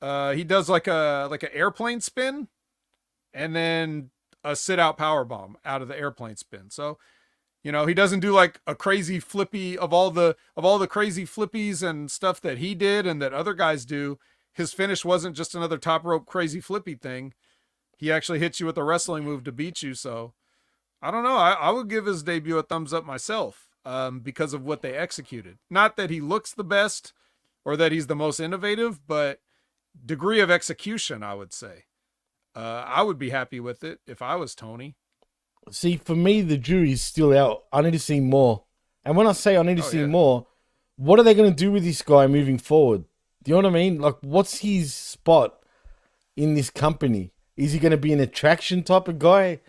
he does like an airplane spin, and then a sit out power bomb out of the airplane spin. So, he doesn't do like a crazy flippy of all the crazy flippies and stuff that he did and that other guys do. His finish wasn't just another top rope crazy flippy thing. He actually hits you with a wrestling move to beat you. So I don't know. I would give his debut a thumbs up myself, because of what they executed. Not that he looks the best or that he's the most innovative, but degree of execution, I would say. I would be happy with it if I was Tony. See, for me, the jury's still out. I need to see more. And when I say I need to see more, what are they going to do with this guy moving forward? Do you know what I mean? Like, what's his spot in this company? Is he going to be an attraction type of guy?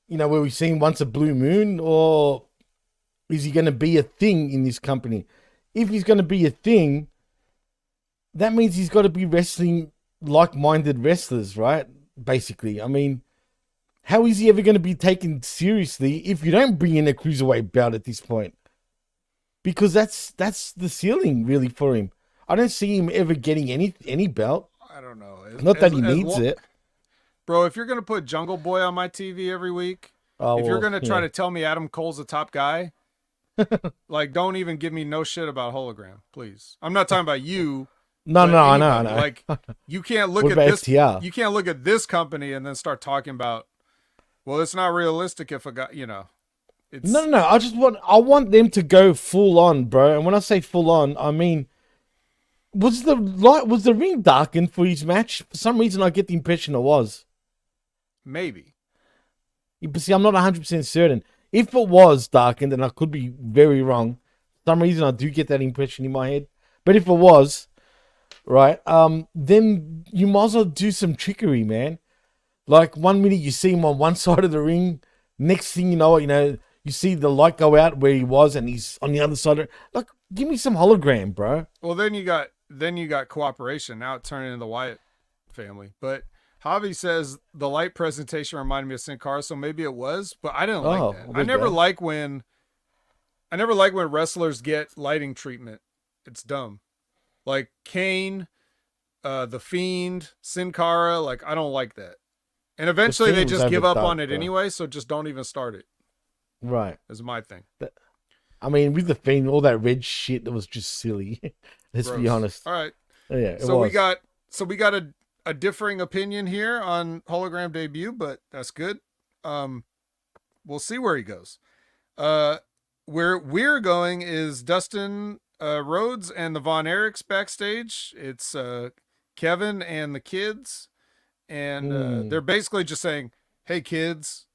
Where we've seen once a blue moon? Or is he going to be a thing in this company? If he's going to be a thing, that means he's got to be wrestling like-minded wrestlers, right? Basically. I mean, how is he ever going to be taken seriously if you don't bring in a cruiserweight belt at this point? Because that's the ceiling, really, for him. I don't see him ever getting any belt. I don't know. Not that he needs it. Bro, if you're going to put Jungle Boy on my TV every week, if you're going to try to tell me Adam Cole's the top guy, like, don't even give me no shit about Hologram, please. I'm not talking about you. No, I know. Like, you can't look at this. You can't look at this company and then start talking about, well, it's not realistic if a guy, it's... No. I want them to go full on, bro. And when I say full on, I mean, was the ring darkened for his match? For some reason, I get the impression it was. Maybe. But see, I'm not 100% certain. If it was darkened, and I could be very wrong, for some reason I do get that impression in my head. But if it was, right, then you might as well do some trickery, man. Like, 1 minute you see him on one side of the ring, next thing you know, you see the light go out where he was, and he's on the other side of it. Like, give me some hologram, bro. Well, then you got cooperation. Now it's turning into the Wyatt family. But Javi says the light presentation reminded me of Sin Cara, so maybe it was, but I didn't like that. I never like when wrestlers get lighting treatment. It's dumb. Like Kane, The Fiend, Sin Cara, like, I don't like that. And eventually they just give up on it anyway, so just don't even start it. Right. Is my thing. I mean, with The Fiend, all that red shit, that was just silly. Let's be honest. All right. Yeah. We got a differing opinion here on hologram debut, but that's good. We'll see where he goes. Where we're going is Dustin Rhodes and the Von Erichs backstage. It's Kevin and the kids, and they're basically just saying, "Hey kids,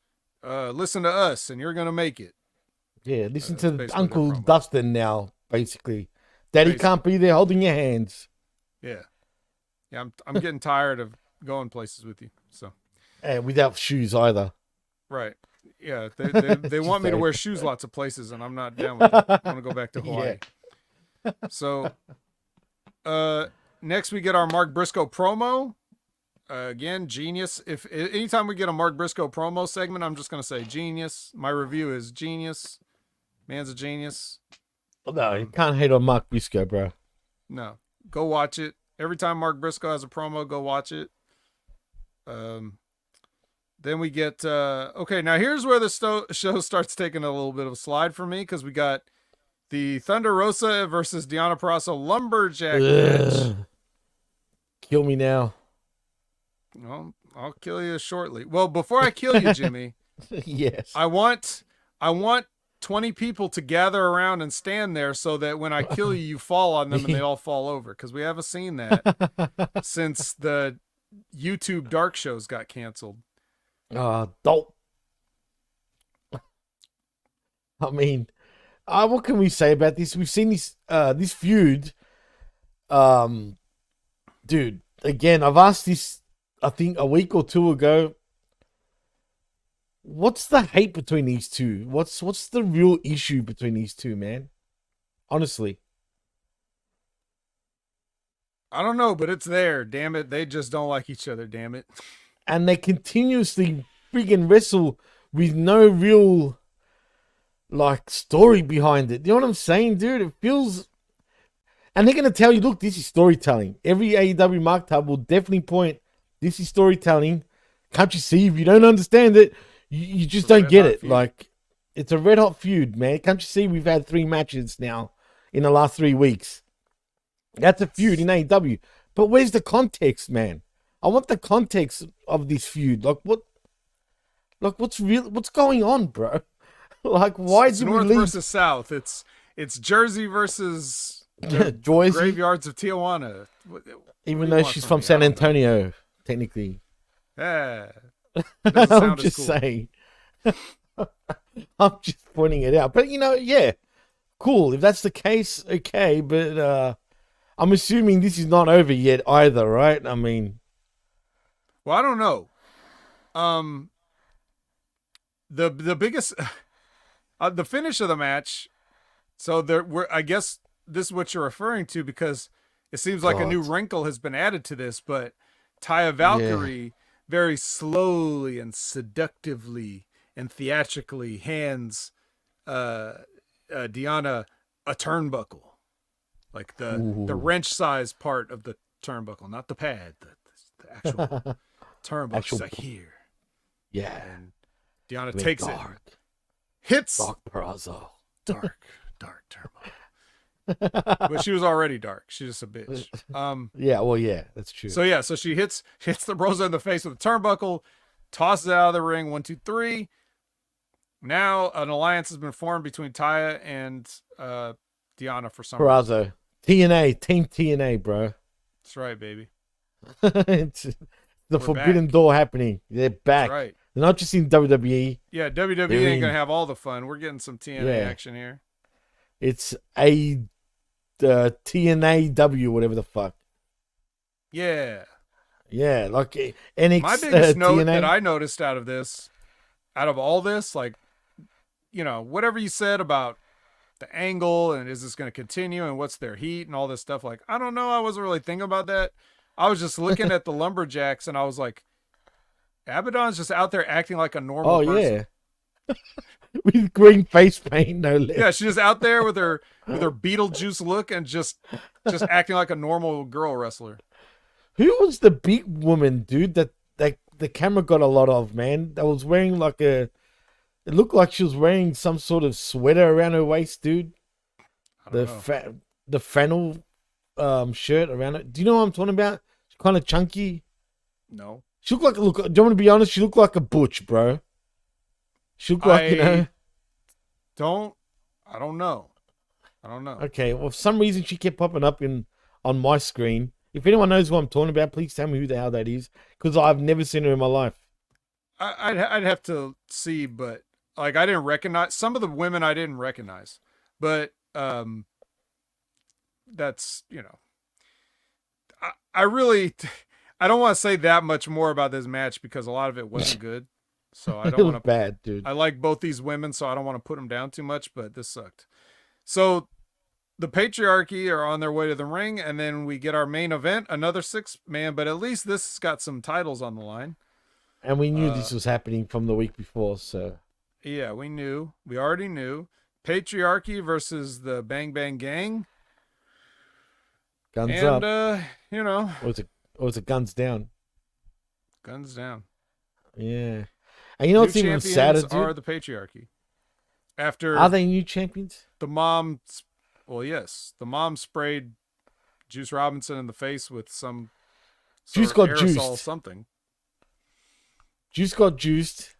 listen to us, and you're gonna make it." Yeah, listen to Uncle Dustin now. Basically, Daddy can't be there holding your hands. Yeah. I'm getting tired of going places with you. So, and without shoes either. Right. Yeah. They want me to wear shoes lots of places, and I'm not down with it. I want to go back to Hawaii. Yeah. So, next we get our Mark Briscoe promo. Again, genius. If anytime we get a Mark Briscoe promo segment, I'm just gonna say genius. My review is genius. Man's a genius. No, you can't hate on Mark Briscoe, bro. No, go watch it. Every time Mark Briscoe has a promo, go watch it. Then we get okay. Now here's where the show starts taking a little bit of a slide for me, because we got the Thunder Rosa versus Deonna Purrazzo lumberjack match. Kill me now. Well, I'll kill you shortly. Well, before I kill you, Jimmy. Yes. I want 20 people to gather around and stand there so that when I kill you, you fall on them and they all fall over. Because we haven't seen that since the YouTube dark shows got canceled. Don't. I mean, what can we say about this? We've seen this feud. Dude, again, I've asked this, I think, a week or two ago. What's the hate between these two? What's the real issue between these two, man? Honestly. I don't know, but it's there. Damn it. They just don't like each other. Damn it. And they continuously freaking wrestle with no real, like, story behind it. You know what I'm saying, dude? It feels... And they're going to tell you, look, this is storytelling. Every AEW Mark Tab will definitely point, this is storytelling. Can't you see? If you don't understand it, you just don't get it. Feud. Like, it's a red hot feud, man. Can't you see? We've had 3 matches now in the last 3 weeks. That's a feud in AEW. But where's the context, man? I want the context of this feud. Like, what's going on, bro? Like, why did we North leave? Versus South? It's Jersey versus Joyce Graveyards of Tijuana. Even though she's from San Antonio, technically. Yeah. I'm just saying. I'm just pointing it out. But, yeah, cool. If that's the case, okay. But I'm assuming this is not over yet either, right? I mean. Well, I don't know. The biggest, the finish of the match. So I guess this is what you're referring to, because it seems like a new wrinkle has been added to this. But Taya Valkyrie very slowly and seductively and theatrically hands Deanna a turnbuckle, like the wrench size part of the turnbuckle, not the pad, the actual turnbuckle. She's like, here. Yeah. And Deanna takes it. Hits. Dark Perazzo. Dark turnbuckle. But she was already dark. She's just a bitch. Yeah, that's true. So she hits the Rosa in the face with a turnbuckle, tosses it out of the ring. 1, 2, 3. Now an alliance has been formed between Taya and Deanna for some reason. TNA, Team TNA, bro. That's right, baby. It's the forbidden door happening. They're back. That's right. They're not just in WWE. Yeah, WWE ain't gonna have all the fun. We're getting some TNA action here. It's TNAW, whatever the fuck. Yeah. Yeah, like NXT. My biggest note TNA. that I noticed out of all this, like, whatever you said about the angle and is this going to continue and what's their heat and all this stuff, like, I don't know. I wasn't really thinking about that. I was just looking at the Lumberjacks and I was like, Abaddon's just out there acting like a normal person. Yeah. With green face paint, no less. Yeah, she's just out there with her Beetlejuice look and just acting like a normal girl wrestler. Who was the big woman, dude, that the camera got a lot of, man? That was wearing it looked like she was wearing some sort of sweater around her waist, dude. The flannel shirt around it. Do you know what I'm talking about? She's kind of chunky. No. She looked like, do you want to be honest? She looked like a butch, bro. She looked like, I don't know. Okay, well, for some reason she kept popping up on my screen. If anyone knows what I'm talking about, please tell me who the hell that is, because I've never seen her in my life. I'd have to see, but like I didn't recognize some of the women. I didn't recognize, but that's I really don't want to say that much more about this match because a lot of it wasn't good. So I don't want to. Bad, dude. I like both these women, so I don't want to put them down too much. But this sucked. So the Patriarchy are on their way to the ring, and then we get our main event, another 6-man. But at least this has got some titles on the line. And we knew this was happening from the week before, so. Yeah, we knew. We already knew. Patriarchy versus the Bang Bang Gang. Guns up. And, Or was it guns down? Guns down. Yeah. And what's even sadder, dude? Are the Patriarchy. Are they new champions? The mom sprayed Juice Robinson in the face with some Juice got aerosol juiced. Something. Juice got juiced.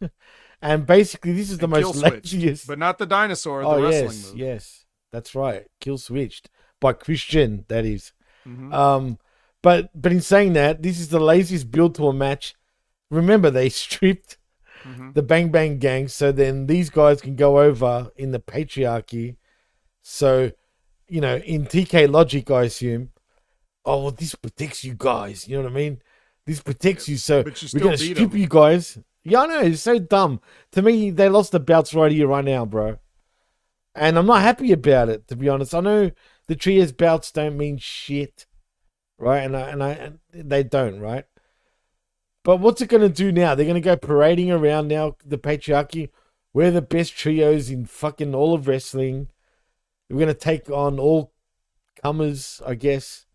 And basically, this is the most laziest. But not the dinosaur, the wrestling move. Yes. That's right. Kill switched. By Christian, that is. Mm-hmm. But in saying that, this is the laziest build to a match. Remember, they stripped the Bang Bang Gang, so then these guys can go over in the Patriarchy. So, in TK logic, I assume, well, this protects you guys. You know what I mean? This protects you, so we're going to strip you guys. Yeah, I know. It's so dumb. To me, they lost the belts right here, right now, bro. And I'm not happy about it, to be honest. I know the trios belts don't mean shit, right? And they don't, right? But what's it going to do now? They're going to go parading around now, the Patriarchy. We're the best trios in fucking all of wrestling. We're going to take on all comers, I guess.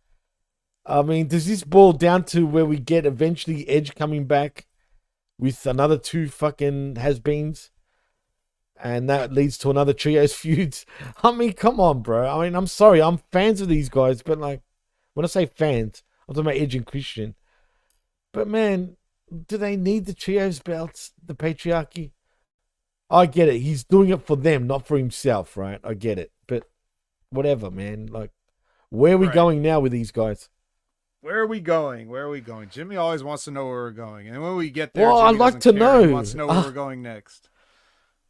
I mean, does this boil down to where we get eventually Edge coming back with another 2 fucking has-beens? And that leads to another trios feuds. I mean, come on, bro. I mean, I'm sorry. I'm fans of these guys, but like, when I say fans, I'm talking about Edge and Christian. But man, do they need the trios belts, the patriarchy? I get it. He's doing it for them, not for himself, right? I get it. But whatever, man. Like, where are we going now with these guys? Where are we going? Where are we going? Jimmy always wants to know where we're going. And when we get there, well, Jimmy I'd like to know. He wants to know where we're going next.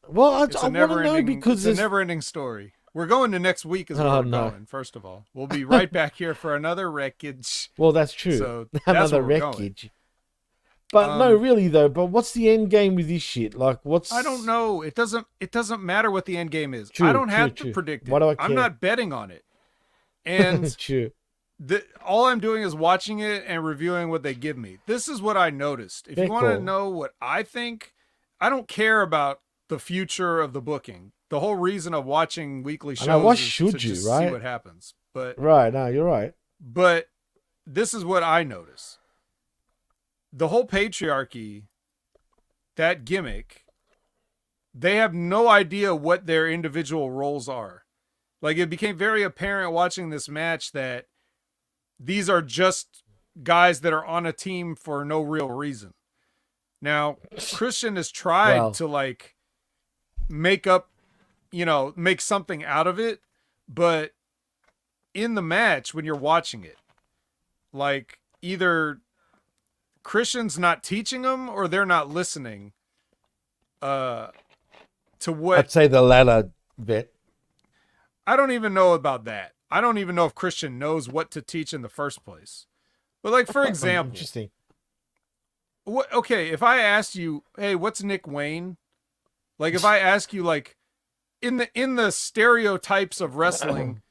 Well, I want to know because it's a never-ending story. We're going to next week is where we're going, first of all. We'll be right back here for another wreckage. Well, that's true. So another wreckage. But no, really though. But what's the end game with this shit? Like, what's? I don't know. It doesn't matter what the end game is. True, I don't have to predict it. Why do I care? I'm not betting on it. And true. All I'm doing is watching it and reviewing what they give me. This is what I noticed. If you want to know what I think, I don't care about the future of the booking. The whole reason of watching weekly shows is to just see what happens. But right, no, you're right. But this is what I notice. The whole patriarchy, that gimmick, they have no idea what their individual roles are. Like, it became very apparent watching this match that these are just guys that are on a team for no real reason. Now, Christian has tried to like make something out of it, but in the match when you're watching it, like, either Christian's not teaching them or they're not listening to what I'd say the latter bit. I don't even know about that. I don't even know if Christian knows what to teach in the first place. But like, for example, interesting. Okay, if I asked you, hey, what's Nick Wayne? Like, if I ask you, like, in the stereotypes of wrestling,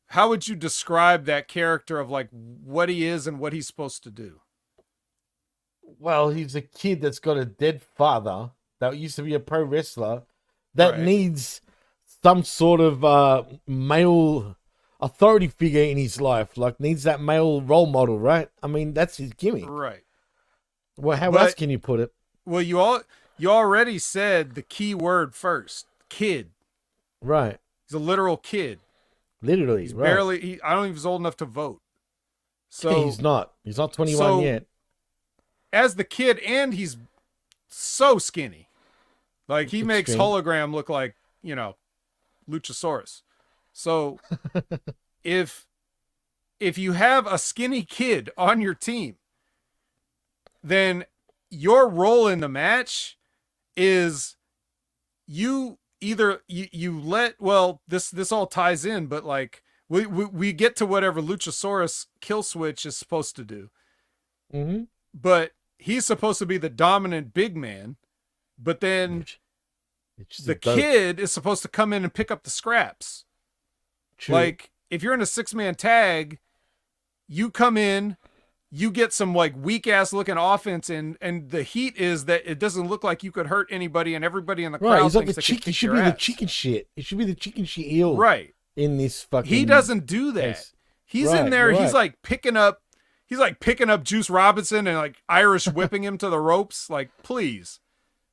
how would you describe that character of like what he is and what he's supposed to do? Well, he's a kid that's got a dead father that used to be a pro wrestler that needs some sort of male authority figure in his life, like needs that male role model, right? I mean, that's his gimmick. Right. Well, how else can you put it? Well, you already said the key word first. Kid. Right. He's a literal kid. Literally. He's right. barely, I don't even he's old enough to vote. So he's not 21 yet. As the kid, and he's so skinny. Like, he makes Hologram look like, Luchasaurus. So if you have a skinny kid on your team, then your role in the match is you either you let, well, this all ties in, but like we get to whatever Luchasaurus kill switch is supposed to do. Mm-hmm. But he's supposed to be the dominant big man, but then the kid is supposed to come in and pick up the scraps. True. Like, if you're in a 6-man tag, you come in, you get some like weak ass looking offense in, and the heat is that it doesn't look like you could hurt anybody, and everybody in the crowd he's like thinks the chick. He should be the chicken shit. It should be the chicken shit heel. Right. In this fucking. He doesn't do that. Case. He's in there. He's like picking up Juice Robinson and like Irish whipping him to the ropes. Like, please.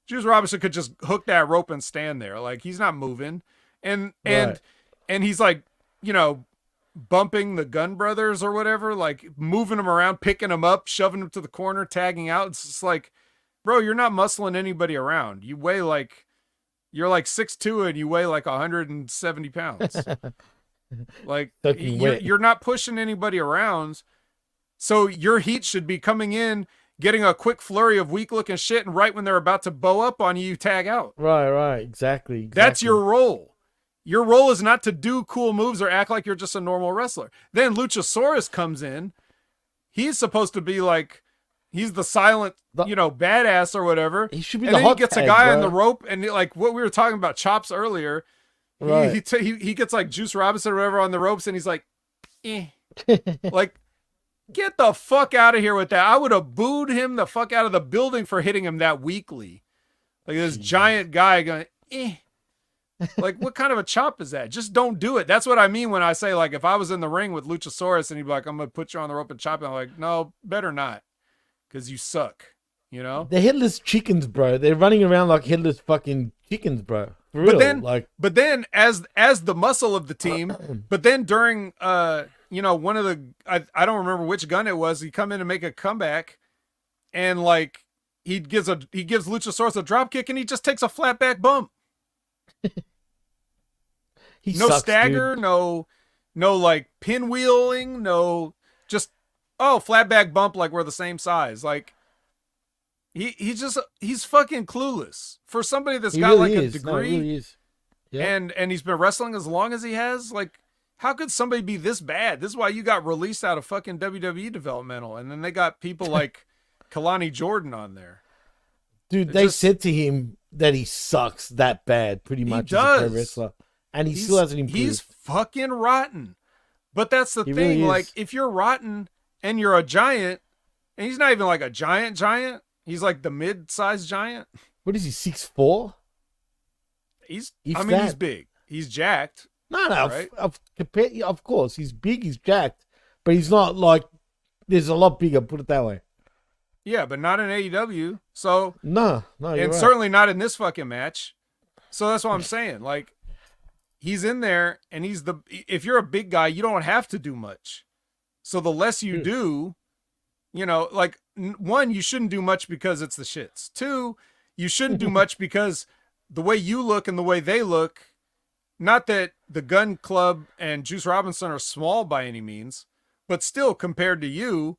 Juice Robinson could just hook that rope and stand there. Like, he's not moving. And he's like, bumping the Gunn brothers or whatever, like moving them around, picking them up, shoving them to the corner, tagging out. It's just like, bro, you're not muscling anybody around. You're like 6'2" and you weigh like 170 pounds. Like, you're not pushing anybody around. So your heat should be coming in, getting a quick flurry of weak looking shit, and right when they're about to bow up on you, tag out. Right. Exactly. That's your role. Your role is not to do cool moves or act like you're just a normal wrestler. Then Luchasaurus comes in. He's supposed to be like, he's the silent, badass or whatever. He should be and the then hot he gets tag, a guy bro. on the rope, and like what we were talking about chops earlier. Right. He gets like Juice Robinson or whatever on the ropes, and he's like, like, get the fuck out of here with that. I would have booed him the fuck out of the building for hitting him that weakly. Like this giant guy going, Like, what kind of a chop is that? Just don't do it. That's what I mean when I say, like, if I was in the ring with Luchasaurus and he'd be like, I'm going to put you on the rope and chop him, I'm like, no, better not, because you suck, you know? They're headless chickens, bro. They're running around like headless fucking chickens, bro. For real. But then as the muscle of the team, but then during, one of the, I don't remember which gun it was, he come in and make a comeback, and like, he gives Luchasaurus a drop kick, and he just takes a flat back bump. No sucks, stagger, dude. no like pinwheeling, no just flat back bump like we're the same size. Like he's fucking clueless. For somebody that's got really like is. a degree, No, it really is. Yep. and he's been wrestling as long as he has, like how could somebody be this bad? This is why you got released out of fucking WWE developmental, and then they got people like Kalani Jordan on there. Dude, they said to him that he sucks that bad, pretty much, as a pro wrestler. And he still hasn't improved. He's fucking rotten. But that's the thing. Really like, if you're rotten and you're a giant, and he's not even like a giant, he's like the mid-sized giant. What is he, 6'4"? He's big. He's jacked. No, right? Of course. He's big, he's jacked. But he's not like, there's a lot bigger, put it that way. Yeah, but not in AEW. So No, and certainly not in this fucking match. So that's what I'm saying. Like, he's in there, and if you're a big guy, you don't have to do much. So the less you do, like, one, you shouldn't do much because it's the shits. Two, you shouldn't do much because the way you look and the way they look, not that the Gun Club and Juice Robinson are small by any means, but still compared to you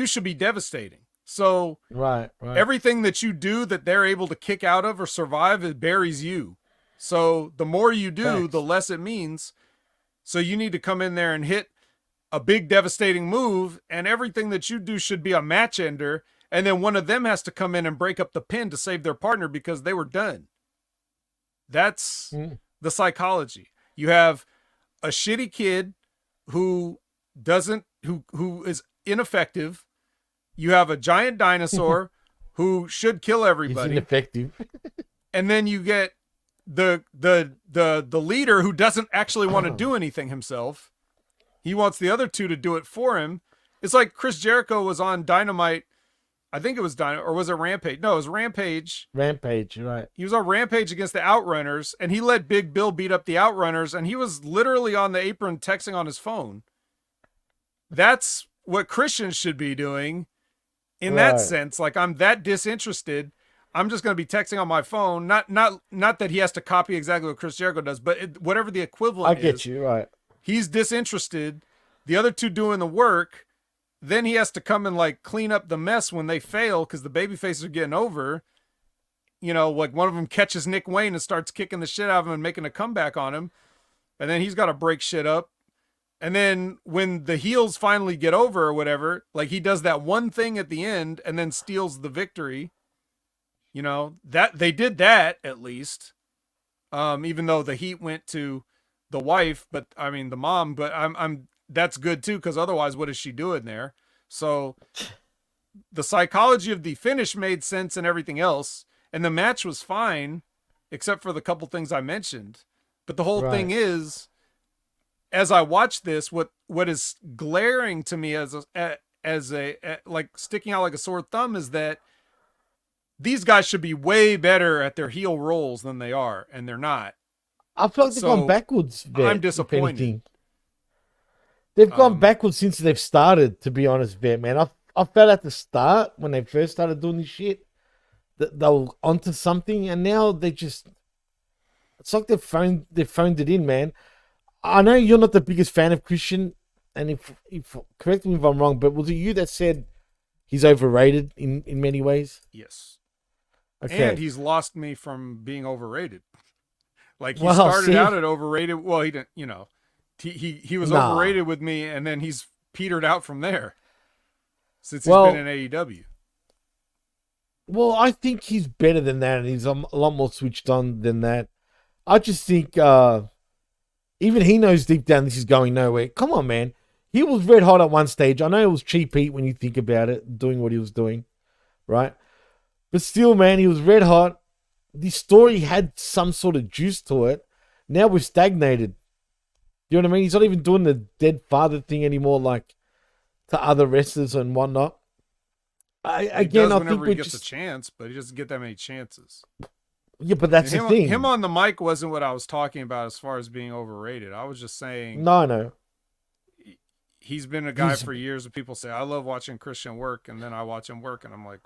should be devastating. So right. Everything that you do that they're able to kick out of or survive, it buries you. So the more you do, the less it means. So you need to come in there and hit a big devastating move, and everything that you do should be a match ender. And then one of them has to come in and break up the pin to save their partner because they were done. That's the psychology. You have a shitty kid who is ineffective. You have a giant dinosaur who should kill everybody. He's ineffective. And then you get the leader who doesn't actually want to do anything himself. He wants the other two to do it for him. It's like Chris Jericho was on Dynamite. I think it was Dynamite, or was it Rampage? No, it was Rampage. Rampage, right. He was on Rampage against the Outrunners, and he let Big Bill beat up the Outrunners, and he was literally on the apron texting on his phone. That's what Christians should be doing in that sense. Like, I'm that disinterested. I'm just going to be texting on my phone. Not that he has to copy exactly what Chris Jericho does, but whatever the equivalent is. I get you, right. He's disinterested. The other two doing the work. Then he has to come and like clean up the mess when they fail because the babyfaces are getting over. Like one of them catches Nick Wayne and starts kicking the shit out of him and making a comeback on him. And then he's got to break shit up. And then when the heels finally get over or whatever, like he does that one thing at the end and then steals the victory. That they did that at least. Even though the heat went to the wife, but I mean the mom, but I'm that's good too, because otherwise what is she doing there? So the psychology of the finish made sense and everything else, and the match was fine, except for the couple things I mentioned. But the whole thing is, as I watch this, what is glaring to me as a like sticking out like a sore thumb is that these guys should be way better at their heel roles than they are, and they're not. I feel like they've gone backwards. I'm disappointed. They've gone backwards since they've started, to be honest, Vet, man. I felt at the start, when they first started doing this shit, that they were onto something, and now they just... It's like they've phoned it in, man. I know you're not the biggest fan of Christian, and if correct me if I'm wrong, but was it you that said he's overrated in many ways? Yes. Okay. And he's lost me from being overrated. Like, he started out at overrated. Well, he didn't, he was overrated with me, and then he's petered out from there since he's been in AEW. Well, I think he's better than that, and he's a lot more switched on than that. I just think even he knows deep down this is going nowhere. Come on, man. He was red hot at one stage. I know it was cheap heat when you think about it, doing what he was doing, right? But still, man, he was red hot. the story had some sort of juice to it. Now we've stagnated. You know what I mean? He's not even doing the dead father thing anymore, like to other wrestlers and whatnot. I think he gets a chance, but he doesn't get that many chances. Yeah, but that's the thing. Him on the mic wasn't what I was talking about as far as being overrated. I was just saying. No. He's been a guy for years, and people say, I love watching Christian work, and then I watch him work, and I'm like...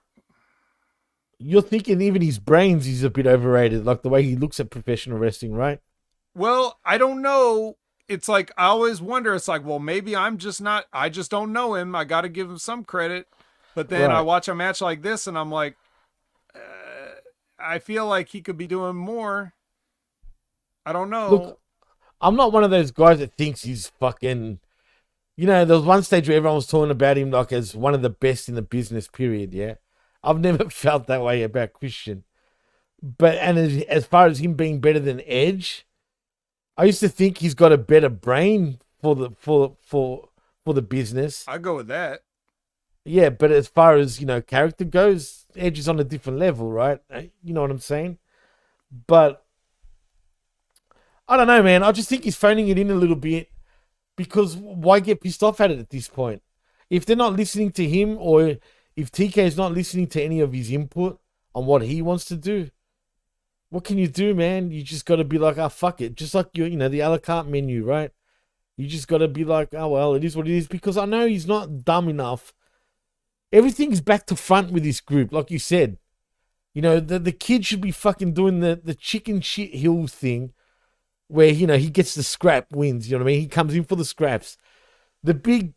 You're thinking even his brains is a bit overrated, like the way he looks at professional wrestling, right? Well, I don't know. It's like, I always wonder, it's like, well, maybe I just don't know him. I got to give him some credit. But then I watch a match like this, and I'm like, I feel like he could be doing more. I don't know. Look, I'm not one of those guys that thinks he's fucking... You know, there was one stage where everyone was talking about him like as one of the best in the business, period, yeah? I've never felt that way about Christian. But, and as far as him being better than Edge, I used to think he's got a better brain for the business. I go with that. Yeah, but as far as, you know, character goes, Edge is on a different level, right? You know what I'm saying? But I don't know, man. I just think he's phoning it in a little bit. Because why get pissed off at it at this point? If they're not listening to him, or if TK is not listening to any of his input on what he wants to do, what can you do, man? You just got to be like, oh, fuck it. Just like, the a la carte menu, right? You just got to be like, oh, well, it is what it is. Because I know he's not dumb enough. Everything's back to front with this group, like you said. You know, the kid should be fucking doing the chicken shit hill thing, where, you know, he gets the scrap wins, you know what I mean? He comes in for the scraps. The big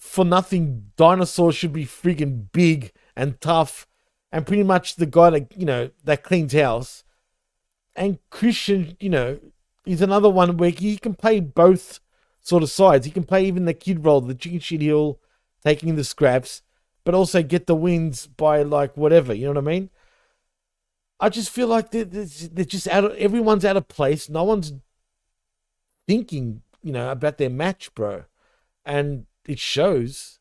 for nothing dinosaur should be friggin' big and tough and pretty much the guy that, you know, that cleans house. And Christian, you know, is another one where he can play both sort of sides. He can play even the kid role, the chicken shit hill, taking the scraps, but also get the wins by like whatever, you know what I mean? I just feel like they're just everyone's out of place. No one's thinking, you know, about their match, bro. And it shows.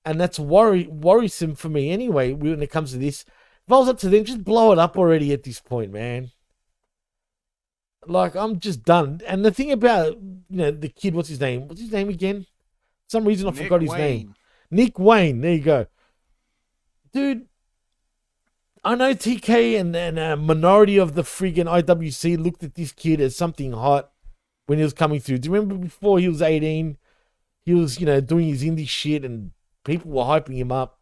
And that's worrisome for me anyway when it comes to this. If I was up to them, just blow it up already at this point, man. Like, I'm just done. And the thing about, you know, the kid, what's his name? What's his name again? For some reason I forgot his name. Nick Wayne. There you go. Dude, I know TK and a minority of the friggin' IWC looked at this kid as something hot when he was coming through. Do you remember before he was 18, he was, you know, doing his indie shit and people were hyping him up?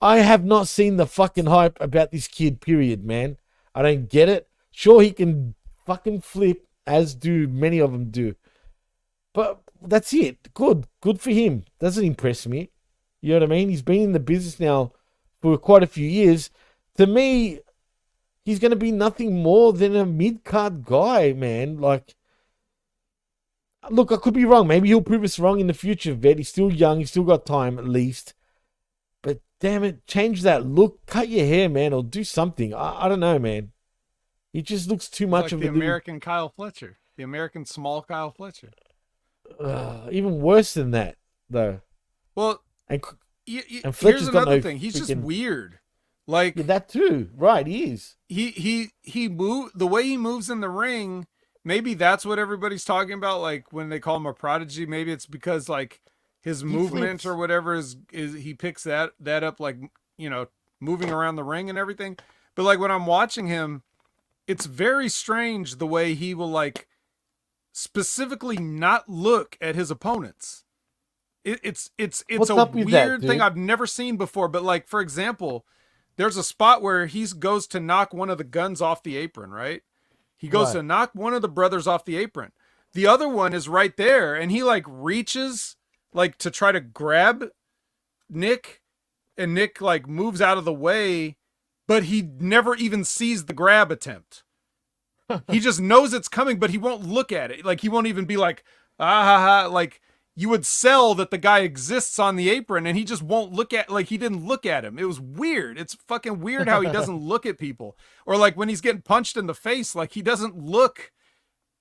I have not seen the fucking hype about this kid, period, man. I don't get it. Sure, he can fucking flip, as do many of them do. But that's it. Good for him. Doesn't impress me. You know what I mean? He's been in the business now for quite a few years. To me, he's going to be nothing more than a mid-card guy, man. Like, look, I could be wrong. Maybe he'll prove us wrong in the future, Vet. He's still young. He's still got time, at least. But damn it, change that look. Cut your hair, man, or do something. I don't know, man. He just looks too much like of the a American Kyle Fletcher. The American small Kyle Fletcher. Even worse than that, though. Well, and here's another thing. He's just weird. Like, yeah, that too, right? He is. He move the way he moves in the ring. Maybe that's what everybody's talking about. Like when they call him a prodigy, maybe it's because like his movement or whatever is he picks that up, like, you know, moving around the ring and everything. But like when I'm watching him, it's very strange the way he will like specifically not look at his opponents. It's a weird thing I've never seen before. But like, for example, there's a spot where he goes to knock one of the guns off the apron, right? He goes to knock one of the brothers off the apron. The other one is right there, and he like reaches like to try to grab Nick, and Nick like moves out of the way, but he never even sees the grab attempt. He just knows it's coming, but he won't look at it. Like he won't even be like, ah ha ha, like you would sell that the guy exists on the apron, and he just won't look at, like he didn't look at him. It was weird. It's fucking weird how he doesn't look at people. Or like when he's getting punched in the face, like he doesn't look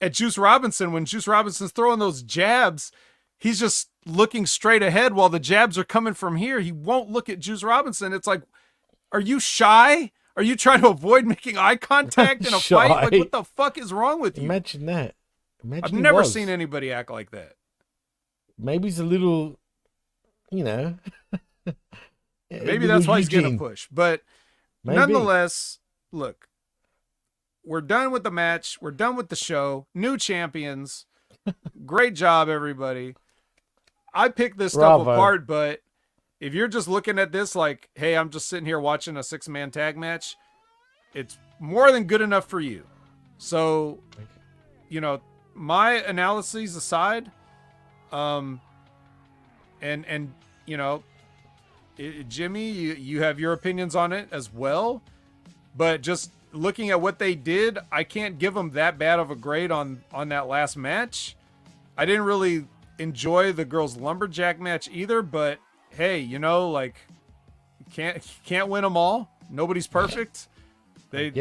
at Juice Robinson. When Juice Robinson's throwing those jabs, he's just looking straight ahead while the jabs are coming from here. He won't look at Juice Robinson. It's like, are you shy? Are you trying to avoid making eye contact in a Shy. fight? Like, what the fuck is wrong with you? Imagine that. Imagine I've he never was. seen anybody act like that. Maybe he's a little, you know. Maybe that's why he's getting a push. But nonetheless, look, we're done with the match. We're done with the show. New champions. Great job, everybody. I picked this stuff apart, but if you're just looking at this like, hey, I'm just sitting here watching a 6-man tag match, it's more than good enough for you. So, you know, my analyses aside, and you know, Jimmy, you have your opinions on it as well, but just looking at what they did, I can't give them that bad of a grade on that last match. I didn't really enjoy the girls' lumberjack match either, but hey, you know, like, can't win them all. Nobody's perfect. They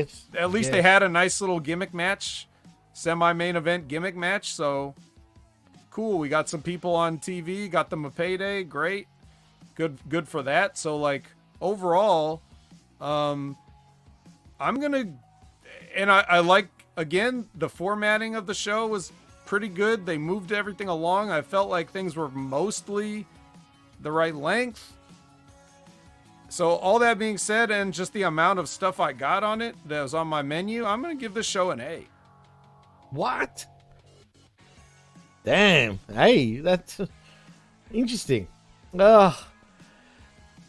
had a nice little gimmick match, semi-main event gimmick match. So cool. We got some people on TV, got them a payday. Great. Good for that. So like overall, I'm gonna, and I like, again, the formatting of the show was pretty good. They moved everything along. I felt like things were mostly the right length. So all that being said, and just the amount of stuff I got on it that was on my menu, I'm going to give this show an A. What? Damn. Hey, that's interesting. I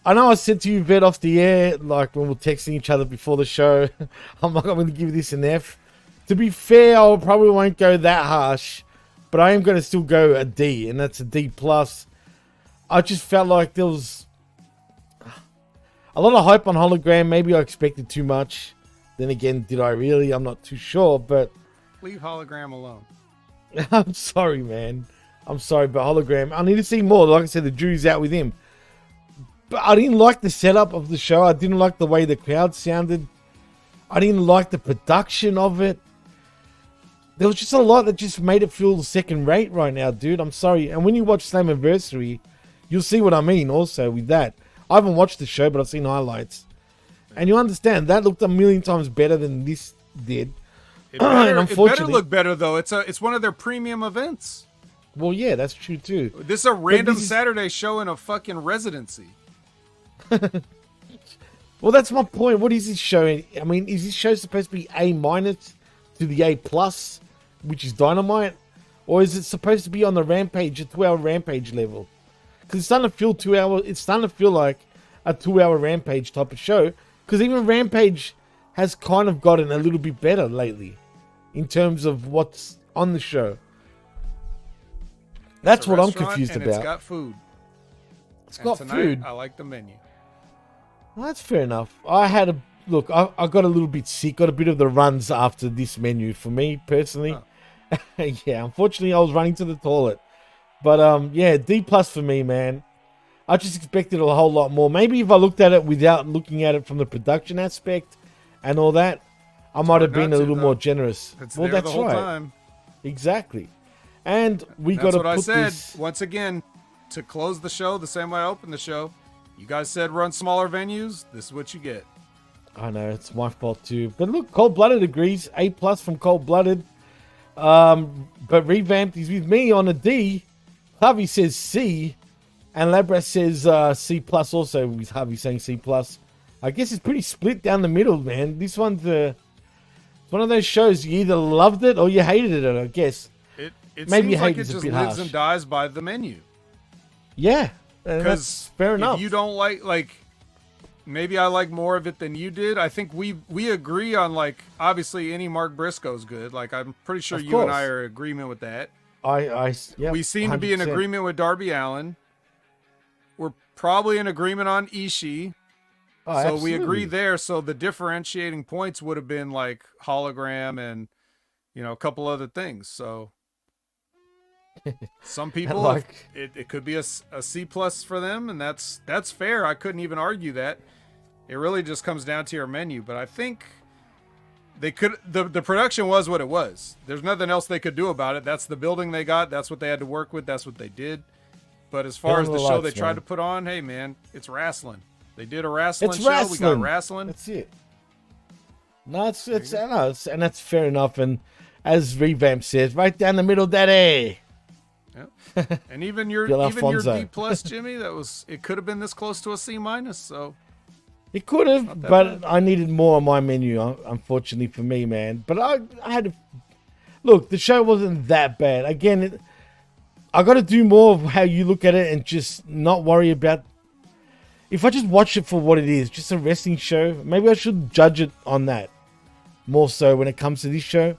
know I said to you a bit off the air, like when we were texting each other before the show, I'm going to give this an F. To be fair, I probably won't go that harsh, but I am going to still go a D, and that's a D+. I just felt like there was a lot of hype on Hologram. Maybe I expected too much. Then again, did I really? I'm not too sure, but... Leave Hologram alone. I'm sorry, man. I'm sorry, but Hologram, I need to see more. Like I said, the jury's out with him. But I didn't like the setup of the show. I didn't like the way the crowd sounded. I didn't like the production of it. There was just a lot that just made it feel second rate right now, dude. I'm sorry. And when you watch Slammiversary, you'll see what I mean also with that. I haven't watched the show, but I've seen highlights. And you understand, that looked a million times better than this did. It better look better, though. It's one of their premium events. Well, yeah, that's true, too. This is a random Saturday show in a fucking residency. Well, that's my point. What is this show? I mean, is this show supposed to be A- to the A+, which is Dynamite? Or is it supposed to be on the Rampage, a 2-hour Rampage level? Because it's starting to feel 2 hours. It's starting to feel like a 2-hour Rampage type of show. Because even Rampage has kind of gotten a little bit better lately in terms of what's on the show. That's what I'm confused about. It's got food. It's got food. I like the menu. Well, that's fair enough. I got a little bit sick. Got a bit of the runs after this menu for me personally. Oh. Yeah, unfortunately, I was running to the toilet. But yeah, D+ for me, man. I just expected a whole lot more. Maybe if I looked at it without looking at it from the production aspect and all that, I might have been a little more generous. Well, that's the whole right. Time. Exactly. And we got to put this. That's what I said. Once again, to close the show the same way I opened the show, you guys said run smaller venues. This is what you get. I know, it's my fault too. But look, Cold Blooded agrees. A+ from Cold Blooded. But Revamped is with me on a D. Harvey says C. And Labra says C+ also, with Harvey saying C+. I guess it's pretty split down the middle, man. This one's one of those shows you either loved it or you hated it, I guess. It maybe seems like it just lives and dies by the menu. Yeah, that's fair enough. If you don't like, maybe I like more of it than you did. I think we agree on, like, obviously any Mark Briscoe's good. Like, I'm pretty sure you and I are in agreement with that. Yep, we seem 100%. To be in agreement with Darby Allin. We're probably in agreement on Ishii. So absolutely. We agree there. So the differentiating points would have been like Hologram and, you know, a couple other things. So some people, it could be a C+ for them, and that's fair. I couldn't even argue that. It really just comes down to your menu. But I think they could. The production was what it was. There's nothing else they could do about it. That's the building they got. That's what they had to work with. That's what they did. But as far as the show they tried to put on, hey man, it's wrestling. They did a wrestling show. We got wrestling. That's it. No, and that's fair enough. And as Revamp says, right down the middle, daddy. Yep. And even your D plus, Jimmy, it could have been this close to a C minus. So it could have, but I needed more on my menu, unfortunately for me, man. But I had to look. The show wasn't that bad. Again, I got to do more of how you look at it and just not worry about. If I just watch it for what it is, just a wrestling show, maybe I should judge it on that more so when it comes to this show.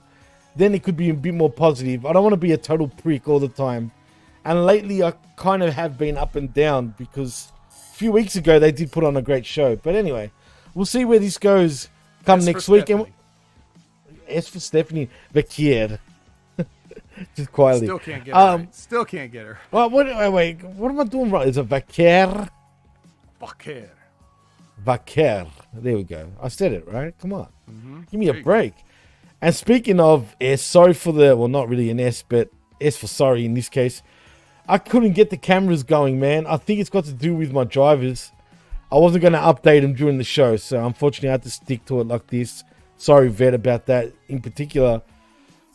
Then it could be a bit more positive. I don't want to be a total prick all the time. And lately, I kind of have been up and down because a few weeks ago, they did put on a great show. But anyway, we'll see where this goes come next week. And as for Stephanie Vaquier, just quietly. Still can't get her right. Still can't get her. Well, wait, what am I doing right? Is it Vaquier? Vaquer. There we go. I said it right. Come on. Mm-hmm. Give me a break. And speaking of S, sorry for not really an S, but S for sorry in this case. I couldn't get the cameras going, man. I think it's got to do with my drivers. I wasn't going to update them during the show, so unfortunately I had to stick to it like this. Sorry, Vet, about that in particular.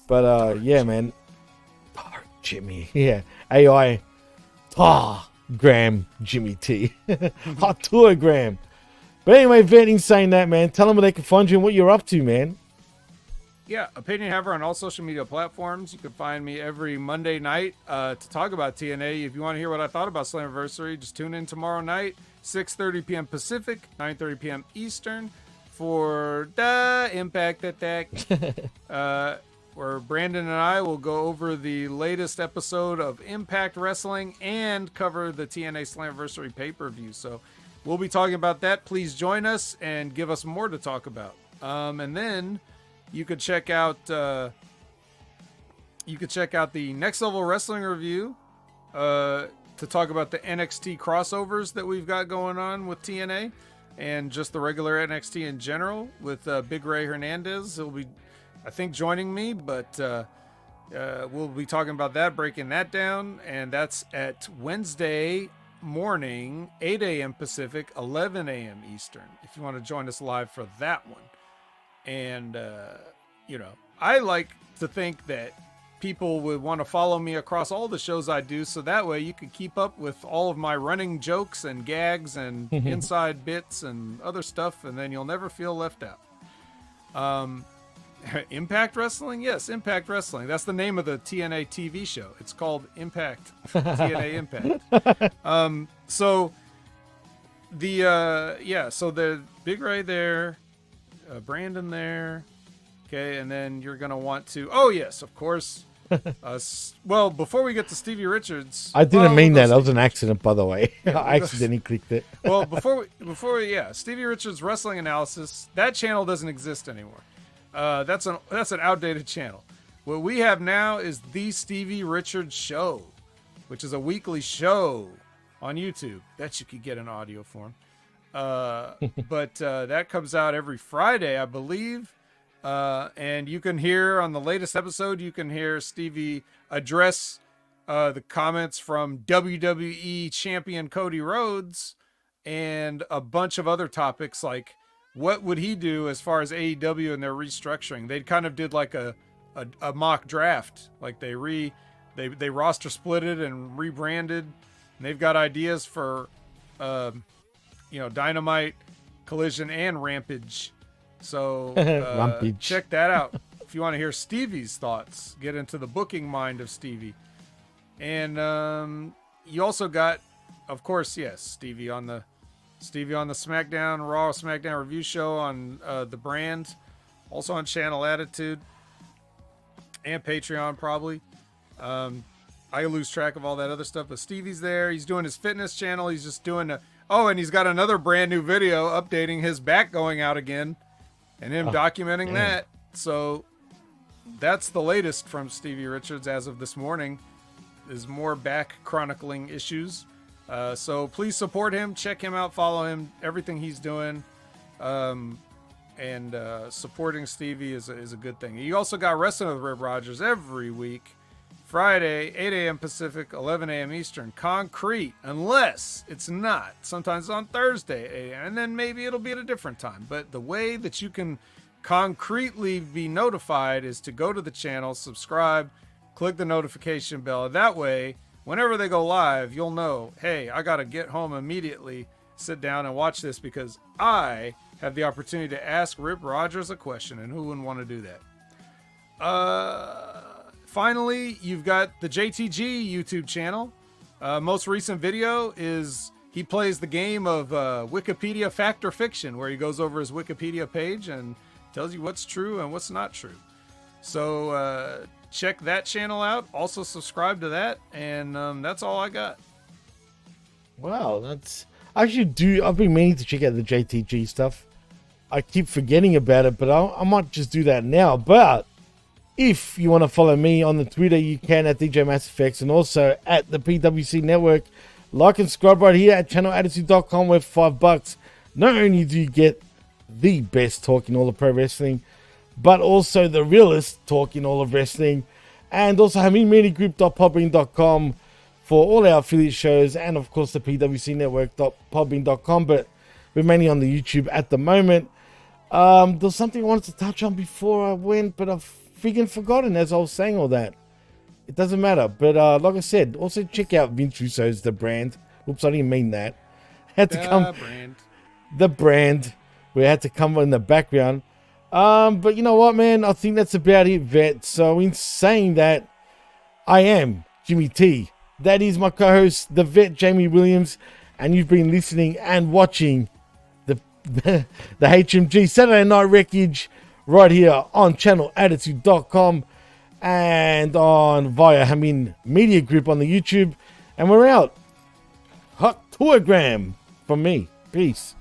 But yeah, man. Oh, Jimmy. Yeah. AI. Graham, Jimmy T. Hot tour, Graham. But anyway, Vet, in saying that, man, tell them where they can find you and what you're up to, man. Yeah, Opinion Haver on all social media platforms. You can find me every Monday night to talk about TNA. If you want to hear what I thought about Slammiversary, just tune in tomorrow night, 6:30 p.m. Pacific, 9:30 p.m. Eastern, for the Impact Attack. Where Brandon and I will go over the latest episode of Impact Wrestling and cover the TNA Slammiversary pay-per-view. So we'll be talking about that. Please join us and give us more to talk about. And then you could check out the Next Level Wrestling review to talk about the NXT crossovers that we've got going on with TNA and just the regular NXT in general with Big Ray Hernandez. He'll be, I think, joining me, but we'll be talking about that, breaking that down, and that's at Wednesday morning, 8 a.m. Pacific, 11 a.m. Eastern, if you want to join us live for that one. And, I like to think that people would want to follow me across all the shows I do, so that way you can keep up with all of my running jokes and gags and inside bits and other stuff, and then you'll never feel left out. Impact Wrestling? Yes, Impact Wrestling. That's the name of the TNA TV show. It's called Impact. TNA Impact. So the Big Ray there, Brandon there. Okay, and then you're going to want to... Oh, yes, of course. Well, before we get to Stevie Richards... I didn't mean that. That was an accident, by the way. Yeah, I accidentally clicked it. Well, Stevie Richards Wrestling Analysis, that channel doesn't exist anymore. That's an outdated channel. What we have now is the Stevie Richards Show, which is a weekly show on YouTube that you could get in audio form. But that comes out every Friday, I believe. And you can hear on the latest episode, you can hear Stevie address the comments from WWE champion Cody Rhodes and a bunch of other topics like what would he do as far as AEW and their restructuring. They kind of did like a mock draft, like they roster splitted and rebranded, and they've got ideas for Dynamite, Collision, and Rampage. So check that out if you want to hear Stevie's thoughts, get into the booking mind of Stevie. And you also got, of course, yes, Stevie on the SmackDown, Raw SmackDown review show on the brand, also on Channel Attitude and Patreon probably. I lose track of all that other stuff, but Stevie's there. He's doing his fitness channel. He's just doing and he's got another brand new video updating his back going out again and him documenting that. So that's the latest from Stevie Richards as of this morning, is more back chronicling issues. So please support him, check him out, follow him, everything he's doing. And supporting Stevie is a good thing. You also got Wrestling with Rib Rogers every week, Friday, 8 a.m. Pacific, 11 a.m. Eastern, concrete, unless it's not. Sometimes it's on Thursday, 8 a.m., and then maybe it'll be at a different time. But the way that you can concretely be notified is to go to the channel, subscribe, click the notification bell. That way, whenever they go live, you'll know, hey, I got to get home immediately, sit down and watch this because I have the opportunity to ask Rip Rogers a question, and who wouldn't want to do that? Finally, you've got the JTG YouTube channel. Most recent video is he plays the game of Wikipedia Fact or Fiction, where he goes over his Wikipedia page and tells you what's true and what's not true. So check that channel out. Also subscribe to that, and that's all I got. Wow, I've been meaning to check out the JTG stuff. I keep forgetting about it, but I might just do that now. But if you want to follow me on the Twitter, you can at DJ MassFX, and also at the PWC Network. Like and subscribe right here at channelattitude.com, where for $5, not only do you get the best talk in all of pro wrestling, but also the realest talk in all of wrestling. And also HamidMediagroup.podbean.com for all our affiliate shows, and of course the PWC Network.podbean.com, but we're mainly on the YouTube at the moment. There's something I wanted to touch on before I went, but I've freaking forgotten as I was saying all that. It doesn't matter, but like I said, also check out Vince Russo's The Brand. Oops, I didn't mean that. The Brand. We had to come in the background. But you know what, man? I think that's about it, Vet. So in saying that, I am Jimmy T. That is my co-host, the Vet Jamie Williams, and you've been listening and watching the HMG Saturday Night Wreckage right here on channelattitude.com and via Hamid Media Group on the YouTube. And we're out. Hot Tourgram from me. Peace.